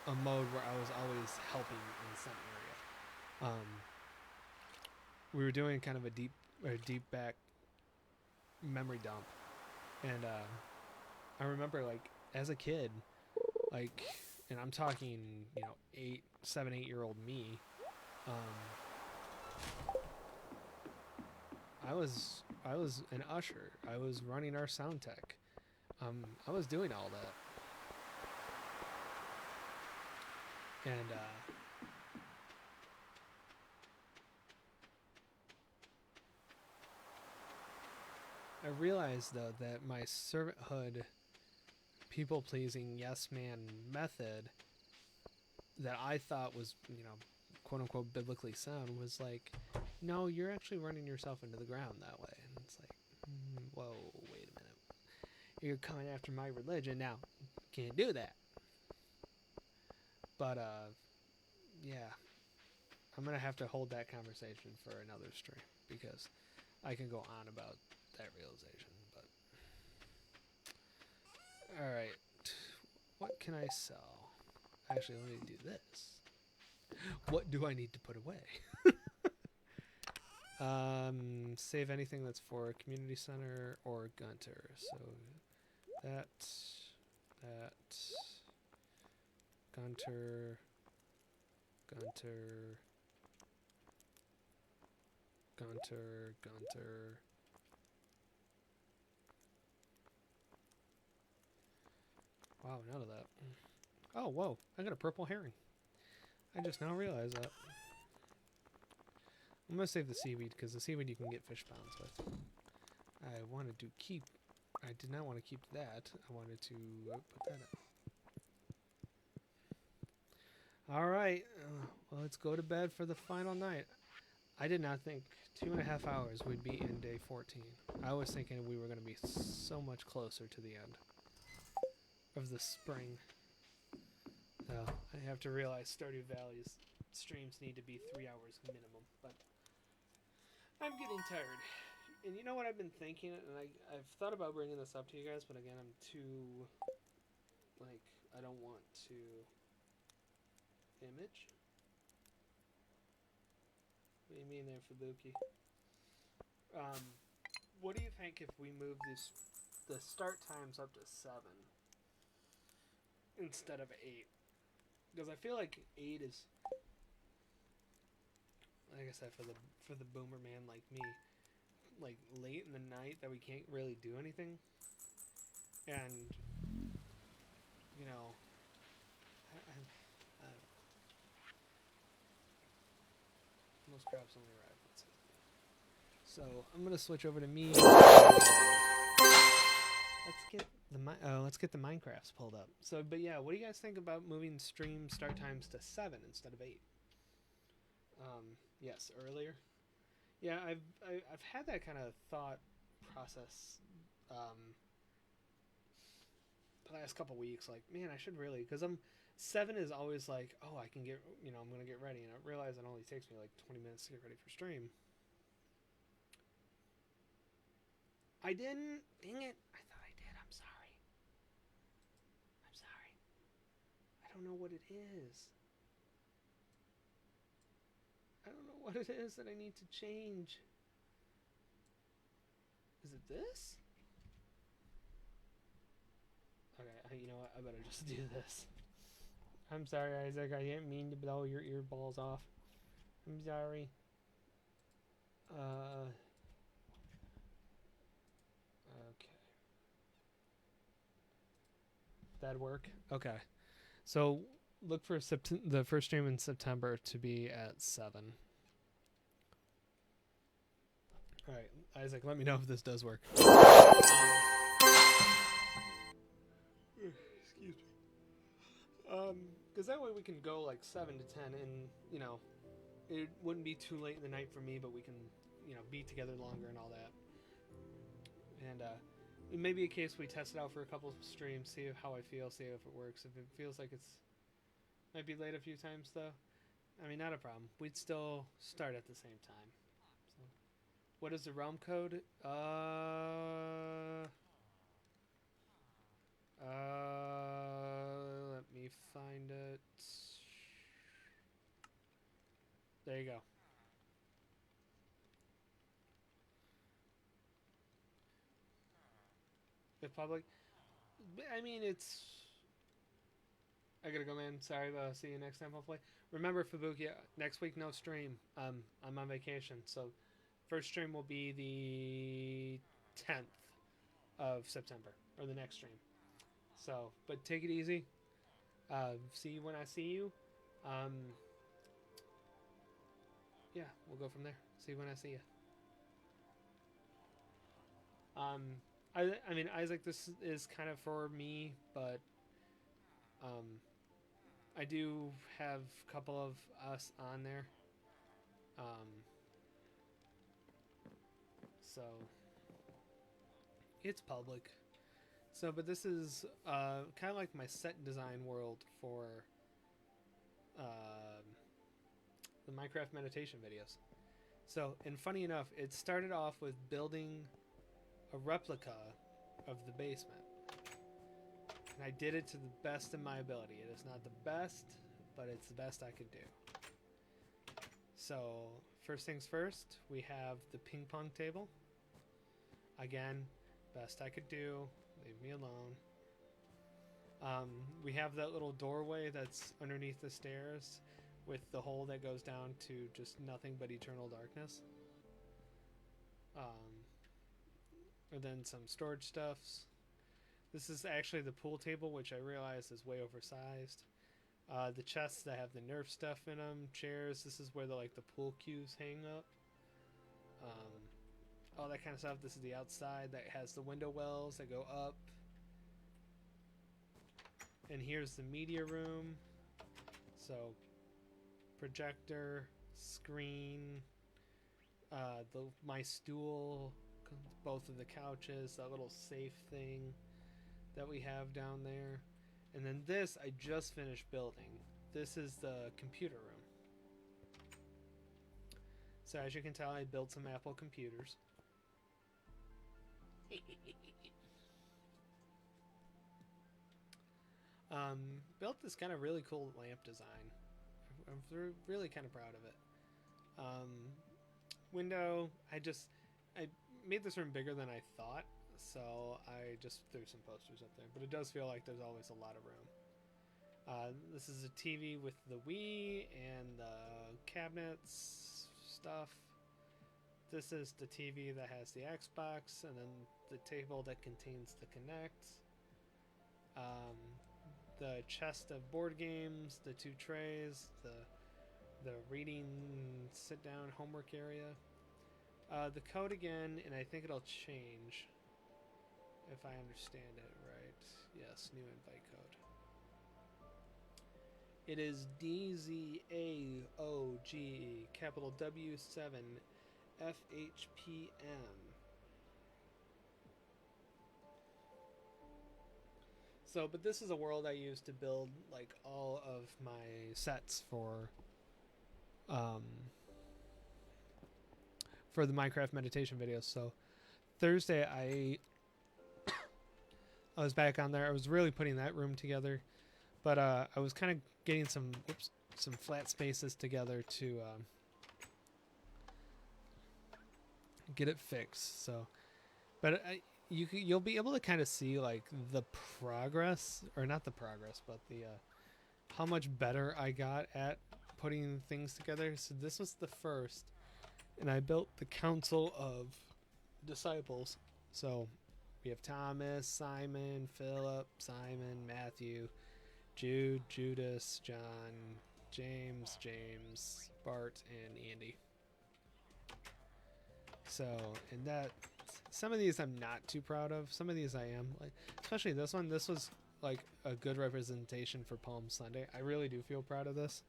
a mode where I was always helping in some area. We were doing kind of a deep back memory dump, and I remember like as a kid, like, and I'm talking, you know, 7, 8-year-old me. I was an usher. I was running our sound tech. I was doing all that. And I realized though that my servanthood, people pleasing, yes man method that I thought was, you know, quote unquote biblically sound was like, no, you're actually running yourself into the ground that way. And it's like, whoa, wait a minute. You're coming after my religion now. Can't do that. But yeah, I'm gonna have to hold that conversation for another stream because I can go on about that realization. But all right, What can I sell? Actually, let me do this. What do I need to put away? Save anything that's for community center or Gunter. So that, Gunter, Gunter, Gunter, Gunter. Wow, none of that. Oh, whoa, I got a purple herring. I just now realized that. I'm going to save the seaweed, because the seaweed you can get fish pounds with. I wanted to keep... I did not want to keep that. I wanted to put that in. Alright, well, let's go to bed for the final night. I did not think 2.5 hours would be in day 14. I was thinking we were going to be so much closer to the end of the spring. So I have to realize Stardew Valley's streams need to be 3 hours minimum, but I'm getting tired. And you know what I've been thinking, and I've thought about bringing this up to you guys, but again, I'm too, like, I don't want to image. What do you mean there, Fubuki? What do you think if we move the start times up to 7 instead of 8? Because I feel like 8 is, like I said, for the boomer man like me, like late in the night that we can't really do anything, and you know, most crops only arrive. So I'm gonna switch over to me. Let's get the Minecrafts pulled up. So, but yeah, what do you guys think about moving stream start times to 7 instead of 8? Yes, earlier. Yeah, I've had that kind of thought process the last couple weeks. Like, man, I should really, because 7 is always like, oh, I can get, I'm gonna get ready, and I realize it only takes me like 20 minutes to get ready for stream. I didn't. Dang it! I thought I did. I'm sorry. I'm sorry. I don't know what it is. I don't know what it is that I need to change. Is it this? Okay, you know what? I better just do this. I'm sorry, Isaac. I didn't mean to blow your earballs off. I'm sorry. Okay. That'd work? Okay. So, look for the first stream in September to be at 7. Alright, Isaac, let me know if this does work. Excuse me. Because that way we can go like 7 to 10, and, it wouldn't be too late in the night for me, but we can, be together longer and all that. And, it may be a case we test it out for a couple of streams, see how I feel, see if it works. If it feels like might be late a few times, though, I mean, not a problem. We'd still start at the same time. So, what is the realm code? Let me find it. There you go. If public, I mean, it's. I gotta go, man. Sorry. See you next time, hopefully. Remember, Fubuki, next week no stream. I'm on vacation, so first stream will be the 10th of September, or the next stream. So, but take it easy. See you when I see you. Yeah, we'll go from there. See you when I see you. I mean, Isaac, this is kind of for me, but I do have a couple of us on there. So it's public. So, but this is kind of like my set design world for the Minecraft meditation videos. So, and funny enough, it started off with building a replica of the basement. And I did it to the best of my ability. It is not the best, but it's the best I could do. So, first things first, we have the ping pong table. Again, best I could do. Leave me alone. We have that little doorway that's underneath the stairs with the hole that goes down to just nothing but eternal darkness. And then some storage stuffs. This is actually the pool table, which I realize is way oversized. The chests that have the Nerf stuff in them, chairs. This is where the pool cues hang up. All that kind of stuff. This is the outside that has the window wells that go up. And here's the media room. So, projector, screen, my stool, both of the couches, that little safe thing that we have down there. And then this I just finished building. This is the computer room. So as you can tell, I built some Apple computers. Built this kind of really cool lamp design. I'm really kind of proud of it. Window, I made this room bigger than I thought, so I just threw some posters up there. But it does feel like there's always a lot of room. This is a TV with the Wii and the cabinets stuff. This is the TV that has the Xbox, and then the table that contains the Kinect. The chest of board games, the 2 trays, the reading sit-down homework area. The code again, and I think it'll change if I understand it right. Yes, new invite code. It is DZAOG, capital W7 FHPM. So, but this is a world I use to build all of my sets for the Minecraft meditation videos. So Thursday I was back on there. I was really putting that room together, but I was kind of getting some flat spaces together to get it fixed. So, but you'll be able to kind of see the progress, or not the progress, but the how much better I got at putting things together. So this was the first, and I built the Council of Disciples. So we have Thomas, Simon, Philip, Simon, Matthew, Jude, Judas, John, James, Bart, and Andy. So, and that, some of these I'm not too proud of. Some of these I am, especially this one. This was a good representation for Palm Sunday. I really do feel proud of this.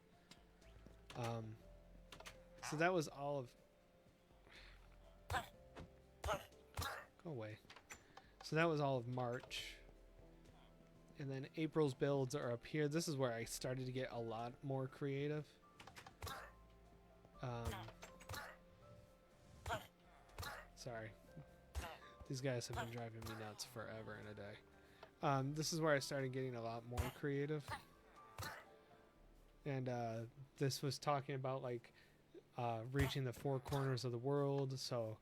So that was all of. Go away. So that was all of March. And then April's builds are up here. This is where I started to get a lot more creative. Sorry. These guys have been driving me nuts forever and a day. This is where I started getting a lot more creative. And this was talking about reaching the 4 corners of the world. So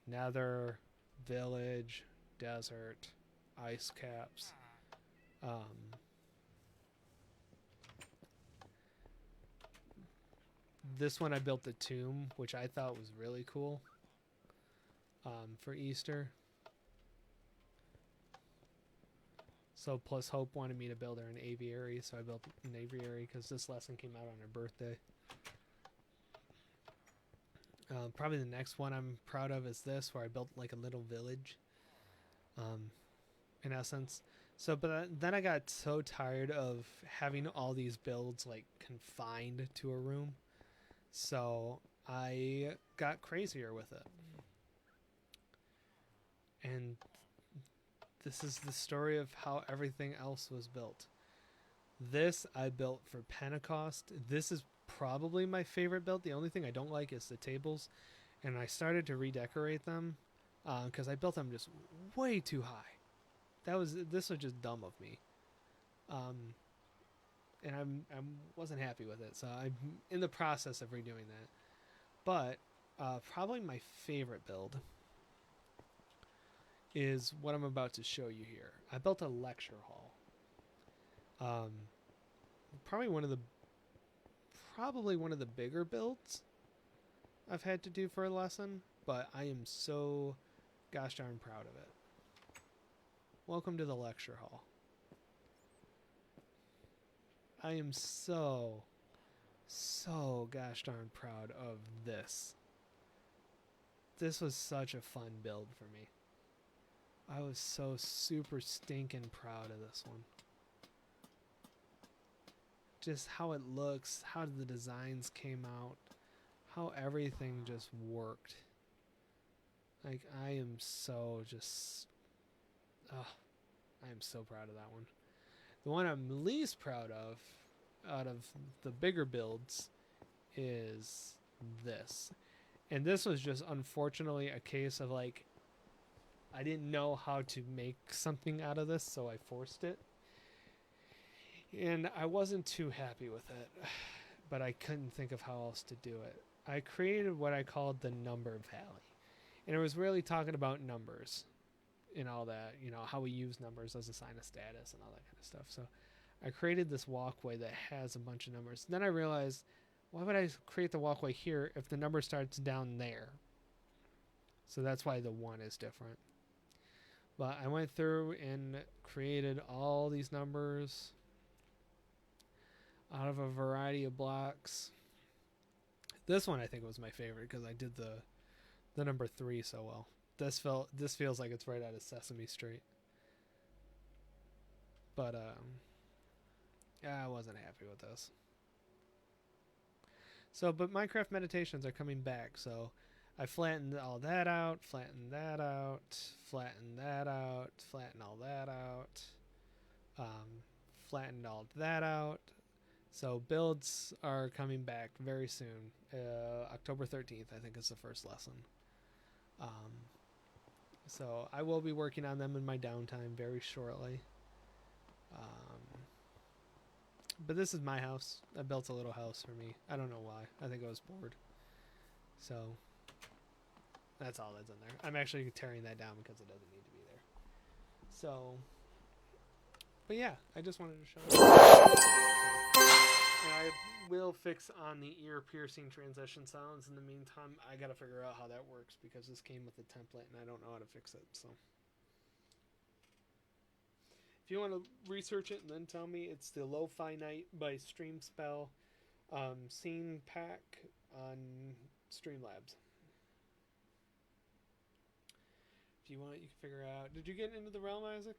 Nether, village, desert, ice caps. This one I built the tomb, which I thought was really cool. For Easter. So plus Hope wanted me to build her an aviary, so I built an aviary because this lesson came out on her birthday. Probably the next one I'm proud of is this, where I built a little village. In essence. So, but then I got so tired of having all these builds confined to a room. So I got crazier with it. And this is the story of how everything else was built. This I built for Pentecost. This is probably my favorite build. The only thing I don't like is the tables. And I started to redecorate them because I built them just way too high. This was just dumb of me. And I wasn't happy with it, so I'm in the process of redoing that. But probably my favorite build is what I'm about to show you here. I built a lecture hall. Probably one of the bigger builds I've had to do for a lesson, but I am so gosh darn proud of it. Welcome to the lecture hall. I am so gosh darn proud of this. This was such a fun build for me. I was so super stinking proud of this one. Just how it looks, how the designs came out, how everything just worked. Like, I am so proud of that one. The one I'm least proud of out of the bigger builds is this. And this was just unfortunately a case of like, I didn't know how to make something out of this, so I forced it. And I wasn't too happy with it, but I couldn't think of how else to do it. I created what I called the Number Valley. And it was really talking about numbers and all that, you know, how we use numbers as a sign of status and all that kind of stuff. So I created this walkway that has a bunch of numbers. Then I realized, why would I create the walkway here if the number starts down there? So that's why the 1 is different. But I went through and created all these numbers out of a variety of blocks. This one I think was my favorite because I did the number 3 so well. This feels like it's right out of Sesame Street. But I wasn't happy with this. So, but Minecraft meditations are coming back, so I flattened all that out, flattened that out, flattened that out, flattened all that out, flattened all that out. So builds are coming back very soon. October 13th, I think, is the first lesson. So I will be working on them in my downtime very shortly. But this is my house. I built a little house for me. I don't know why. I think I was bored. So that's all that's in there. I'm actually tearing that down because it doesn't need to be there. So, but yeah, I just wanted to show you. And I will fix on the ear-piercing transition sounds. In the meantime, I got to figure out how that works because this came with a template and I don't know how to fix it. So if you want to research it and then tell me, it's the Lo-Fi Night by Streamspell scene pack on Streamlabs. If you want, you can figure out. Did you get into the realm, Isaac?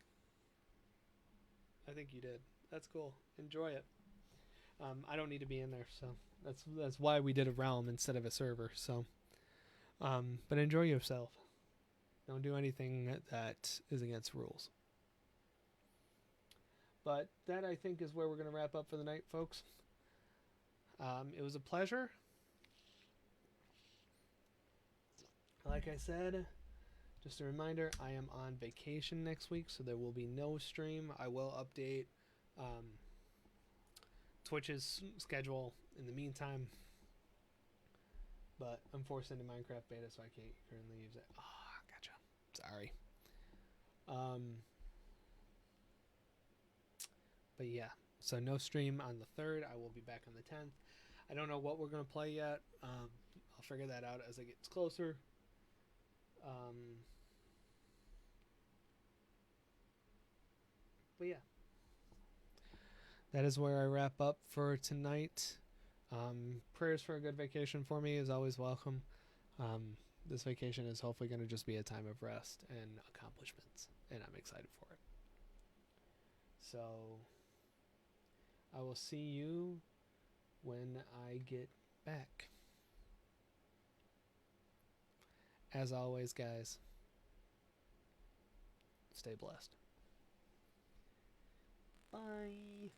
I think you did. That's cool. Enjoy it. I don't need to be in there, so that's why we did a realm instead of a server. So, but enjoy yourself. Don't do anything that is against rules. But that, I think, is where we're going to wrap up for the night, folks. It was a pleasure. Like I said, just a reminder, I am on vacation next week, so there will be no stream. I will update Twitch's schedule in the meantime. But I'm forced into Minecraft beta, so I can't currently use it. Oh, gotcha. Sorry. But yeah, so no stream on the 3rd. I will be back on the 10th. I don't know what we're going to play yet. I'll figure that out as it gets closer. But yeah, that is where I wrap up for tonight. Prayers for a good vacation for me is always welcome. This vacation is hopefully going to just be a time of rest and accomplishments, and I'm excited for it. So I will see you when I get back. As always, guys, stay blessed. Bye.